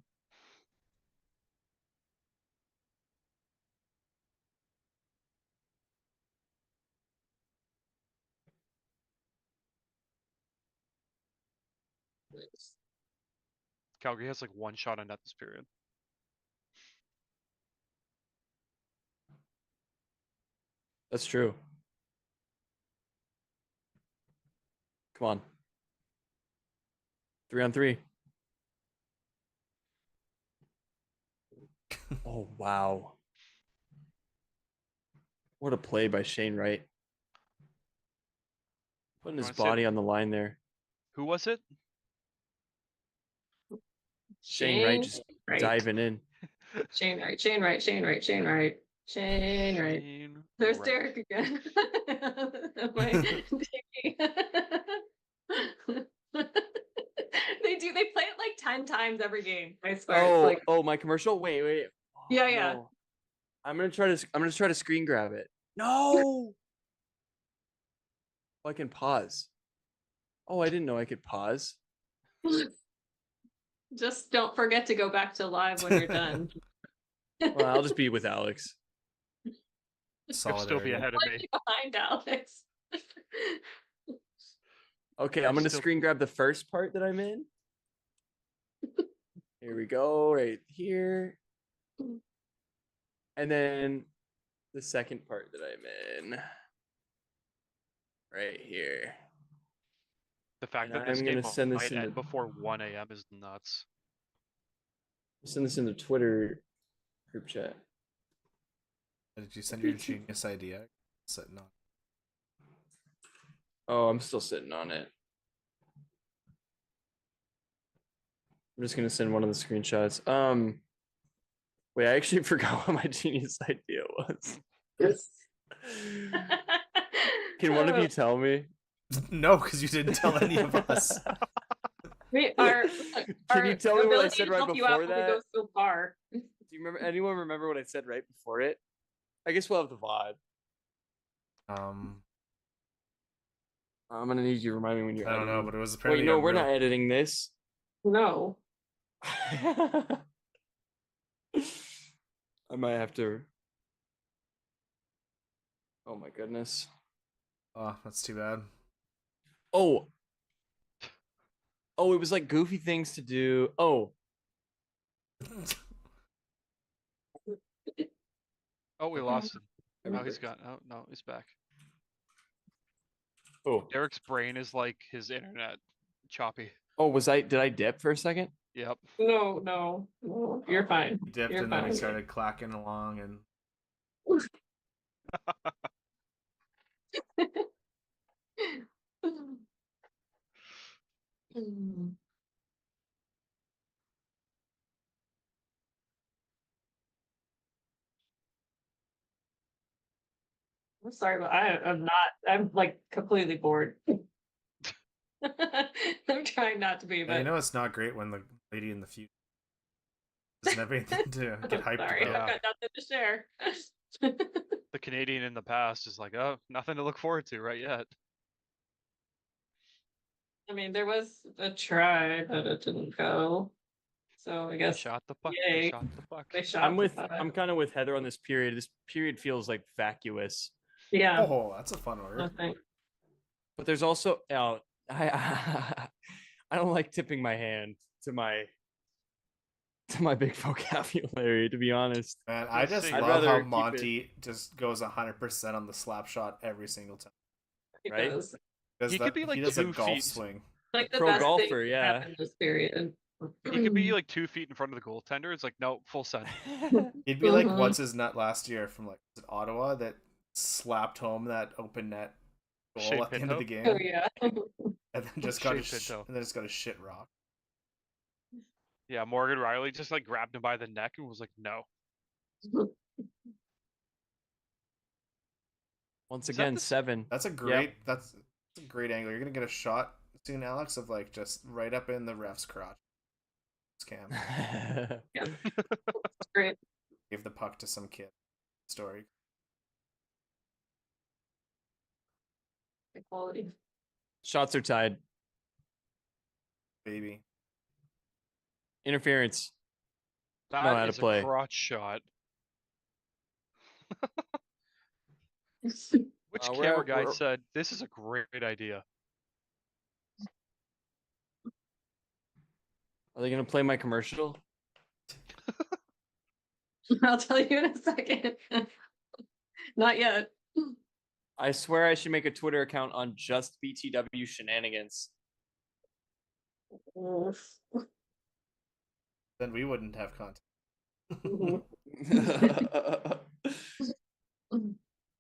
Calgary has like one shot on net this period. That's true. Come on. 3-on-3. Oh, wow. What a play by Shane Wright. Putting his wanna say it? body on the line there. Who was it? Shane Wright just Right. diving in. Shane Wright, Shane Wright, Shane Wright, Shane Wright, Shane Wright. Shane There's Wright. Derek again. They play it like 10 times every game. I swear. It's like, My commercial. Wait. Oh, Yeah. no. I'm gonna try to screen grab it. No. Oh, I can pause. Oh, I didn't know I could pause. just don't forget to go back to live when you're done. Well, I'll just be with Alex. You'll still be Solidarity. ahead of me. Behind Alex. Okay, I'm I'm gonna still- screen grab the first part that I'm in. Here we go, right here. And then the second part that I'm in. Right here. The fact And that this I'm game gonna send this might in end the- before 1 a.m. is nuts. Send this in the Twitter group chat. Did you send your genius idea? Sitting on. Oh, I'm still sitting on it. I'm just gonna send one of the screenshots. Wait, I actually forgot what my genius idea was. Can one of you tell me? No, because you didn't tell any of us. Can you tell me what I said right before that? Go so far. Do you remember? Anyone remember what I said right before it? I guess we'll have the VOD. I'm gonna need you to remind me when you're. I don't know, editing. but it was apparently. Wait, no, a we're real- not editing this. No. I might have to. Oh my goodness. Oh, that's too bad. Oh. Oh, it was like goofy things to do. Oh. Oh, we lost him. I Oh, he's remember. gone. Oh, no, he's back. Oh. Derek's brain is like his internet. Choppy. Oh, did I dip for a second? Yep. No. You're fine. He dipped You're and then he fine. started clacking along and. I'm sorry, but I'm not. I'm like completely bored. I'm trying not to be, Yeah, but you know it's not great when the lady in the future doesn't have anything to get hyped sorry, about. I've got nothing to share. The Canadian in the past is like, oh, nothing to look forward to right yet. I mean, there was a try, but it didn't go. So I They guess shot the puck. yay. They shot the puck. they shot. I'm the with. puck. I'm kind of with Heather on this period. This period feels like vacuous. Yeah. Oh, that's a fun word. Nothing. But there's also I don't like tipping my hand to my big vocabulary, to be honest. Man, I Let's just see. I'd love rather how keep it- Monty just goes 100% on the slap shot every single time. It Right? does. Does He could be, like, he does a 2 golf feet. swing. Like the Pro best golfer, thing that yeah. happened this period. He could be like 2 feet in front of the goaltender. It's like, no, full send. He'd be like, Mhm. what's his nut last year from like was it Ottawa that slapped home that open net goal Shane at the end of the Pinto? Oh game, yeah. and then just got Shane a Pinto. and then just got a shit rock. Yeah, Morgan Riley just like grabbed him by the neck and was like, no. Once Is that again, the 7. That's a Yep. great that's a great angle. You're gonna get a shot soon, Alex, of like just right up in the ref's crotch. Cam Yeah. Great. gave the puck to some kid. Story. Quality. Shots are tied. Baby. Interference. That Know how to is a play. crotch shot. Which We're camera at- guy we're- said, this is a great idea? Are they gonna play my commercial? I'll tell you in a second. Not yet. I swear I should make a Twitter account on just BTW shenanigans. Then we wouldn't have content.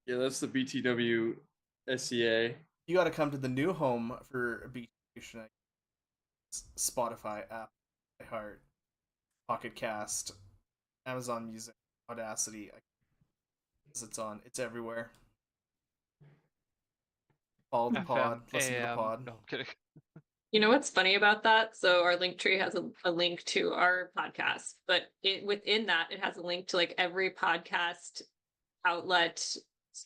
Yeah, that's the BTW SCA. You got to come to the new home for BTW Spotify app, iHeart, Pocket Cast, Amazon Music, Audacity. It's on. It's everywhere. Follow the pod. Listen to the pod. No, I'm kidding. You know what's funny about that? So our link tree has a link to our podcast, but within that it has a link to like every podcast outlet,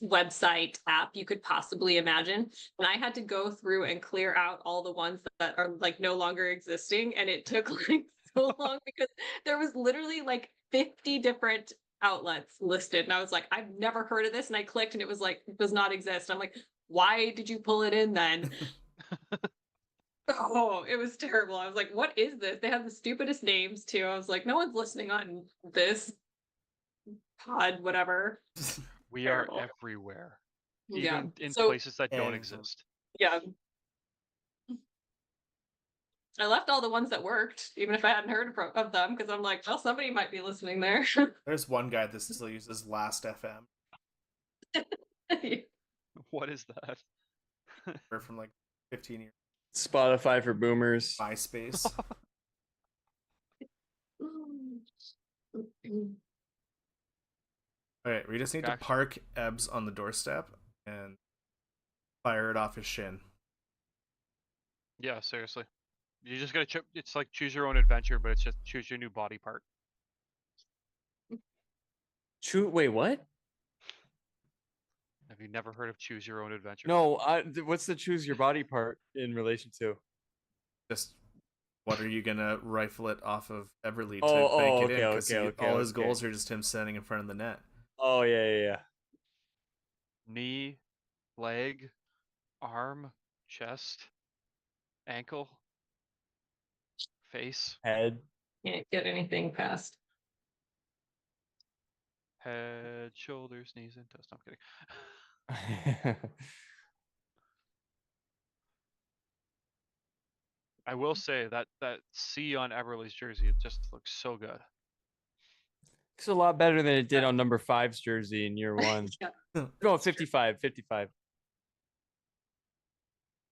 website, app you could possibly imagine. And I had to go through and clear out all the ones that are like no longer existing, and it took like so long because there was literally like 50 different outlets listed, and I was like, I've never heard of this, and I clicked and it was like it does not exist. I'm like, why did you pull it in then? Oh, it was terrible. I was like, what is this? They have the stupidest names too. I was like, no one's listening on this pod, whatever. We are Terrible. everywhere. Yeah. Even in So places that don't And- exist. yeah. I left all the ones that worked, even if I hadn't heard of them, because I'm like, well, somebody might be listening there. There's one guy that still uses Last FM. What is that? Or from like 15 years. Spotify for boomers. MySpace. Alright, we just need to Gotcha. park Ebbs on the doorstep and fire it off his shin. Yeah, seriously. You just gotta it's like choose your own adventure, but it's just choose your new body part. Wait, what? Have you never heard of choose your own adventure? No, what's the choose your body part in relation to? Just what are you gonna rifle it off of Everly to Oh, bank it okay, in? Because okay, all his okay. goals are just him standing in front of the net. Oh yeah. Knee, leg, arm, chest, ankle, face, Head. Can't get anything past. head, shoulders, knees, and toes. No, I'm kidding. I will say that C on Everly's jersey, it just looks so good. It's a lot better than it did Yeah. on number 5's jersey in year 1. Yeah. No, 55.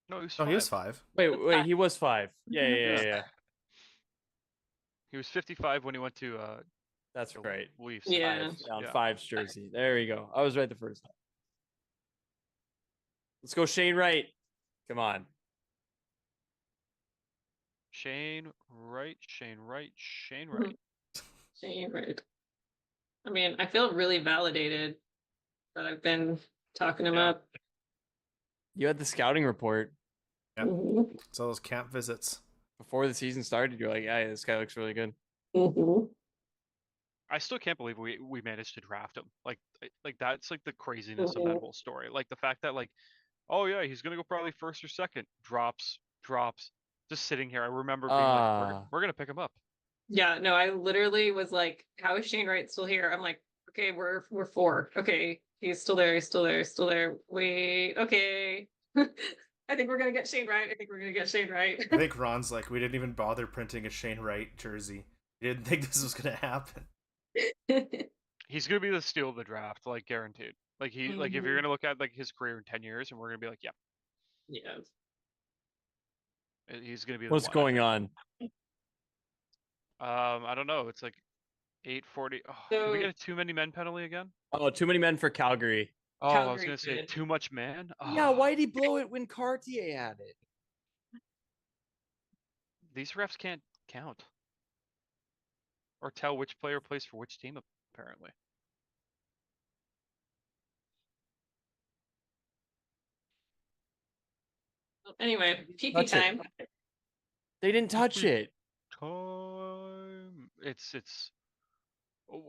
No, he was Oh, five. he was 5. Wait, he was 5. Yeah. Yeah. He was 55 when he went to That's the right. Leafs. Yeah. Down Yeah. 5's jersey. There you go. I was right the first time. Let's go, Shane Wright. Come on. Shane Wright, Shane Wright, Shane Mhm. Wright. Favorite. I mean, I feel really validated that I've been talking him Yeah. up. You had the scouting report Yep. Mhm. So those camp visits. before the season started. You're like, yeah, this guy looks really good. Mhm. I still can't believe we managed to draft him. Like that's like the craziness of that Mhm. whole story. Like the fact that like, oh yeah, he's gonna go probably first or second. Drops, just sitting here. I remember being like, we're gonna pick him up. Yeah, no, I literally was like, how is Shane Wright still here? I'm like, okay, we're 4. Okay, he's still there, he's still there, he's still there. Wait, okay. I think we're gonna get Shane Wright. I think we're gonna get Shane Wright. I think Ron's like, we didn't even bother printing a Shane Wright jersey. We didn't think this was gonna happen. He's gonna be the steal of the draft, like guaranteed. Like like if you're Mhm. gonna look at like his career in 10 years, and we're gonna be like, yep, Yeah. he's gonna be the What's one. I going think. on? I don't know. It's like 8:40. Oh, did we So get a too many men penalty again? Oh, too many men for Calgary. Oh, I was Calgary gonna say did. too much man. Yeah, Oh, why'd he blow it when Cartier had it? these refs can't count or tell which player plays for which team. Apparently, Anyway, PP Touch it. time. They didn't touch it. time. It's.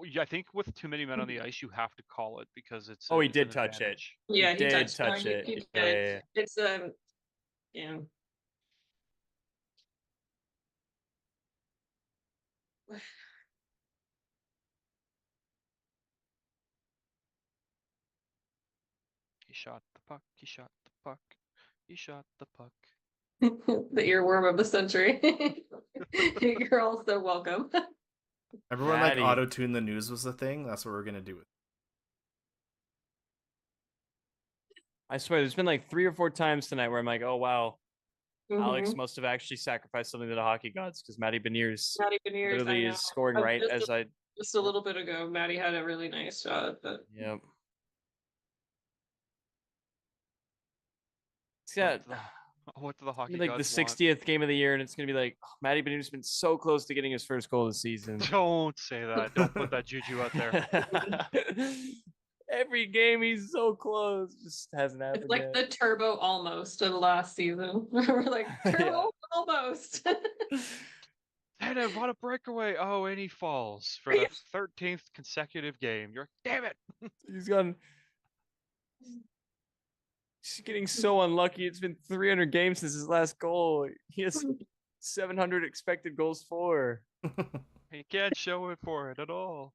Yeah, I think with too many men on the ice, you have to call it because it's. Oh, he it's an did touch it. advantage. Yeah, He he did touched. touch it. He Yeah, did. yeah, yeah. It's yeah. He shot the puck. He shot the puck. He shot the puck. The earworm of the century. You're all so welcome. Remember when like Maddie. auto tune the news was a thing? That's what we're gonna do with it. I swear, there's been like 3 or 4 times tonight where I'm like, oh wow, Alex Mhm. must have actually sacrificed something to the hockey gods because Matty Beniers Maddie Beniers, I literally know. is scoring right as I. Just a little bit ago, Maddie had a really nice shot, but Yep. Yeah, What do the hockey like the gods want? 60th game of the year, and it's gonna be like Matty Beniers has been so close to getting his first goal of the season. Don't say that. Don't put that juju out there. Every game he's so close, just hasn't happened it's like yet. the turbo almost of last season. We're like turbo almost. Tanev, what a breakaway! Oh, and he falls for the 13th consecutive game. You're damn it. He's gone. He's getting so unlucky. It's been 300 games since his last goal. He has 700 expected goals for. He can't show it for it at all.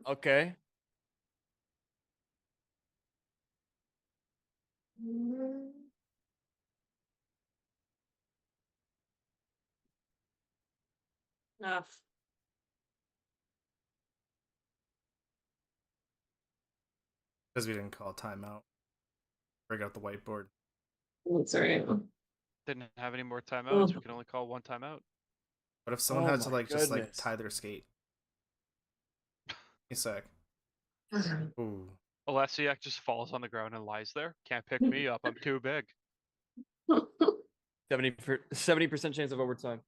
Okay. Enough. Because we didn't call timeout. Break out the whiteboard. That's right. Didn't have any more timeouts. We can only call one timeout. What if someone Oh had to my like just like goodness. tie their skate? A sec. Ooh. Olesiak just falls on the ground and lies there. Can't pick me up. I'm too big. 70% chance of overtime.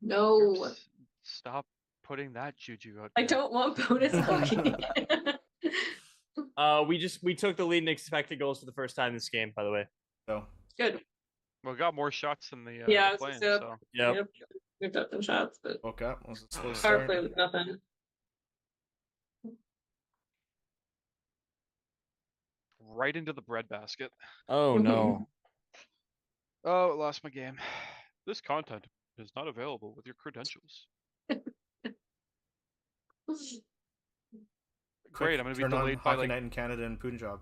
No, Stop putting that juju out I there. don't want bonus hockey. We took the lead in expected goals for the first time this game, by the way. So Good. We got more shots than the Yeah, I was Flames, gonna say, so Yep. We've got some shots, but woke up. Was a slow power start. play was nothing. right into the breadbasket. Oh no. Oh, I lost my game. This content is not available with your credentials. Great, I'm gonna be Turn on delayed by Hockey like. Night in Canada and Punjab.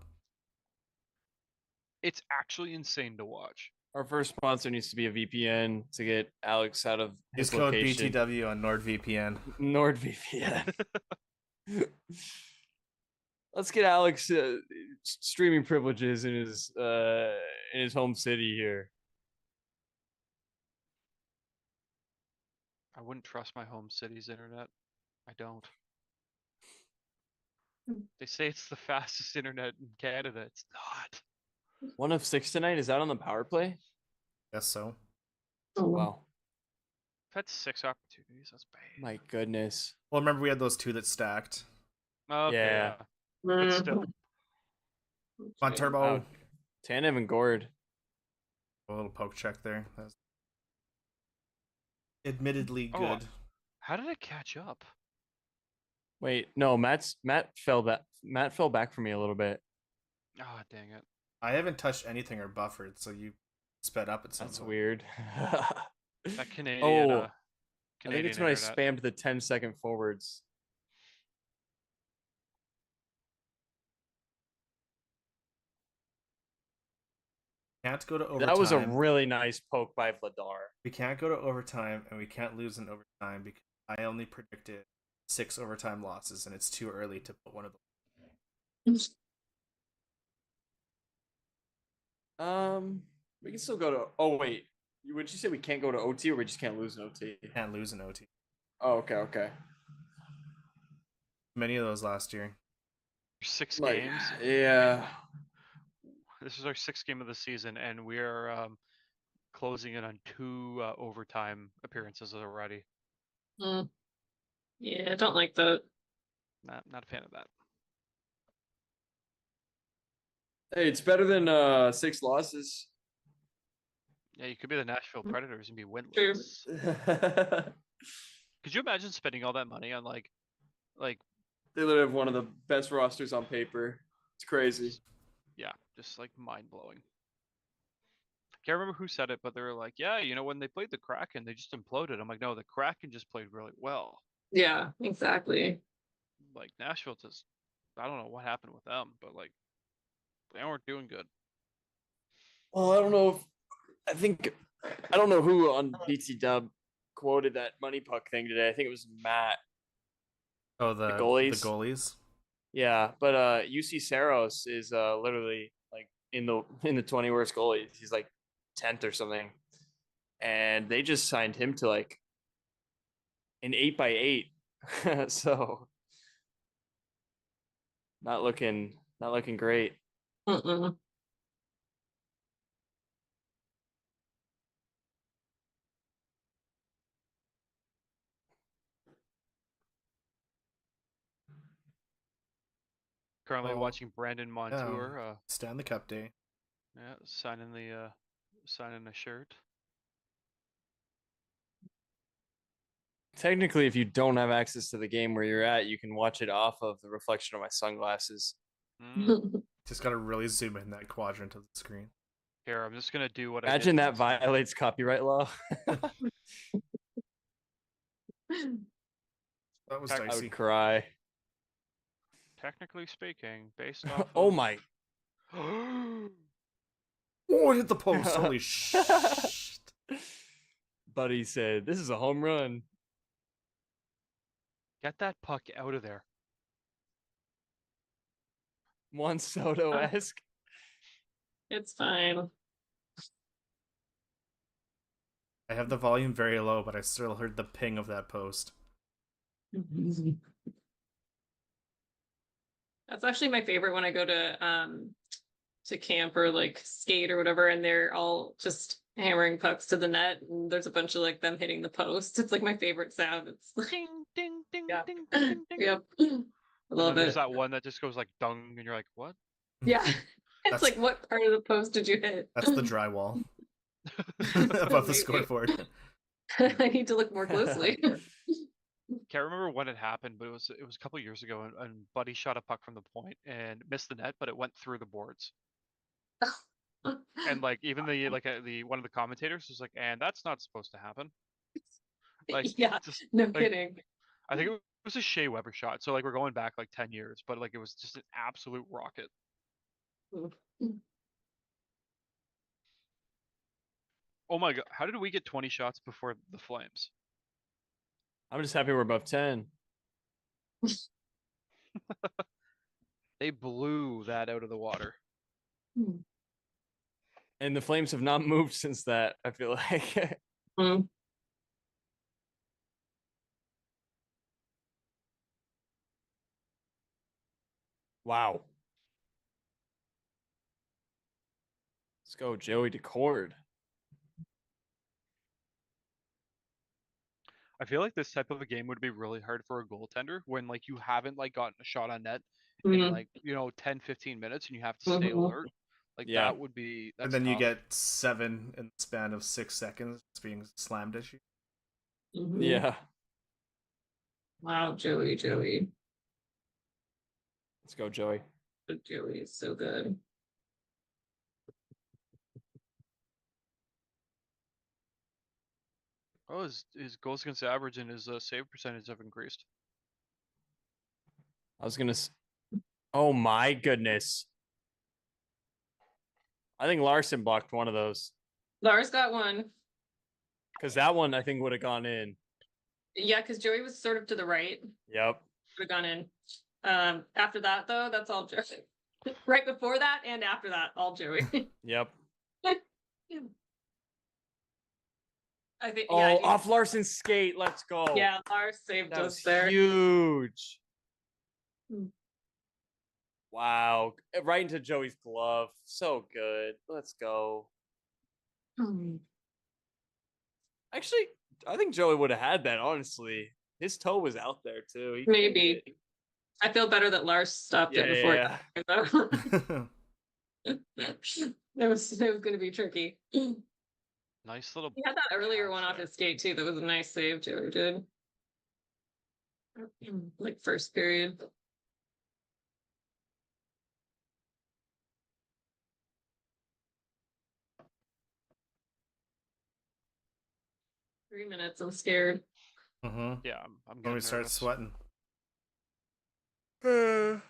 It's actually insane to watch. Our first sponsor needs to be a VPN to get Alex out of Use his code location. BTW on NordVPN. NordVPN. Let's get Alex streaming privileges in his home city here. I wouldn't trust my home city's internet. I don't. They say it's the fastest internet in Canada. It's not. 1 of 6 tonight. Is that on the power play? Guess so. Wow. I've had 6 opportunities. That's bad. My goodness. Well, remember we had those 2 that stacked. Okay, Yeah. But still. Come on, Turbo. Wow. Tanev and Gord. A little poke check there. That's admittedly Oh, good. How did it catch up? Wait, no, Matt fell back for me a little bit. Oh, dang it. I haven't touched anything or buffered, so you sped up at some That's point. weird. That Canadian. Oh, I think Canadian it's when internet. I spammed the 10-second forwards. Can't go to overtime. That was a really nice poke by Vladar. We can't go to overtime, and we can't lose in overtime because I only predicted 6 overtime losses, and it's too early to put one of them. We can still go to. Oh wait, would you say we can't go to OT, or we just can't lose in OT? Can't lose in OT. Oh, okay. Many of those last year. 6 Like, games. yeah. This is our 6th game of the season, and we are closing in on 2 overtime appearances already. Yeah, I don't like that. Not a fan of that. Hey, it's better than 6 losses. Yeah, you could be the Nashville Predators and be True. winless. Could you imagine spending all that money on like They literally have one of the best rosters on paper. It's crazy. yeah, just like mind blowing. Can't remember who said it, but they were like, yeah, you know, when they played the Kraken, they just imploded. I'm like, no, the Kraken just played really well. Yeah, exactly. Like Nashville just, I don't know what happened with them, but like they weren't doing good. Well, I don't know I don't know who on BTW quoted that money puck thing today. I think it was Matt. Oh, the goalies? The goalies. Yeah, but UC Saros is literally like in the 20 worst goalies. He's like 10th or something. And they just signed him to like an 8x8. So not looking great. Mm-mm. Currently Well, watching Brandon Montour. Stanley Cup day. Yeah, signing a shirt. Technically, if you don't have access to the game where you're at, you can watch it off of the reflection of my sunglasses. Just gotta really zoom in that quadrant of the screen. Here, I'm just gonna do what Imagine I that violates copyright law. That was I dicey. would cry. Technically speaking, based off. Oh of... my! Oh, hit the post! Holy shit! Buddy said, "This is a home run." Get that puck out of there. Juan Soto-esque. It's fine. I have the volume very low, but I still heard the ping of that post. That's actually my favorite when I go to camp or like skate or whatever, and they're all just hammering pucks to the net, and there's a bunch of like them hitting the post. It's like my favorite sound. It's like, Ding ding ding yeah. ding ding ding. Yep. I love There's it. that one that just goes like dung, and you're like, what? Yeah. It's That's- like, what part of the post did you hit? That's the drywall above the Maybe. scoreboard. I need to look more closely. Can't remember when it happened, but it was a couple years ago, and Buddy shot a puck from the point and missed the net, but it went through the boards. And like even the one of the commentators was like, and that's not supposed to happen. Like yeah, just, no like, kidding. I think it was a Shea Weber shot, so like we're going back like 10 years, but like it was just an absolute rocket. Oh my god, how did we get 20 shots before the Flames? I'm just happy we're above 10. They blew that out of the water. And the Flames have not moved since that, I feel like. Wow. Let's go, Joey Decord. I feel like this type of a game would be really hard for a goaltender when like you haven't like gotten a shot on net in like, 10, 15 minutes and you have to stay alert. Like Yeah. that would be that's And then you tough. get 7 in the span of 6 seconds being slammed at you. Yeah. Wow, Joey. Let's go, Joey. Joey is so good. Oh, his goals against average and his save percentage have increased. I was gonna. Oh my goodness. I think Larson blocked one of those Lars got one. because that one I think would have gone in. Yeah, because Joey was sort of to the right. Yep. Would have gone in. After that though, that's all Joey. Right before that and after that, all Joey. Yep. I think. Oh, Yeah, off Larson's skate. Let's go. yeah. Lars saved That us was there. huge. Hmm. Wow. Right into Joey's glove. So good. Let's go. Actually, I think Joey would have had that, honestly. His toe was out there too. He Maybe. I feel better that Lars stopped Yeah, it before. yeah. It was going to be tricky. He Nice little. had that earlier one off there. his skate too. That was a nice save Joey did. Like first period. Three minutes. I'm scared. Mm-hmm. Yeah, I'm When getting we start nervous. sweating. Tell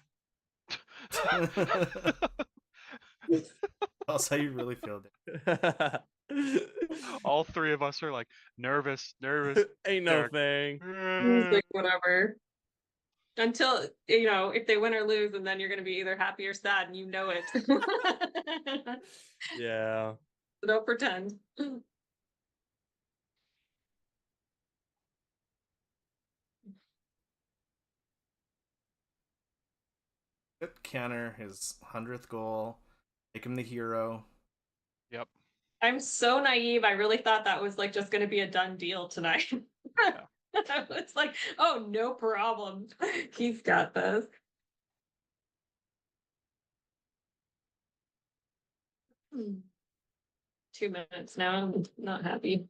us how you really feel. All three of us are like nervous. Ain't no Derek. thing. It's like whatever. Until if they win or lose, and then you're gonna be either happy or sad, and you know it. Yeah. So don't pretend. Get Canner his 100th goal. Make him the hero. Yep. I'm so naive. I really thought that was like just gonna be a done deal tonight. It's like, oh, no problem. He's got this. Hmm. 2 minutes now. I'm not happy.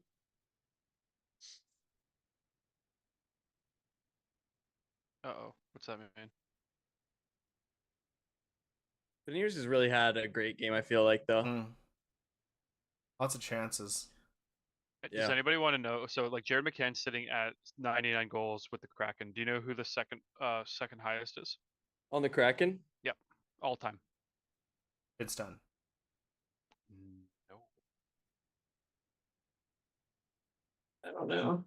Uh-oh. What's that mean? Beniers has really had a great game, I feel like, though. Mm. Lots of chances. Does Yeah. anybody want to know? So, like, Jared McCann's sitting at 99 goals with the Kraken. Do you know who the second highest is? On the Kraken? Yep, all time. It's done. No. I don't know.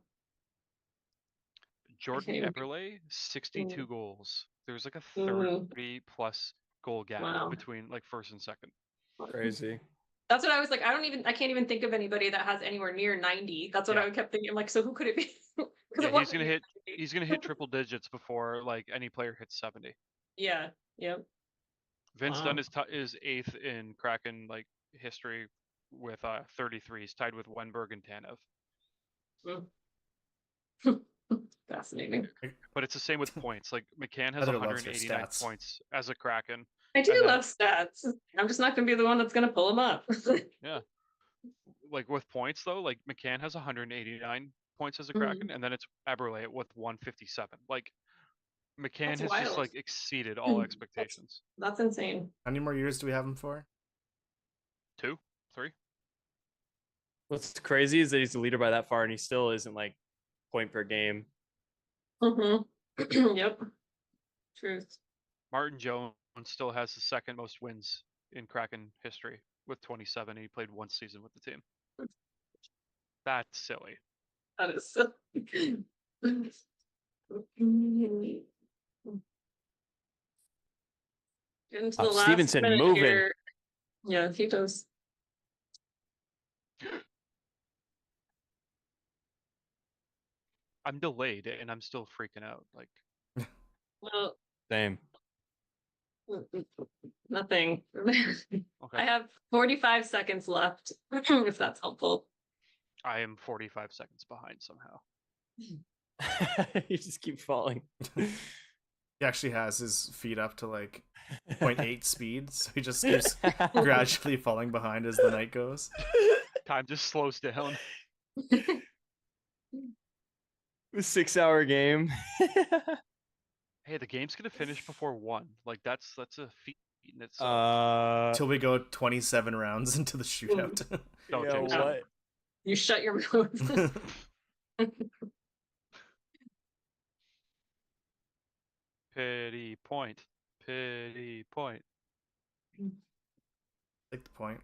Jordan Okay. Eberle, 62 goals. There's like a Mm. 30+ goal gap Wow. between like first and second. Crazy. That's what I was like. I can't even think of anybody that has anywhere near 90. That's what Yeah. I kept thinking. I'm like, so who could it be? Yeah, It he's wasn't gonna near hit 90. he's gonna hit triple digits before like any player hits 70. Yeah. Yep. Vince Wow. Dunn is eighth in Kraken like history with 33. He's tied with Wenberg and Tanev. Fascinating. But it's the same with points. Like McCann has Heather loves her 189 stats. points as a Kraken. I do And then- love stats. I'm just not going to be the one that's going to pull them up. Yeah. Like with points though, like McCann has 189 points as a Mhm. Kraken, and then it's Eberle with 157. Like McCann That's has just wild. like exceeded all Mhm. expectations. That's insane. How many more years do we have him for? 2, 3. What's crazy is that he's the leader by that far, and he still isn't like point per game. Mm-hmm. Yep. Truth. Martin Jones still has the second most wins in Kraken history with 27. He played one season with the team. That's silly. That is so. Into the last Stevenson minute moving. here. Yeah, he does. I'm delayed and I'm still freaking out. Like, Well, Same. nothing. okay, I have 45 seconds left, if that's helpful. I am 45 seconds behind somehow. You just keep falling. He actually has his feet up to like 0.8 speed, so he just keeps gradually falling behind as the night goes. Time just slows down. The 6-hour game. Hey, the game's gonna finish before 1. Like that's a feat in itself. Till we go 27 rounds into the shootout. Don't yeah, jinx it. what? You shut your mouth. Pity point. Pity point. Take the point.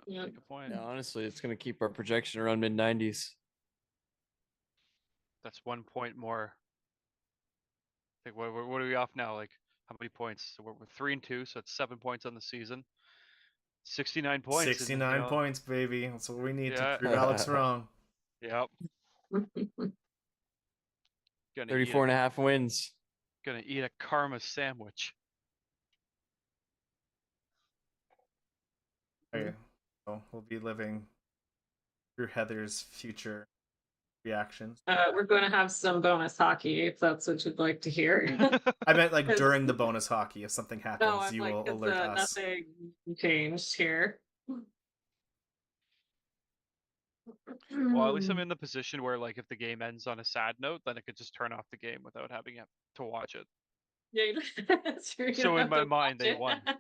Yeah. Make a point. Yeah, honestly, it's gonna keep our projection around mid-90s. That's 1 point more. I think what are we off now? Like how many points? So we're 3-2, so it's 7 points on the season. 69 points. 69 points, baby. That's what we need to Yeah. prove Alex wrong. Yep. Gonna 34 and a half wins. gonna eat a karma sandwich. Okay. So we'll be living through Heather's future reactions. We're going to have some bonus hockey if that's what you'd like to hear. I meant like during the bonus hockey, if something happens, No, I'm you like, will it's, alert us. nothing changed here. Well, at least I'm in the position where, like, if the game ends on a sad note, then I could just turn off the game without having to watch it. Yeah, that's true. You So don't in have my to mind, watch they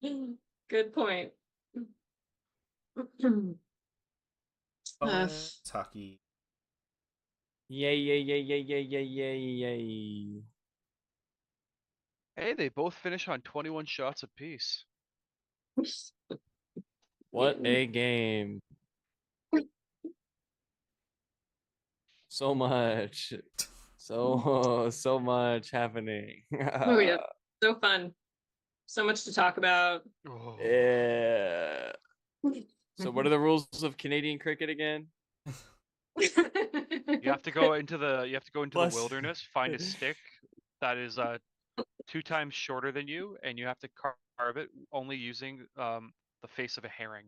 it. won. Good point. Bonus hockey. Yay, yay, yay, yay, yay, yay, yay, yay. Hey, they both finish on 21 shots apiece. What a game. So much. So much happening. Oh yeah, so fun. So much to talk about. Oh. Yeah. So what are the rules of Canadian cricket again? You have to go into the Plus- wilderness, find a stick that is 2 times shorter than you, and you have to carve it only using the face of a herring.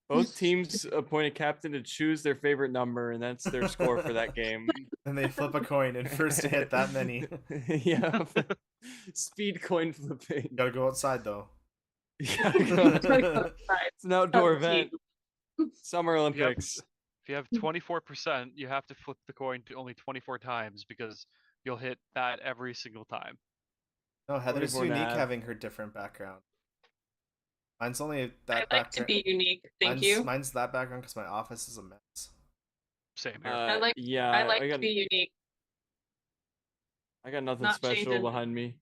Both teams appoint a captain to choose their favorite number, and that's their score for that game. And they flip a coin, and first to hit that many. Yeah. Speed coin flipping. Gotta go outside though. Yeah, it's an outdoor event. Summer If you have- Olympics. If you have 24%, you have to flip the coin to only 24 times because you'll hit that every single time. No, Heather's 24 and a unique half. having her different background. Mine's only that I like to background. be unique. Thank you. Mine's that background because my office is a mess. Same here. I like- yeah, I like I to got, be unique. I got nothing not special changing. behind me.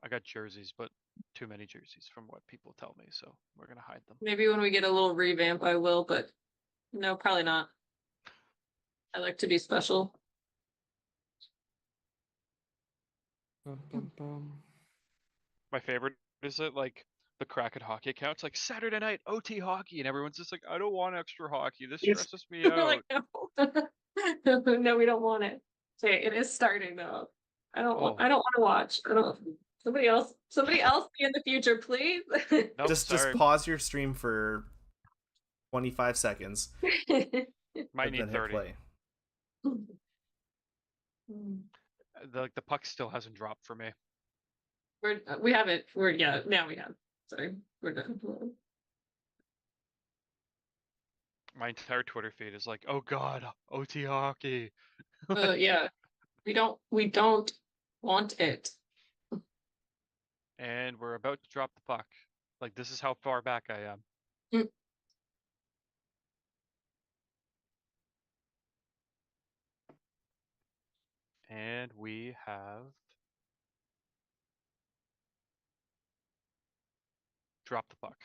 I got jerseys, but too many jerseys from what people tell me, so we're gonna hide them. Maybe when we get a little revamp, I will, but no, probably not. I like to be special. Bum, bum, bum. My favorite is it like the Kraken hockey account. It's like Saturday night OT hockey, and everyone's just like, I don't want extra hockey. This Yes. stresses me We're out. like, no. No, we don't want it. Okay, it is starting though. I don't want to watch. I don't. Somebody else be in the future, please. Nope, just sorry. pause your stream for 25 seconds. Might and need then hit 30. play. The puck still hasn't dropped for me. We have it. Now we have. Sorry, we're done. My entire Twitter feed is like, oh god, OT hockey. Yeah, we don't want it. And we're about to drop the puck. Like, this is how far back I am. Mm. And we have dropped the puck.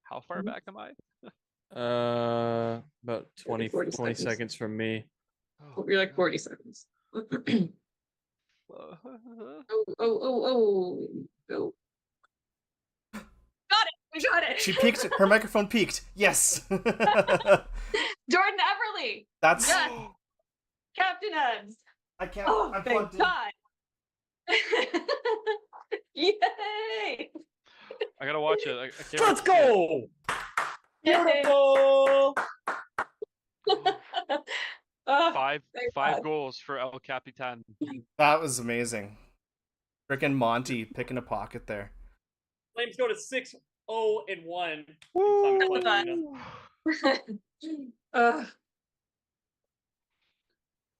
How far back am I? About 20 40 seconds. seconds. From me. Oh, You're like God. 40 seconds. Uh, Oh. Got it. We got it. She peaked. Her microphone peaked. Yes. Jordan Everly. That's. Yes. Captain Ebs. I can't. Oh, I'm thank plugged in. God. Yay. I gotta watch it. I can't Let's wait to see it. go! Yay. Beautiful! Oh, Five thank five God. goals for El Capitan. That was amazing. Frickin' Monty picking a pocket there. Flames go to 6-0-1.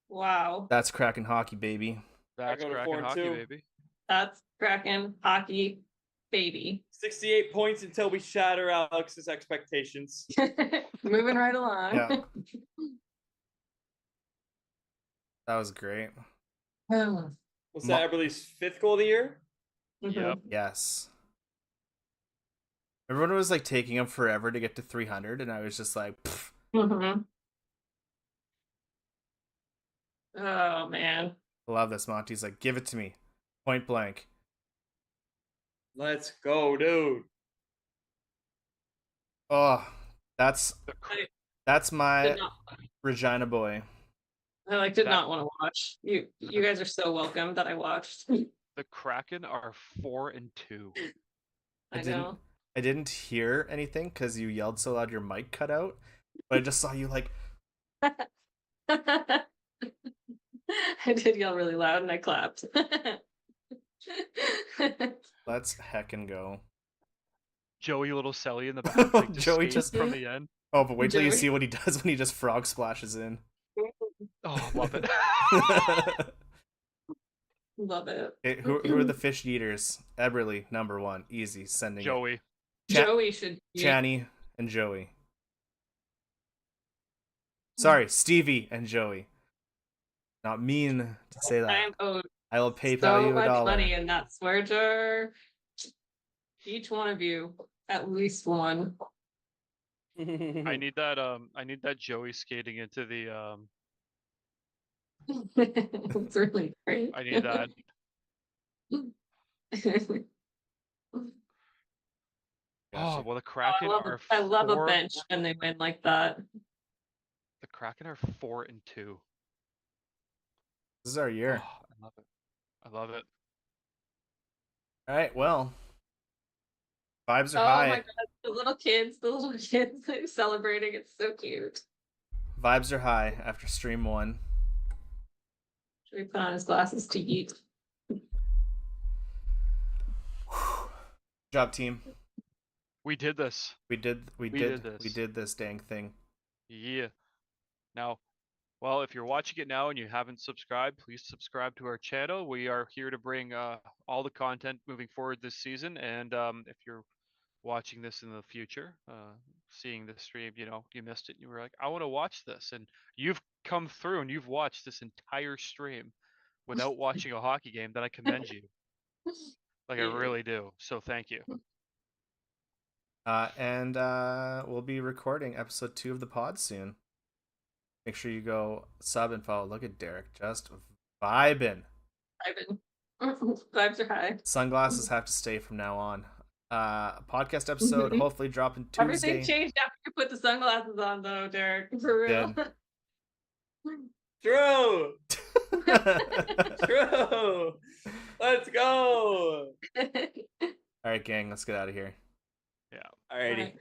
Wow. That's Kraken hockey, baby. That's go to Kraken 4-2. hockey, baby. That's Kraken hockey, baby. 68 points until we shatter Alex's expectations. Moving right along. Yeah. That was great. Oh. Was that Eberle's 5th goal of the year? Mhm. Yep. Yes. Everyone was like taking him forever to get to 300, and I was just like, pfft. Mm-hmm. Oh man. I love this. Monty's like, give it to me, point blank. Let's go, dude. Oh, that's Did my not, Regina boy. I did That- not want to watch. You guys are so welcome that I watched. The Kraken are 4-2. I know. I didn't hear anything because you yelled so loud your mic cut out. But I just saw you like, I did yell really loud and I clapped. let's heckin' go. Joey Little Selly in the back, like Joey Joey just- from the end. Oh, but wait till you Joey. see what he does when he just frog splashes in. Oh, love it. Love it. Okay, who are the fish eaters? Eberly, number 1. Easy. Sending it. Joey. Joey should be. Channy and Joey. Sorry, Stevie and Joey. Not mean to say I that. am owed I will PayPal so you much $1. money in that swear jar. Each one of you, at least one. I need that Joey skating into the It's really great. I need that. Gotcha. Oh, well the Kraken are I love a 4 bench when they win like that. The Kraken are 4-2. This is our year. Oh, I love it. I love it. All right, well, vibes are Oh high. my god, the little kids like, celebrating. It's so cute. Vibes are high after stream 1. Should we put on his glasses to eat? Good job, team. We did this. We did this dang thing. Yeah. Now, well, if you're watching it now and you haven't subscribed, please subscribe to our channel. We are here to bring all the content moving forward this season. And if you're watching this in the future, seeing this stream, you missed it. And you were like, I want to watch this. And you've come through and you've watched this entire stream without watching a hockey game, then I commend you. Like, I really do. So thank you. And we'll be recording episode 2 of the pod soon. Make sure you go sub and follow. Look at Derek, just vibing. Vibes are high. Sunglasses have to stay from now on. Podcast episode hopefully dropping Tuesday. Everything changed after you put the sunglasses on, though, Derek. For real. True. True. Let's go. All right, gang, let's get out of here. Yeah. Alrighty. Alright.